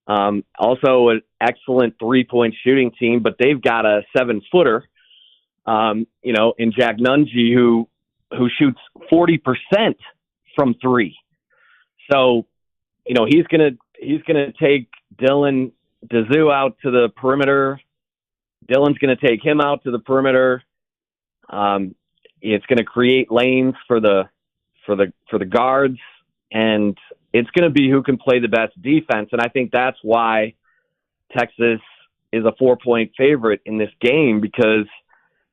Also an excellent 3-point shooting team, but they've got a 7-footer, in Jack Nungy, who shoots 40% from 3. So, he's gonna take Dylan Dazoo out to the perimeter. Dylan's gonna take him out to the perimeter. It's gonna create lanes for the guards, and it's gonna be who can play the best defense. And I think that's why Texas is a 4-point favorite in this game, because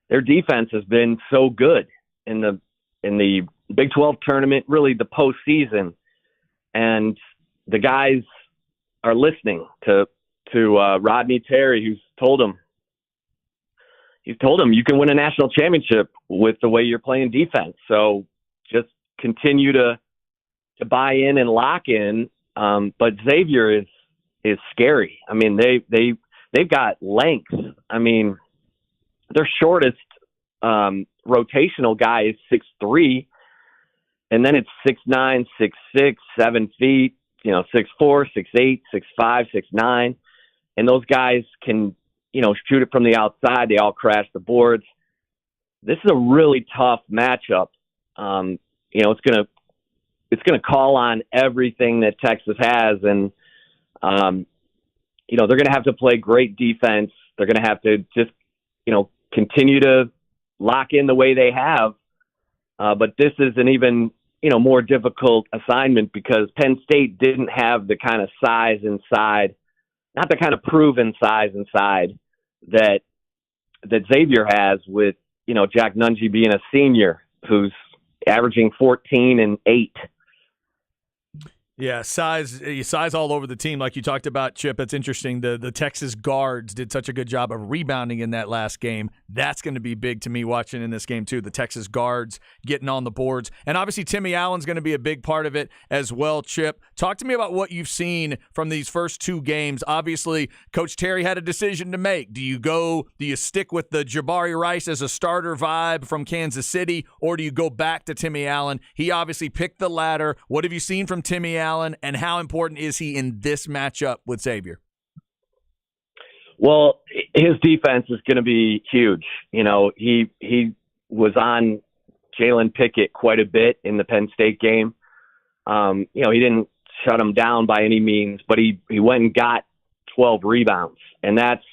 their defense has been so good in the Big 12 tournament, really the postseason, and the guys are listening to Rodney Terry, who's told them you can win a national championship with the way you're playing defense. So just continue to buy in and lock in. But Xavier is scary. I mean, they've got length. I mean, their shortest rotational guy is 6'3", and then it's 6'9", 6'6", 7 feet, 6'4", 6'8", 6'5", 6'9", and those guys can, shoot it from the outside. They all crash the boards. This is a really tough matchup. It's gonna call on everything that Texas has, and they're gonna have to play great defense. They're gonna have to just, continue to lock in the way they have. But this is an even, more difficult assignment, because Penn State didn't have the kind of size inside, not the kind of proven size inside that Xavier has, with, Jack Nungy being a senior who's averaging 14 and 8. Yeah, size all over the team, like you talked about, Chip. It's interesting. The Texas guards did such a good job of rebounding in that last game. That's going to be big to me watching in this game, too. The Texas guards getting on the boards. And obviously, Timmy Allen's going to be a big part of it as well, Chip. Talk to me about what you've seen from these first 2 games. Obviously, Coach Terry had a decision to make. Do you stick with the Jabari Rice as a starter vibe from Kansas City, or do you go back to Timmy Allen? He obviously picked the latter. What have you seen from Timmy Allen, and how important is he in this matchup with Xavier? Well, his defense is going to be huge. He was on Jalen Pickett quite a bit in the Penn State game. He didn't shut him down by any means, but he went and got 12 rebounds, and that's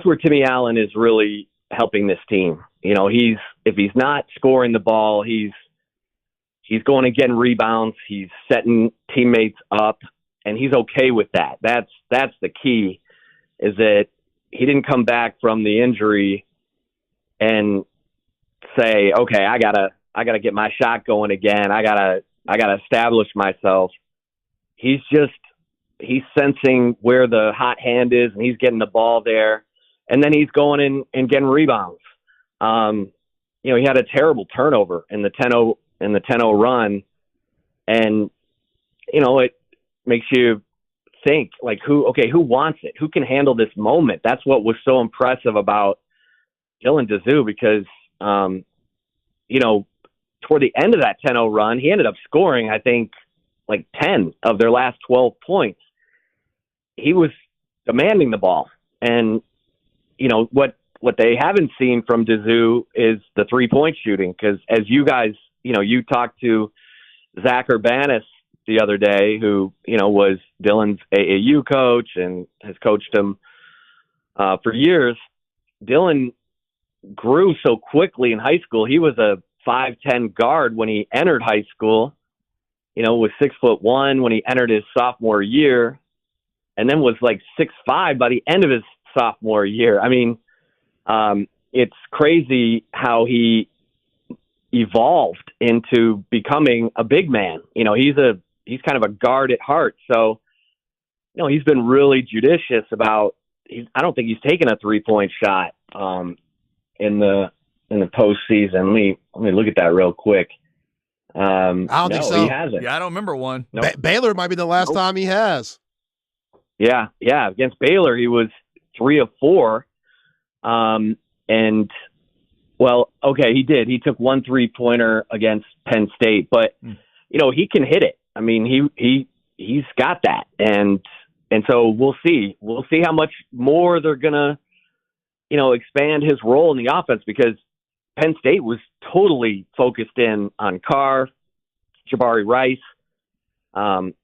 where Timmy Allen is really helping this team. If he's not scoring the ball, he's going and getting rebounds. He's setting teammates up, and he's okay with that. That's the key, is that he didn't come back from the injury and say, okay, I gotta get my shot going again. I gotta establish myself. He's sensing where the hot hand is, and he's getting the ball there, and then he's going in and getting rebounds. He had a terrible turnover in the 10-0 run, and it makes you think, like, who wants it? Who can handle this moment? That's what was so impressive about Dylan Dazoo, because toward the end of that 10-0 run, he ended up scoring, I think, like 10 of their last 12 points. He was demanding the ball, and what they haven't seen from Dazoo is the 3-point shooting, because as you guys, you talked to Zach Urbanis the other day, who, was Dylan's AAU coach and has coached him for years. Dylan grew so quickly in high school. He was a 5'10" guard when he entered high school, was 6'1" when he entered his sophomore year, and then was like 6'5" by the end of his sophomore year. I mean, it's crazy how he evolved into becoming a big man. You know, he's kind of a guard at heart. So, you know, he's been really judicious about. I don't think he's taken a 3-point shot in the postseason. Let me look at that real quick. I don't think so. He hasn't. Yeah, I don't remember one. Nope. Baylor might be the last time he has. Yeah. Against Baylor, he was 3 of 4. And well, okay, he did. He took 1 3-pointer against Penn State, but you know, he can hit it. I mean, he's got that, and so we'll see. We'll see how much more they're gonna, you know, expand his role in the offense, because Penn State was totally focused in on Carr, Jabari Rice.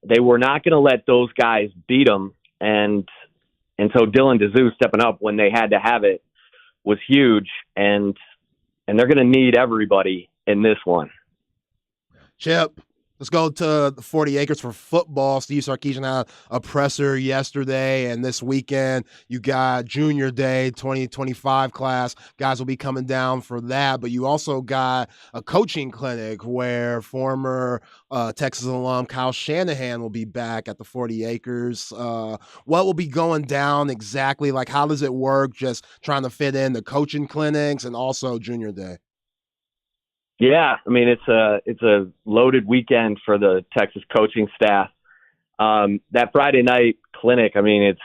They were not going to let those guys beat them, and so Dylan DeZue stepping up when they had to have it was huge, and they're going to need everybody in this one. Chip, let's go to the 40 acres for football. Steve Sarkisian had a presser yesterday, and this weekend you got Junior Day 2025 class. Guys will be coming down for that, but you also got a coaching clinic where former Texas alum Kyle Shanahan will be back at the 40 acres. What will be going down exactly? Like, how does it work? Just trying to fit in the coaching clinics and also Junior Day. Yeah, I mean, it's a loaded weekend for the Texas coaching staff. That Friday night clinic, I mean,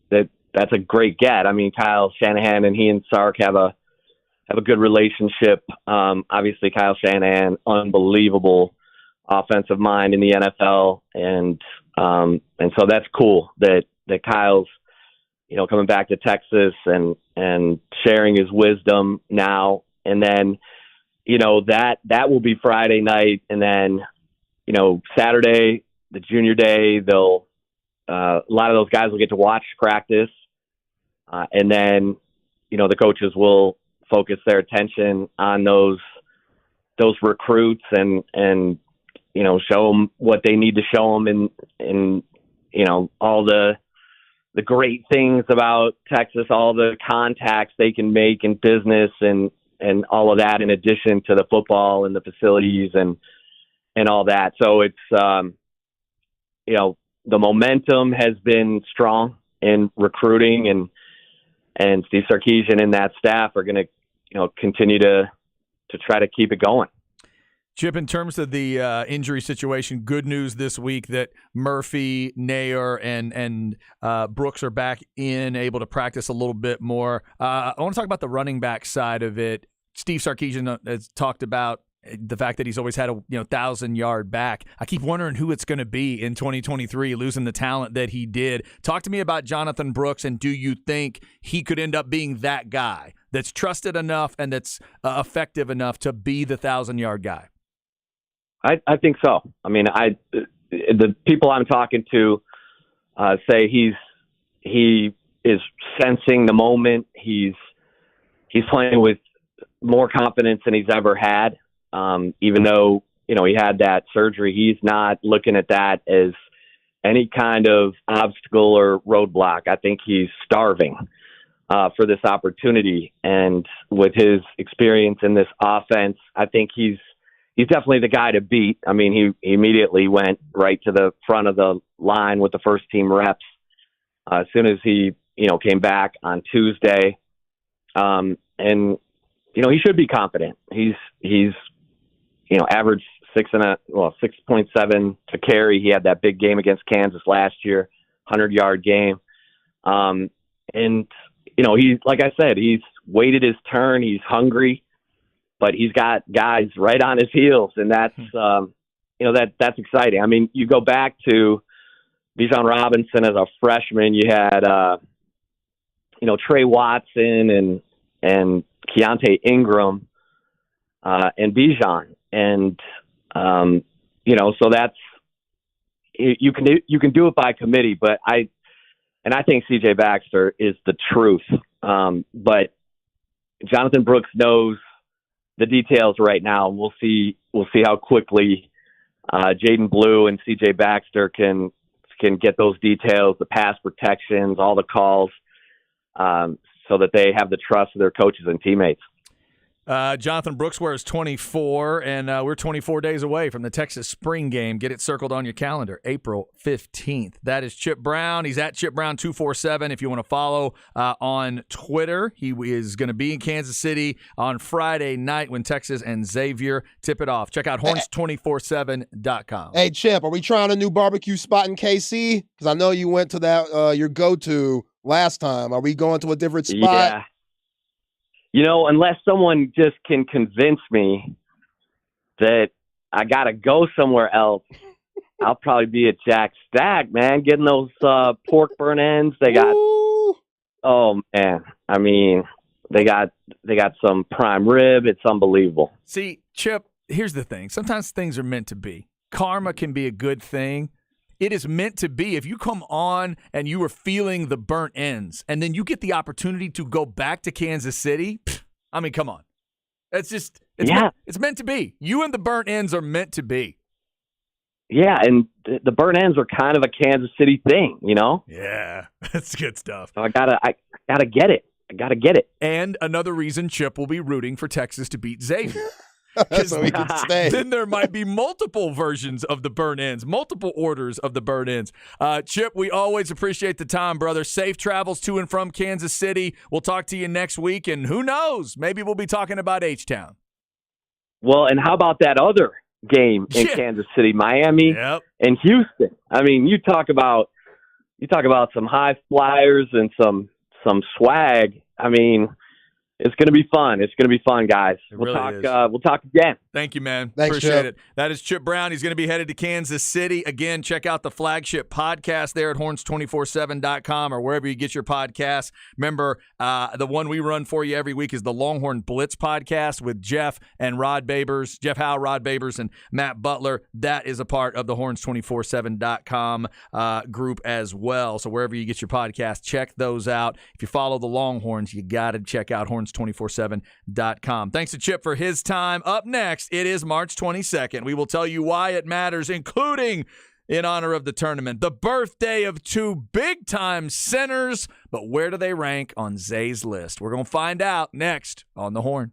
that's a great get. I mean, Kyle Shanahan and he and Sark have a good relationship. Obviously, Kyle Shanahan, unbelievable offensive mind in the NFL, and so that's cool that Kyle's, you know, coming back to Texas and sharing his wisdom now, and then, you know, that will be Friday night, and then, you know, Saturday, the Junior Day, they'll a lot of those guys will get to watch practice, and then, you know, the coaches will focus their attention on those recruits and you know, show them what they need to show them, and you know, all the great things about Texas, all the contacts they can make in business, and all of that, in addition to the football and the facilities and all that. So it's, you know, the momentum has been strong in recruiting, and Steve Sarkisian and that staff are going to, you know, continue to try to keep it going. Chip, in terms of the injury situation, good news this week that Murphy, Nair, and Brooks are back in, able to practice a little bit more. I want to talk about the running back side of it. Steve Sarkisian has talked about the fact that he's always had a 1,000-yard back. I keep wondering who it's going to be in 2023, losing the talent that he did. Talk to me about Jonathan Brooks, and do you think he could end up being that guy that's trusted enough and that's effective enough to be the 1,000-yard guy? I think so. I mean, the people I'm talking to say he is sensing the moment. He's playing with more confidence than he's ever had. Even though, you know, he had that surgery, he's not looking at that as any kind of obstacle or roadblock. I think he's starving for this opportunity, and with his experience in this offense, I think he's definitely the guy to beat. I mean, he immediately went right to the front of the line with the first team reps as soon as he, you know, came back on Tuesday. And, you know, he should be confident. He's you know, averaged 6.7 to carry. He had that big game against Kansas last year, 100-yard game. And, you know, he's, like I said, he's waited his turn. He's hungry, but he's got guys right on his heels, and that's, you know, that's exciting. I mean, you go back to Bijan Robinson as a freshman, you had, you know, Trey Watson and Keontae Ingram, and Bijan. And, you know, so that's, you can do it by committee, but I think CJ Baxter is the truth. But Jonathan Brooks knows the details right now. We'll see how quickly Jaden Blue and CJ Baxter can get those details, the pass protections, all the calls. so that they have the trust of their coaches and teammates. Jonathan Brooks wears 24, and we're 24 days away from the Texas spring game. Get it circled on your calendar, April 15th. That is Chip Brown. He's at Chip Brown 247 if you want to follow on Twitter. He is going to be in Kansas City on Friday night when Texas and Xavier tip it off. Check out horns247.com. Hey, Chip, are we trying a new barbecue spot in KC? Because I know you went to that your go-to last time. Are we going to a different spot? Yeah. Unless someone just can convince me that I got to go somewhere else, I'll probably be at Jack Stack, man, getting those pork burn ends. They got, oh, man. I mean, they got some prime rib. It's unbelievable. See, Chip, here's the thing. Sometimes things are meant to be. Karma can be a good thing. It is meant to be. If you come on and you are feeling the burnt ends and then you get the opportunity to go back to Kansas City, I mean, come on. It's meant to be. You and the burnt ends are meant to be. Yeah, and the burnt ends are kind of a Kansas City thing, Yeah, that's good stuff. So I gotta get it. I gotta get it. And another reason Chip will be rooting for Texas to beat Xavier. So we can stay. Then there might be multiple versions of the burn ends, multiple orders of the burn ends. Chip, we always appreciate the time, brother. Safe travels to and from Kansas City. We'll talk to you next week, and who knows, maybe we'll be talking about H-Town. Well, and how about that other game in Kansas City, Miami and Houston? I mean, you talk about some high flyers and some swag. I mean, it's going to be fun. It's going to be fun, guys. We'll talk again. Thank you, man. Thanks, Appreciate Chip. it. That is Chip Brown. He's going to be headed to Kansas City. Again, check out the flagship podcast there at horns247.com or wherever you get your podcasts. Remember, the one we run for you every week is the Longhorn Blitz podcast with Jeff Howe, Rod Babers, and Matt Butler. That is a part of the horns247.com group as well. So wherever you get your podcasts, check those out. If you follow the Longhorns, you got to check out horns247.com. Thanks to Chip for his time. Up next, it is March 22nd. We will tell you why it matters, including in honor of the tournament, the birthday of two big-time centers. But where do they rank on Zay's list? We're going to find out next on The Horn.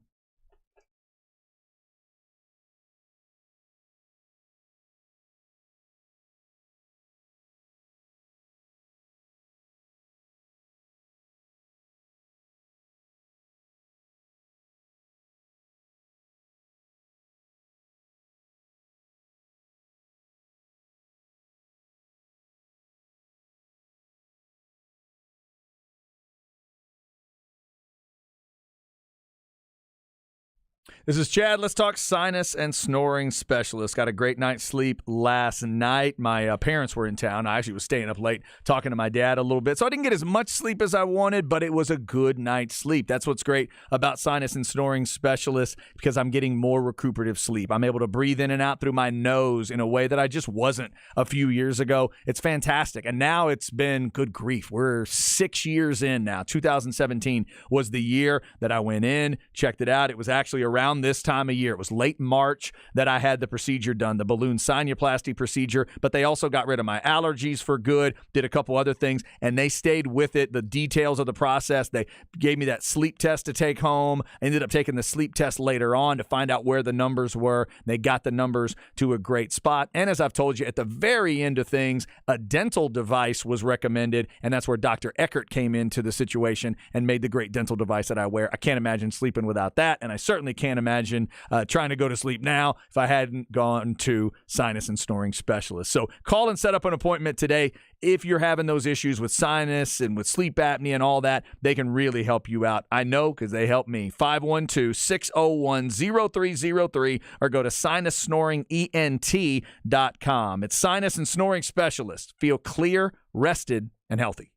This is Chad. Let's talk sinus and snoring specialist. Got a great night's sleep last night. My parents were in town. I actually was staying up late talking to my dad a little bit, so I didn't get as much sleep as I wanted, but it was a good night's sleep. That's what's great about sinus and snoring specialist, because I'm getting more recuperative sleep. I'm able to breathe in and out through my nose in a way that I just wasn't a few years ago. It's fantastic. And now it's been, good grief, we're 6 years in now. 2017 was the year that I went in, checked it out. It was actually around this time of year. It was late March that I had the procedure done, the balloon sinuplasty procedure, but they also got rid of my allergies for good, did a couple other things, and they stayed with it, the details of the process. They gave me that sleep test to take home. I ended up taking the sleep test later on to find out where the numbers were. They got the numbers to a great spot. And as I've told you, at the very end of things, a dental device was recommended, and that's where Dr. Eckert came into the situation and made the great dental device that I wear. I can't imagine sleeping without that, and I certainly can't imagine trying to go to sleep now if I hadn't gone to sinus and snoring specialists. So call and set up an appointment today. If you're having those issues with sinus and with sleep apnea and all that, they can really help you out. I know, because they help me. 512-601-0303 or go to sinussnoringent.com. It's sinus and snoring specialists. Feel clear, rested, and healthy.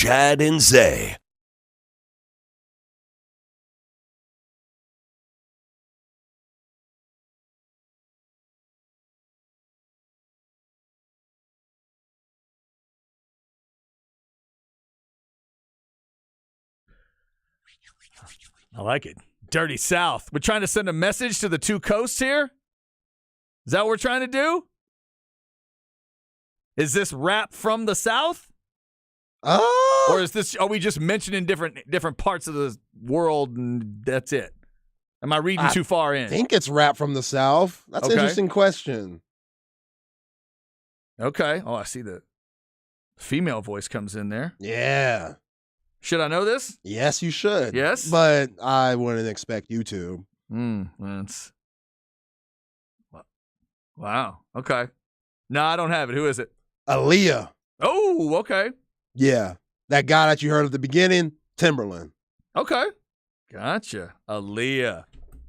Chad and Zay. I like it. Dirty South. We're trying to send a message to the two coasts here? Is that what we're trying to do? Is this rap from the South? Or are we just mentioning different parts of the world and that's it? Am I reading too far in? I think it's rap from the South. That's an interesting question. Okay. Oh, I see the female voice comes in there. Yeah. Should I know this? Yes, you should. Yes? But I wouldn't expect you to. That's... Wow. Okay. No, I don't have it. Who is it? Aaliyah. Oh, okay. Yeah. That guy that you heard at the beginning, Timberland. Okay. Gotcha. Aaliyah.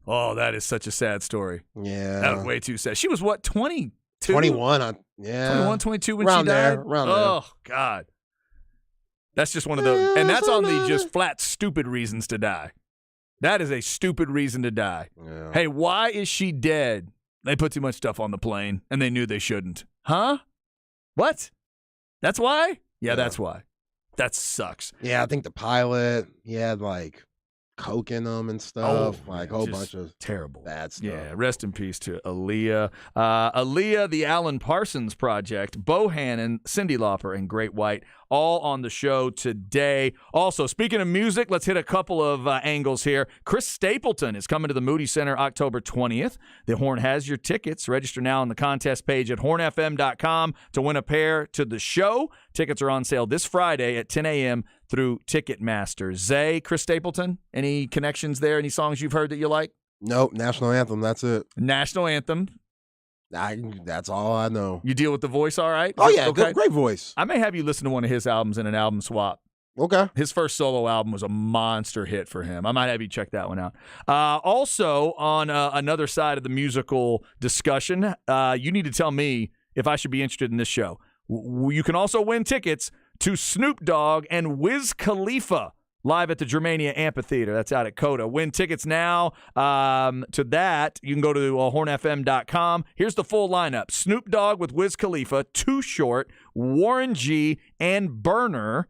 Oh, that is such a sad story. Yeah. That was way too sad. She was what, 22? 21. Yeah. 21, 22 when around she died? Around there. Oh, God. That's just one of those. And that's on the just flat stupid reasons to die. That is a stupid reason to die. Yeah. Hey, why is she dead? They put too much stuff on the plane, and they knew they shouldn't. Huh? What? That's why? Yeah, that's why. That sucks. Yeah, I think the pilot, he had like coke in him and stuff. Like a whole bunch of terrible bad stuff. Yeah, rest in peace to Aaliyah. Aaliyah, the Alan Parsons Project, Bohannon, Cyndi Lauper, and Great White, all on the show today. Also, speaking of music, let's hit a couple of angles here. Chris Stapleton is coming to the Moody Center October 20th. The Horn has your tickets. Register now on the contest page at hornfm.com to win a pair to the show. Tickets are on sale this Friday at 10 a.m. through Ticketmaster. Zay, Chris Stapleton, any connections there? Any songs you've heard that you like? Nope, National Anthem, that's it. National Anthem. That's all I know. You deal with the voice all right? Oh, yeah, okay. Great voice. I may have you listen to one of his albums in an album swap. Okay. His first solo album was a monster hit for him. I might have you check that one out. Also, on another side of the musical discussion, you need to tell me if I should be interested in this show. You can also win tickets to Snoop Dogg and Wiz Khalifa live at the Germania Amphitheater. That's out at Coda. Win tickets now. To that, you can go to hornfm.com. Here's the full lineup. Snoop Dogg with Wiz Khalifa, Too Short, Warren G, and Burner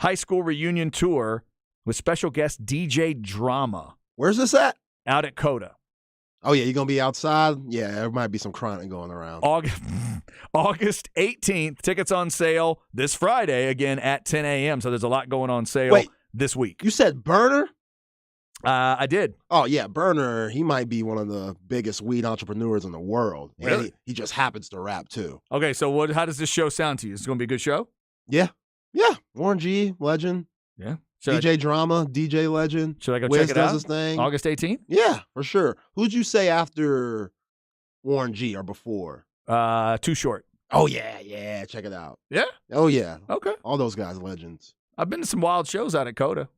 High School Reunion Tour with special guest DJ Drama. Where's this at? Out at Coda. Oh, yeah, you're going to be outside? Yeah, there might be some crying going around. August 18th. Tickets on sale this Friday, again, at 10 a.m. So there's a lot going on sale this week. You said Burner? I did. Oh, yeah, Burner, he might be one of the biggest weed entrepreneurs in the world. Really? And he just happens to rap, too. Okay, so how does this show sound to you? Is it going to be a good show? Yeah. Yeah. Warren G, legend. Yeah. DJ Drama, DJ legend. Should I go Wiz check it does out? his thing. August 18th? Yeah, for sure. Who'd you say after Warren G or before? Too Short. Oh, yeah. Check it out. Yeah? Oh, yeah. Okay. All those guys, legends. I've been to some wild shows out at Coda.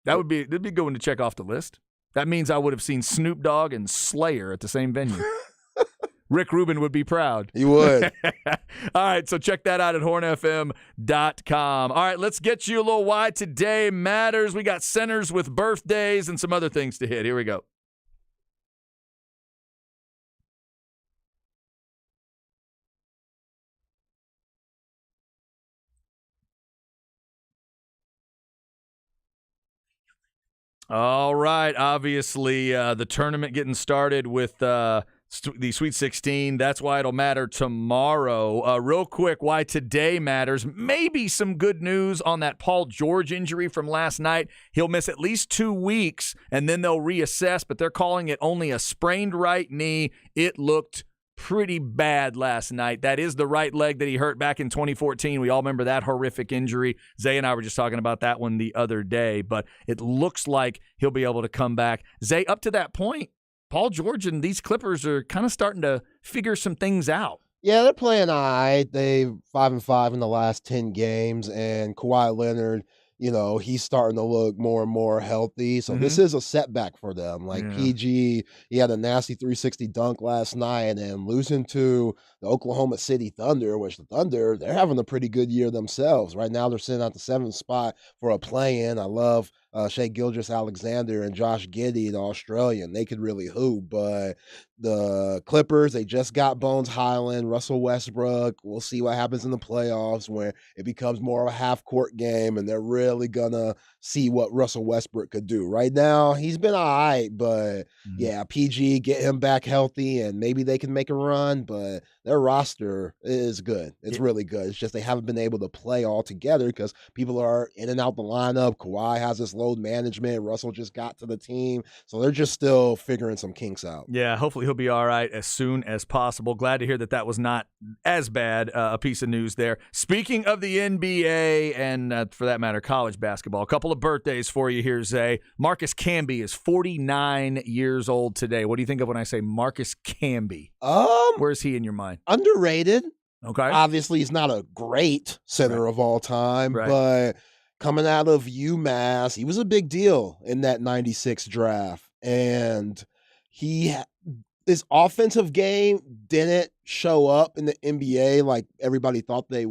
That'd be a good one to check off the list. That means I would have seen Snoop Dogg and Slayer at the same venue. Rick Rubin would be proud. He would. All right, so check that out at hornfm.com. All right, let's get you a little Why Today Matters. We got centers with birthdays and some other things to hit. Here we go. All right, obviously the tournament getting started with the Sweet 16. That's why it'll matter tomorrow. Real quick, why today matters. Maybe some good news on that Paul George injury from last night. He'll miss at least 2 weeks, and then they'll reassess, but they're calling it only a sprained right knee. It looked pretty bad last night. That is the right leg that he hurt back in 2014. We all remember that horrific injury. Zay and I were just talking about that one the other day, but it looks like he'll be able to come back. Zay, up to that point, Paul George and these Clippers are kind of starting to figure some things out. Yeah, they're playing all right. They 5-5 in the last 10 games, and Kawhi Leonard he's starting to look more and more healthy. So this is a setback for them. Like PG, he had a nasty 360 dunk last night, and then losing to the Oklahoma City Thunder, which the Thunder, they're having a pretty good year themselves. Right now, they're sitting at the 7th spot for a play-in. I love Shea Gilgeous-Alexander and Josh Giddey, the Australian. They could really hoop, but the Clippers, they just got Bones Highland, Russell Westbrook. We'll see what happens in the playoffs where it becomes more of a half-court game, and they're really gonna see what Russell Westbrook could do. Right now, he's been all right, but yeah, PG, get him back healthy, and maybe they can make a run, but their roster is good. It's really good. It's just they haven't been able to play all together because people are in and out the lineup. Kawhi has this load management. Russell just got to the team, so they're just still figuring some kinks out. Yeah, hopefully he'll be all right as soon as possible. Glad to hear that was not as bad a piece of news there. Speaking of the NBA and, for that matter, college basketball, a couple of birthdays for you here, Zay. Marcus Camby is 49 years old today. What do you think of when I say Marcus Camby? Where's he in your mind? Underrated. Okay. Obviously, he's not a great center of all time, but coming out of UMass, he was a big deal in that 96 draft. And his offensive game didn't show up in the NBA like everybody thought it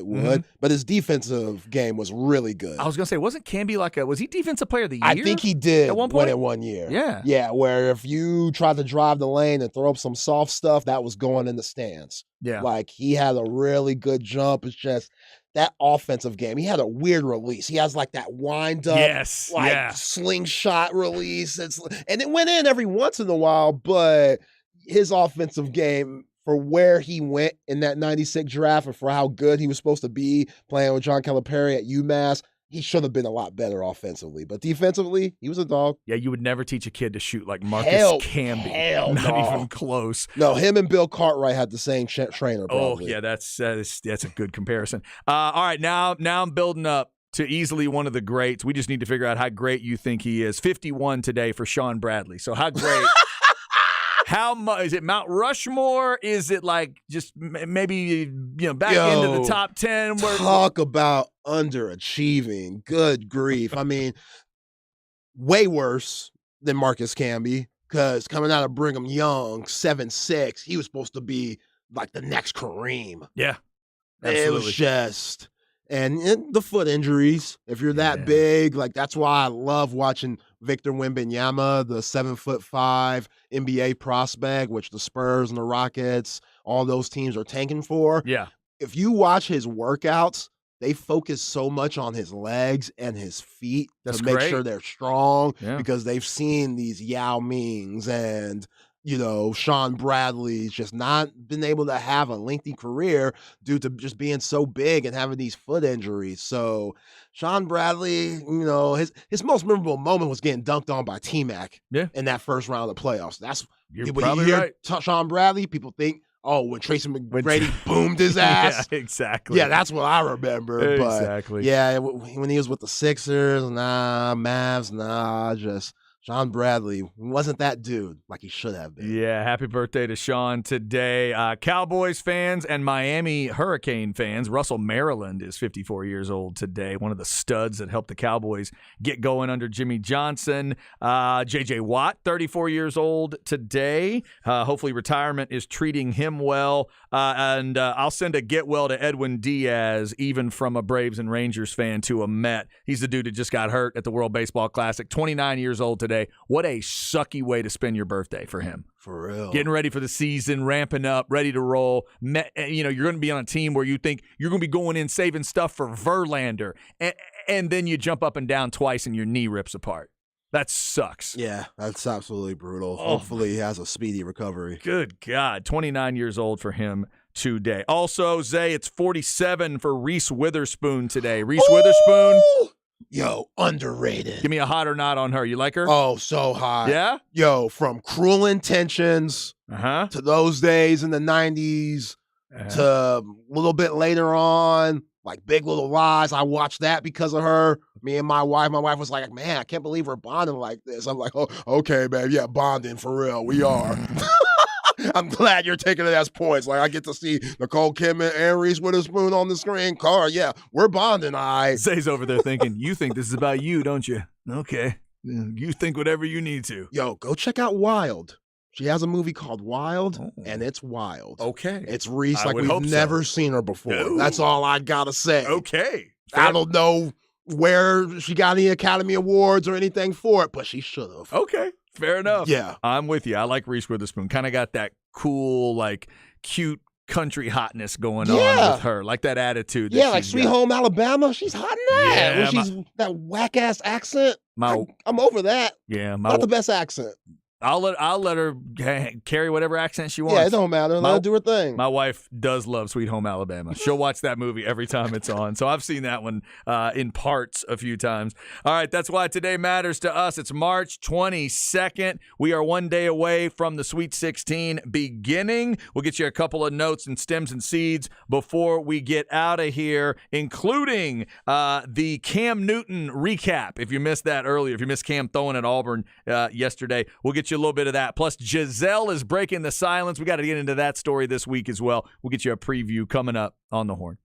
would, but his defensive game was really good. I was gonna say, wasn't Camby was he defensive player of the year? I think he did at one point. Win it one year. Yeah. Where if you tried to drive the lane and throw up some soft stuff, that was going in the stands. Yeah, like he had a really good jump. It's just that offensive game. He had a weird release. He has like that wind up, slingshot release. And it went in every once in a while, but his offensive game for where he went in that 96 draft and for how good he was supposed to be playing with John Calipari at UMass, he should have been a lot better offensively. But defensively, he was a dog. Yeah, you would never teach a kid to shoot like Marcus Camby. Not even close. No, him and Bill Cartwright had the same trainer, probably. Oh, yeah, that's a good comparison. All right, now I'm building up to easily one of the greats. We just need to figure out how great you think he is. 51 today for Sean Bradley. So how great... How much is it? Mount Rushmore? Is it like just maybe back into the top 10? Talk about underachieving. Good grief! I mean, way worse than Marcus Camby because coming out of Brigham Young, 7'6", he was supposed to be like the next Kareem. Yeah, absolutely. It was just. And the foot injuries, if you're that big, like that's why I love watching Victor Wembanyama, the 7'5" NBA prospect, which the Spurs and the Rockets, all those teams are tanking for. Yeah. If you watch his workouts, they focus so much on his legs and his feet to make sure they're strong because they've seen these Yao Mings and Sean Bradley's just not been able to have a lengthy career due to just being so big and having these foot injuries. So Sean Bradley, his most memorable moment was getting dunked on by T-Mac in that first round of the playoffs. That's You're probably right. Sean Bradley, people think, when Tracy McGrady boomed his ass. Yeah, exactly. Yeah, that's what I remember. Exactly. But yeah, when he was with the Sixers, Mavs, just Sean Bradley wasn't that dude like he should have been. Yeah, happy birthday to Sean today. Cowboys fans and Miami Hurricane fans. Russell Maryland is 54 years old today, one of the studs that helped the Cowboys get going under Jimmy Johnson. J.J. Watt, 34 years old today. Hopefully retirement is treating him well. And I'll send a get well to Edwin Diaz, even from a Braves and Rangers fan to a Met. He's the dude that just got hurt at the World Baseball Classic, 29 years old today. What a sucky way to spend your birthday for him. For real. Getting ready for the season, ramping up, ready to roll. You're going to be on a team where you think you're going to be going in saving stuff for Verlander. And then you jump up and down twice and your knee rips apart. That sucks. Yeah, that's absolutely brutal. Hopefully he has a speedy recovery. Good God. 29 years old for him today. Also, Zay, it's 47 for Reese Witherspoon today. Reese Witherspoon. Yo, underrated. Give me a hot or not on her. You like her? Oh, so hot. Yeah? Yo, from Cruel Intentions to those days in the 90s to a little bit later on, like Big Little Lies. I watched that because of her. Me and my wife was like, man, I can't believe we're bonding like this. I'm like, oh, okay, man. Yeah, bonding for real. We are. I'm glad you're taking it as points. Like, I get to see Nicole Kidman and Reese Witherspoon on the screen. Car, yeah, we're bonding, Zay's over there thinking, you think this is about you, don't you? Okay. You think whatever you need to. Yo, go check out Wild. She has a movie called Wild, and it's wild. Okay. It's Reese I like would we've hope so. never seen her before. No. That's all I gotta say. Okay. I don't know where she got any Academy Awards or anything for it, but she should have. Okay. Fair enough. Yeah. I'm with you. I like Reese Witherspoon. Kind of got that cool, like, cute country hotness going on with her. Like that attitude. Yeah, like Sweet Home Alabama. She's hot in that. Yeah, When she's that whack-ass accent. I'm over that. Yeah. Not the best accent. I'll let her carry whatever accent she wants. Yeah, it don't matter. Let her do her thing. My wife does love Sweet Home Alabama. She'll watch that movie every time it's on. So I've seen that one in parts a few times. All right, that's why today matters to us. It's March 22nd. We are one day away from the Sweet 16 beginning. We'll get you a couple of notes and stems and seeds before we get out of here, including the Cam Newton recap. If you missed that earlier, if you missed Cam throwing at Auburn yesterday, we'll get you a little bit of that. Plus, Giselle is breaking the silence. We got to get into that story this week as well. We'll get you a preview coming up on the Horn.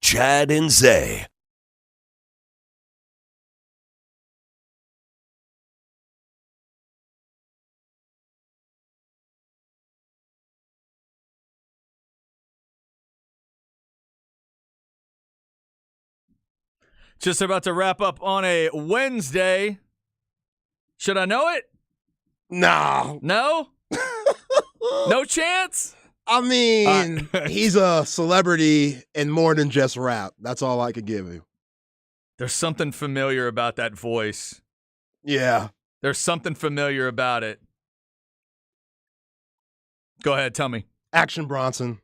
Chad and Zay. Just about to wrap up on a Wednesday. Should I know it? No. No? No chance? I mean, he's a celebrity and more than just rap. That's all I could give you. There's something familiar about that voice. Yeah. There's something familiar about it. Go ahead, tell me. Action Bronson.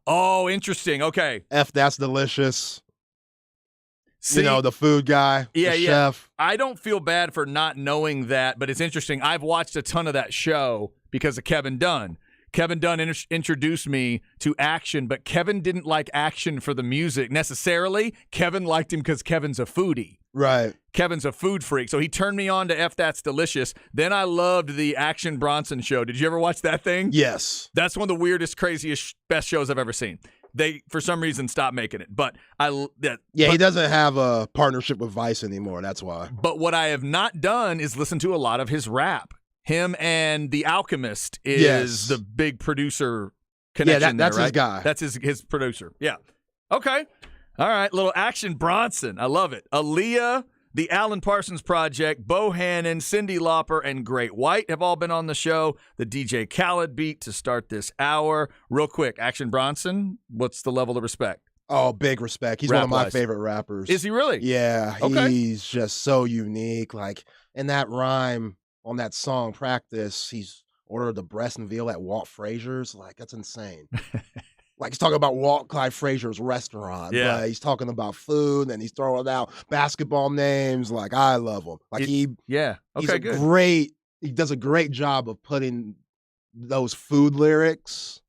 Oh, interesting. Okay. That's delicious. See, the food guy, yeah, the yeah. chef. I don't feel bad for not knowing that, but it's interesting. I've watched a ton of that show because of Kevin Dunn. Kevin Dunn introduced me to Action, but Kevin didn't like Action for the music necessarily. Kevin liked him because Kevin's a foodie. Right. Kevin's a food freak. So he turned me on to That's Delicious. Then I loved the Action Bronson show. Did you ever watch that thing? Yes. That's one of the weirdest, craziest, best shows I've ever seen. They, for some reason, stopped making it. But he doesn't have a partnership with Vice anymore. That's why. But what I have not done is listen to a lot of his rap. Him and The Alchemist is the big producer connection. That's there, right? his guy. That's his producer. Yeah. Okay. All right. Little Action Bronson. I love it. Aaliyah, The Alan Parsons Project, Bohannon, Cyndi Lauper, and Great White have all been on the show. The DJ Khaled beat to start this hour. Real quick, Action Bronson, what's the level of respect? Oh, big respect. He's one of my favorite rappers. Is he really? Yeah. Okay. He's just so unique. Like, in that rhyme on that song, Practice, he's ordered the breast and veal at Walt Frazier's. Like, that's insane. Like, he's talking about Walt Clyde Frazier's restaurant. Yeah. But he's talking about food, and he's throwing out basketball names. Like, I love him. Like, Okay, he's good. He does a great job of putting those food lyrics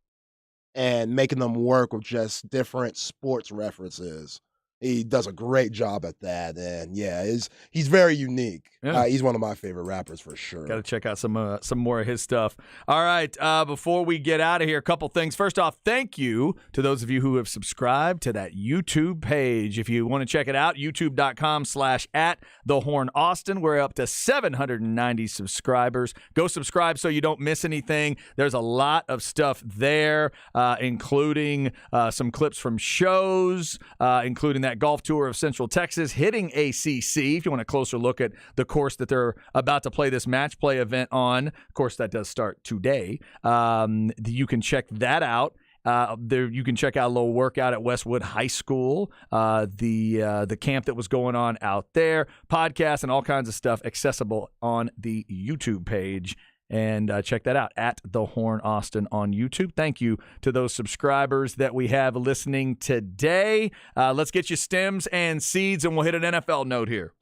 and making them work with just different sports references. He does a great job at that, and he's very unique. Yeah. He's one of my favorite rappers for sure. Got to check out some more of his stuff. All right, before we get out of here, a couple things. First off, thank you to those of you who have subscribed to that YouTube page. If you want to check it out, youtube.com/@thehornaustin. We're up to 790 subscribers. Go subscribe so you don't miss anything. There's a lot of stuff there, including some clips from shows, including that golf tour of Central Texas hitting ACC. If you want a closer look at the course that they're about to play this match play event on, of course, that does start today. You can check that out. You can check out a little workout at Westwood High School, the camp that was going on out there, podcasts and all kinds of stuff accessible on the YouTube page. And check that out at The Horn Austin on YouTube. Thank you to those subscribers that we have listening today. Let's get you stems and seeds, and we'll hit an NFL note here.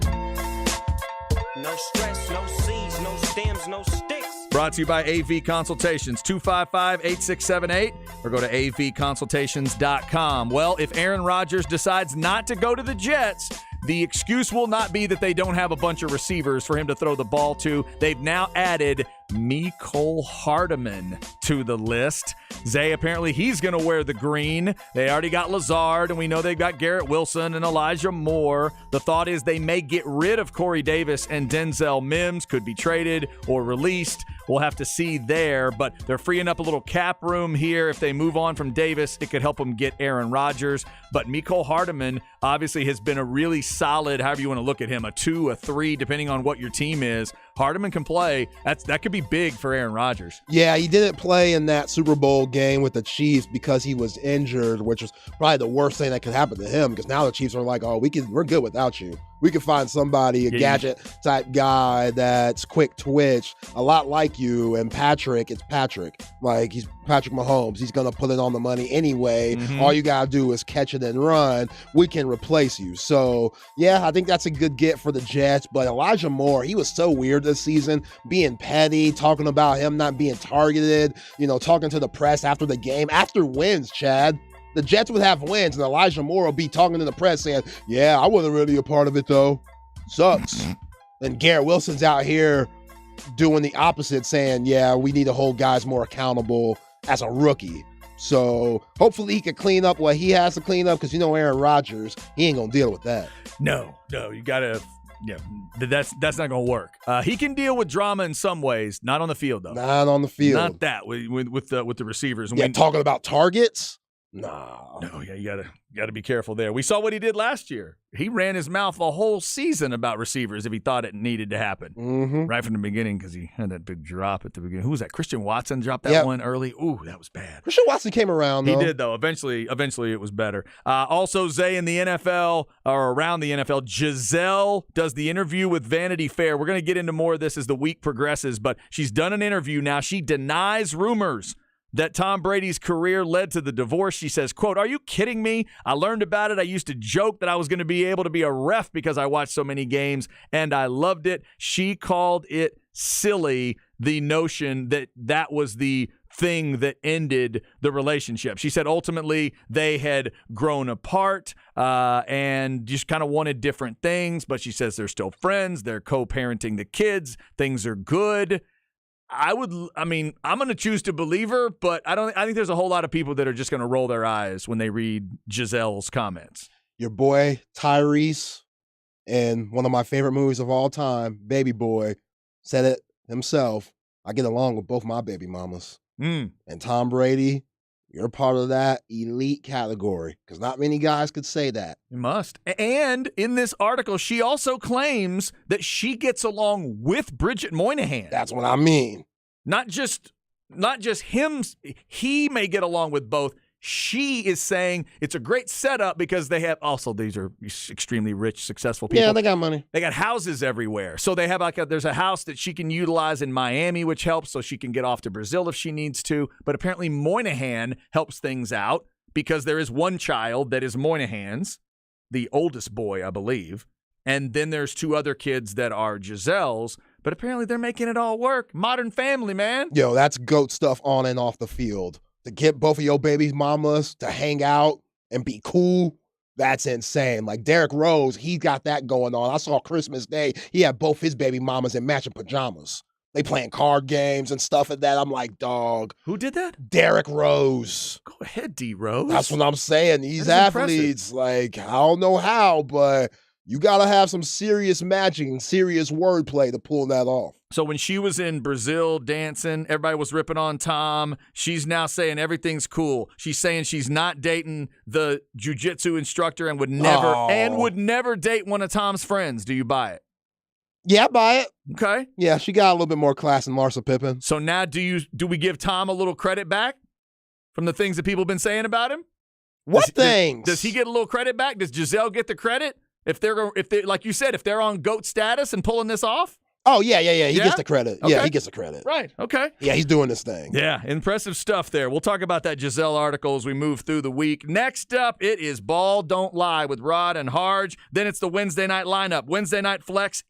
No stress, no seeds, no stems, no sticks. Brought to you by AV Consultations, 255-8678, or go to avconsultations.com. Well, if Aaron Rodgers decides not to go to the Jets, the excuse will not be that they don't have a bunch of receivers for him to throw the ball to. They've now added Mecole Hardman to the list. Zay, apparently he's going to wear the green. They already got Lazard, and we know they've got Garrett Wilson and Elijah Moore. The thought is they may get rid of Corey Davis and Denzel Mims, could be traded or released. We'll have to see there, but they're freeing up a little cap room here. If they move on from Davis, it could help them get Aaron Rodgers. But Mecole Hardman obviously has been a really solid, however you want to look at him, a 2, a 3, depending on what your team is. Hardman can play. That could be big for Aaron Rodgers. Yeah, he didn't play in that Super Bowl game with the Chiefs because he was injured, which was probably the worst thing that could happen to him, because now the Chiefs are like, oh, we're good without you. We can find somebody, a gadget-type guy that's quick twitch, a lot like you, and Patrick, it's Patrick. Like, he's Patrick Mahomes. He's going to put it on the money anyway. Mm-hmm. All you got to do is catch it and run. We can replace you. So, yeah, I think that's a good get for the Jets. But Elijah Moore, he was so weird this season, being petty, talking about him not being targeted, talking to the press after the game, after wins, Chad. The Jets would have wins, and Elijah Moore will be talking to the press saying, yeah, I wasn't really a part of it, though. Sucks. And Garrett Wilson's out here doing the opposite, saying, yeah, we need to hold guys more accountable as a rookie. So hopefully he can clean up what he has to clean up because Aaron Rodgers, he ain't going to deal with that. No, you got to that's not going to work. He can deal with drama in some ways, not on the field though. Not on the field. Not that with the receivers. Yeah, talking about targets? Nah. No, yeah, you gotta be careful there. We saw what he did last year. He ran his mouth a whole season about receivers if he thought it needed to happen right from the beginning because he had that big drop at the beginning. Who was that? Christian Watson dropped that one early. Ooh, that was bad. Christian Watson came around, though. He did, though. Eventually it was better. Also, Zay in the NFL, or around the NFL, Giselle does the interview with Vanity Fair. We're going to get into more of this as the week progresses, but she's done an interview now. She denies rumors that Tom Brady's career led to the divorce. She says, quote, "Are you kidding me? I learned about it. I used to joke that I was going to be able to be a ref because I watched so many games, and I loved it." She called it silly, the notion that was the thing that ended the relationship. She said ultimately they had grown apart and just kind of wanted different things, but she says they're still friends. They're co-parenting the kids. Things are good. I'm going to choose to believe her, but I think there's a whole lot of people that are just going to roll their eyes when they read Giselle's comments. Your boy Tyrese, in one of my favorite movies of all time, Baby Boy, said it himself. I get along with both my baby mamas. And Tom Brady, you're part of that elite category because not many guys could say that. You must. And in this article, she also claims that she gets along with Bridget Moynihan. That's what I mean. Not just him. He may get along with both. She is saying it's a great setup because they have also these are extremely rich, successful people. Yeah, they got money. They got houses everywhere. So they have there's a house that she can utilize in Miami, which helps so she can get off to Brazil if she needs to. But apparently Moynihan helps things out because there is one child that is Moynihan's, the oldest boy, I believe. And then there's two other kids that are Giselle's. But apparently they're making it all work. Modern Family, man. Yo, that's GOAT stuff on and off the field. To get both of your baby mamas to hang out and be cool, that's insane. Like Derrick Rose, he got that going on. I saw Christmas Day, he had both his baby mamas in matching pajamas. They playing card games and stuff like that. I'm like, dog. Who did that? Derrick Rose. Go ahead, D. Rose. That's what I'm saying. These athletes, like, I don't know how, but you got to have some serious matching, serious wordplay to pull that off. So when she was in Brazil dancing, everybody was ripping on Tom. She's now saying everything's cool. She's saying she's not dating the jiu-jitsu instructor and would never date one of Tom's friends. Do you buy it? Yeah, I buy it. Okay. Yeah, she got a little bit more class than Larsa Pippen. So now do we give Tom a little credit back from the things that people have been saying about him? What things? Does he get a little credit back? Does Giselle get the credit? If they're like you said, if they're on GOAT status and pulling this off? Oh, yeah. He gets the credit. Okay. Yeah, he gets the credit. Right. Okay. Yeah, he's doing this thing. Yeah, impressive stuff there. We'll talk about that Giselle article as we move through the week. Next up, it is Ball Don't Lie with Rod and Harge. Then it's the Wednesday night lineup. Wednesday night flex